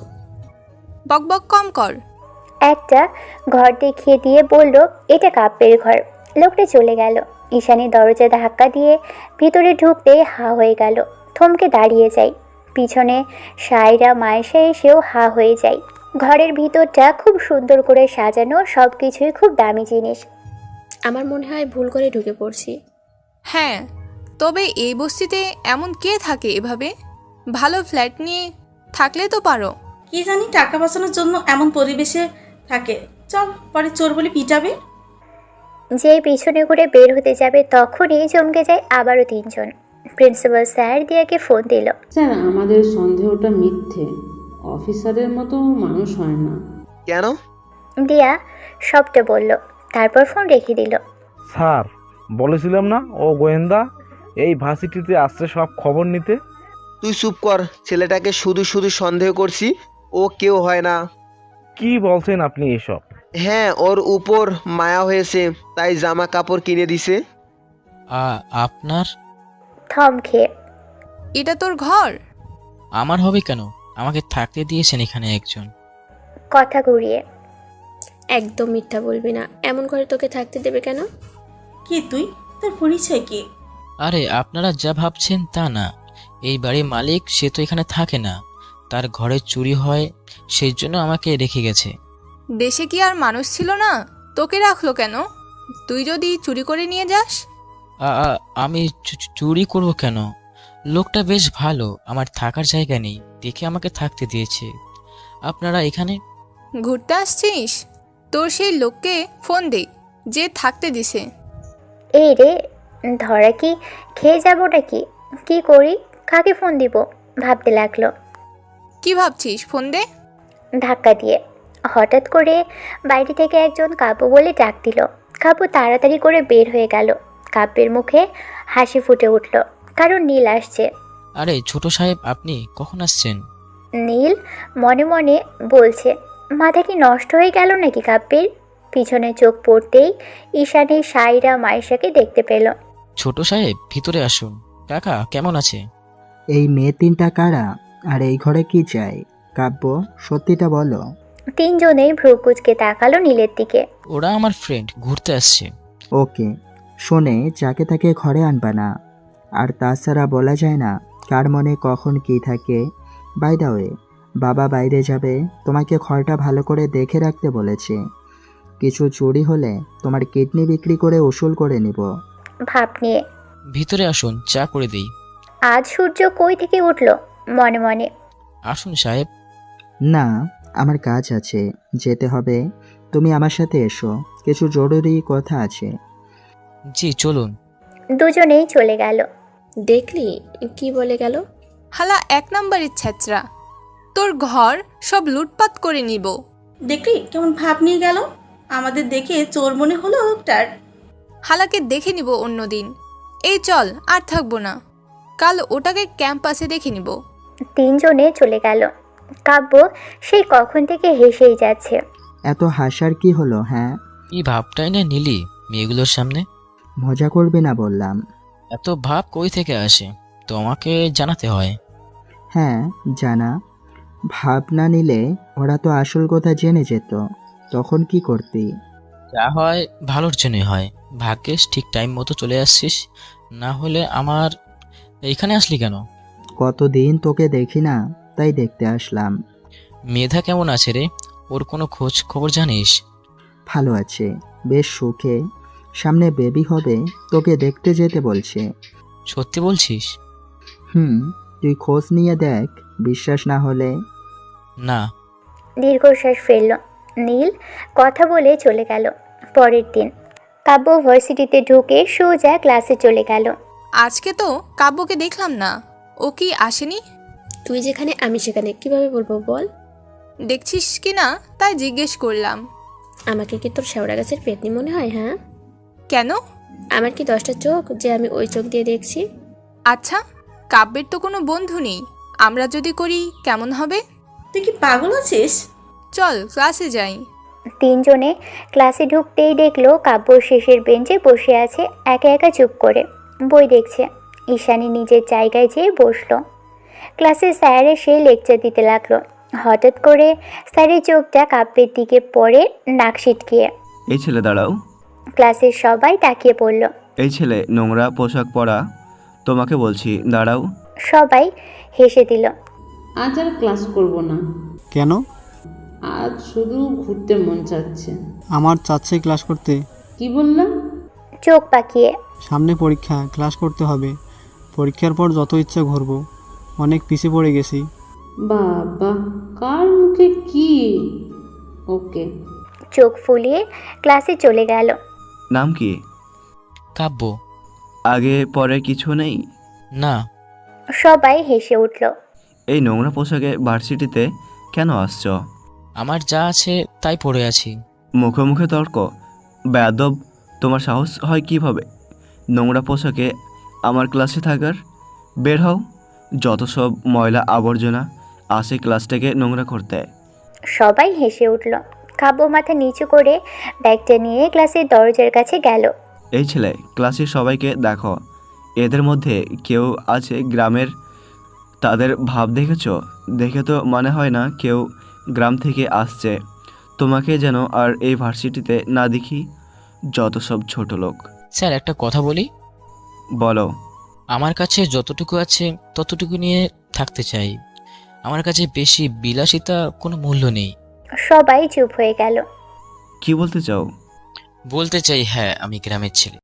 বক বক কম কর। একটা ঘর দেখিয়ে দিয়ে বলল, এটা কাব্যের ঘর। লোকটা চলে গেল। ঈশানী দরজা ধাক্কা দিয়ে ভিতরে ঢুকতে হা হয়ে গেল। থমকে দাঁড়িয়ে যায়। পিছনে সায়রা মায়েশা এসেও হা হয়ে যায়। ঘরের ভিতরটা খুব সুন্দর করে সাজানো, সব কিছুই খুব দামি জিনিস। আমার মনে হয় ভুল করে ঢুকে পড়ছি। হ্যাঁ, তবে এই বস্তিতে এমন কে থাকে এভাবে? ভালো ফ্ল্যাট নিয়ে থাকলে তো পারো। কি জানি টাকা বাঁচানোর জন্য এমন পরিবেশে থাকে। চল, পরে চোর বলে পিটাবে। যেই পিছনে ঘুরে বের হতে যাবে তখনই চমকে যায় আবারও তিনজন। প্রিন্সিপাল স্যার দিয়াকে ফোন দিল। স্যার, আমাদের সন্দেহটা মিথ্যে, অফিসারের মতো মানুষ হয় না। কেন? দিয়া সবটা বলল, তারপর ফোন রেখে দিল। স্যার, বলেছিলাম না ও গোয়েন্দা, এই ভার্সিটিতে আসছে সব খবর নিতে। তুই চুপ কর, ছেলেটাকে শুধু শুধু সন্দেহ করছি, ও কেউ হয় না। কি বলছেন আপনি এসব? হ্যাঁ, ওর উপর মায়া হয়েছে তাই জামা কাপড় কিনে দিছে। আপনার? থম খেয়ে। এটা তোর ঘর? আমার হবে কেন? আমাকে থাকতে দিয়েছেন এখানে একজন। কথা ঘুরিয়ে। একদম মিথ্যা বলবি না, এমন করে তোকে থাকতে দেবে কেন? কি তুই? তোর পরিচয় কি? আরে আপনারা যা ভাবছেন তা না। এই বাড়ির মালিক সে তো এখানে থাকে না, তার ঘরে চুরি হয়, সেই জন্য আমাকে রেখে গেছে। দেশে কি আর মানুষ ছিল না? তোকে রাখলো কেন? তুই যদি চুরি করে নিয়ে যাস? আমি চুরি করব কেন? লোকটা বেশ ভালো, আমার থাকার জায়গা নেই দেখে আমাকে থাকতে দিয়েছে। আপনারা এখানে ঘুরতে আসছিস? তোর সেই লোককে ফোন দে যে থাকতে দিছে। এই রে, ধরা কি খেয়ে যাবোটা কি? কি করি, কাকে ফোন দিব ভাবতে লাগলো। কি ভাবছিস? ফোন দে। ধাক্কা দিয়ে। হঠাৎ করে বাইরে থেকে একজন কাব্য বলে ডাক দিল। কাব্য তাড়াতাড়ি করে বের হয়ে গেল। কাব্যের মুখে হাসি ফুটে উঠল, কারণ নীল আসছে। আরে ছোট সাহেব, আপনি কখন আসছেন? নীল মনে মনে বলছে, মাথা কি নষ্ট হয়ে গেল নাকি কাব্যের? পিছনে চোখ পড়তেই ঈশানী সাইরা মাইশাকে দেখতে পেল। ছোট সাহেব ভিতরে আসুন। কাকা কেমন আছে? এই মেয়ে তিনটা কারা, আর এই ঘরে কি চাই? কাব্য, সত্যিটা বলো। তিনজনেই ভ্রু কুঁচকে তাকালো নীলের দিকে। ওরা আমার ফ্রেন্ড, ঘুরতে আসছে। ওকে, শোনে যাকে তাকে ঘরে আনবা না। আর তাছাড়া বলা যায় না কার মনে কখন কি থাকে। বাই দা ওয়ে, বাবা বাইরে যাবে, তোমাকে ঘরটা ভালো করে দেখে রাখতে বলেছে। কিছু চুরি হলে তোমার কিডনি বিক্রি করে উসুল করে নিব। ভাব নিয়ে ভিতরে আসুন, চা করে দিই। আজ সূর্য কই থেকে উঠল মনে মনে। আসুন সাহেব। না, আমার কাজ আছে, যেতে হবে। তুমি আমার সাথে এসো, কিছু জরুরি কথা আছে। জি চলুন। দুজনেই চলে গেল। দেখলি কি বলে গেল? হালা এক নাম্বারের ছ্যাচরা, তোর ঘর সব লুটপাট করে নিব। দেখলি কেমন ভাব নিয়ে গেল? আমাদের দেখে চোর মনে হলো লোকটার। হালাকে দেখে নিব অন্যদিন। এই চল, আর থাকবো না, কাল ওটাকে ক্যাম্পাসে দেখে নিব। তিনজনে চলে গেল। কাব্য সেই কখন থেকে হেসেই যাচ্ছে। এত হাসার কি হলো? হ্যাঁ, এই ভাবটাই না নিলি মেয়েগুলোর সামনে? মজা করবে না বললাম। এত ভাব কই থেকে আসে? তোমাকে জানাতে হয়। হ্যাঁ জানা। ভাব না নিলে ওরা তো আসল কথা জেনে যেত, তখন কি করতি? যা হয় ভালোর জন্যই হয়। ভাগ্যেস ঠিক টাইম মতো চলে আসছিস, না হলে আমার এইখানে আসলি কেন? কতদিন তোকে দেখি না, তাই দেখতে আসলাম। মেধা কেমন আছে রে? ওর কোনো খোঁজ খবর জানিস? ভালো আছে, বেশ সুখে। সামনে বেবি হবে, তোকে দেখতে যেতে বলছে। সত্যি বলছিস? তুই খোঁজ নিয়ে দেখ, বিশ্বাস না হলে। না। দীর্ঘশ্বাস ফেলল নীল, কথা বলে চলে গেল। পরের দিন কাব্য ভার্সিটিতে ঢুকে সোজা ক্লাসে চলে গেল। আজকে তো কাব্যকে দেখলাম না, ও কি আসেনি? তুই যেখানে আমি সেখানে কিভাবে বলবো বল? দেখছিস কি না তাই জিজ্ঞেস করলাম। আমাকে কি তোর শেওড়া গাছের পেতনি মনে হয়? হ্যাঁ। কেন? আমার কি 10টা চোখ যে আমি ওই চোখ দিয়ে দেখছি? আচ্ছা, কাব্যের তো কোনো বন্ধু নেই, আমরা যদি করি কেমন হবে? তুই কি পাগল আছিস? চল ক্লাসে যাই। তিনজনে ক্লাসে ঢুকতেই দেখলো কাব্য শেষের বেঞ্চে বসে আছে একা একা চুপ করে বই দেখছে। ঈশানী নিজের জায়গায় যেয়ে বসলো। ক্লাসে স্যার এসে লেকচার দিতে লাগলো। হঠাৎ করে স্যারের চোখটা কাব্যের দিকে পড়ে নাক সিটকিয়ে। এই ছেলে দাঁড়াও। ক্লাসের সবাই তাকিয়ে পড়ল। এই ছেলে নোংরা পোশাক পরা, তোমাকে বলছি দাঁড়াও। সবাই হেসে দিল। আজ আর ক্লাস করব না। কেন? আজ শুধু ঘুরতে মন চাচ্ছে। আমার চাচ্ছে ক্লাস করতে। কি বললাম? চোখ পাকিয়ে। সামনে পরীক্ষা, ক্লাস করতে হবে। পরীক্ষার পর যত ইচ্ছা ঘুরবো, অনেক পিছিয়ে পড়ে গেছি। বাবা, কার মুখে কি? ওকে। চোখ ফুলিয়ে ক্লাসে চলে গেল। নাম কি? কাব্য। আগে পরে কিছু নেই? না। সবাই হেসে উঠল। এই নোংরা পোশাকে ভার্সিটিতে কেন আসছ? আমার যা আছে তাই পড়ে আছি। মুখে মুখে তর্ক? বেয়াদব, তোমার সাহস হয় কিভাবে নোংরা পোশাকে আমার ক্লাসে থাকার? বের হও, যত সব ময়লা আবর্জনা আসে ক্লাসটাকে নোংরা করতে। সবাই হেসে উঠল। কাব্য মাথা নিচু করে ব্যাগটা নিয়ে ক্লাসের দরজার কাছে গেল। এই ছেলে, ক্লাসের সবাইকে দেখো, এদের মধ্যে কেউ আছে গ্রামের। তাদের ভাব দেখেছো? দেখে তো মনে হয় না কেউ গ্রাম থেকে আসছে। তোমাকে যেন আর এই ভার্সিটিতে না দেখি। যত সব ছোট লোক। স্যার, একটা কথা বলি? বলো। আমার কাছে যতটুকু আছে ততটুকু নিয়ে থাকতে চাই। আমার কাছে বেশি বিলাসিতা কোনো মূল্য নেই। সবাই চুপ হয়ে গেল। কি বলতে চাও? বলতে চাই, হ্যাঁ, আমি গ্রামের ছেলে,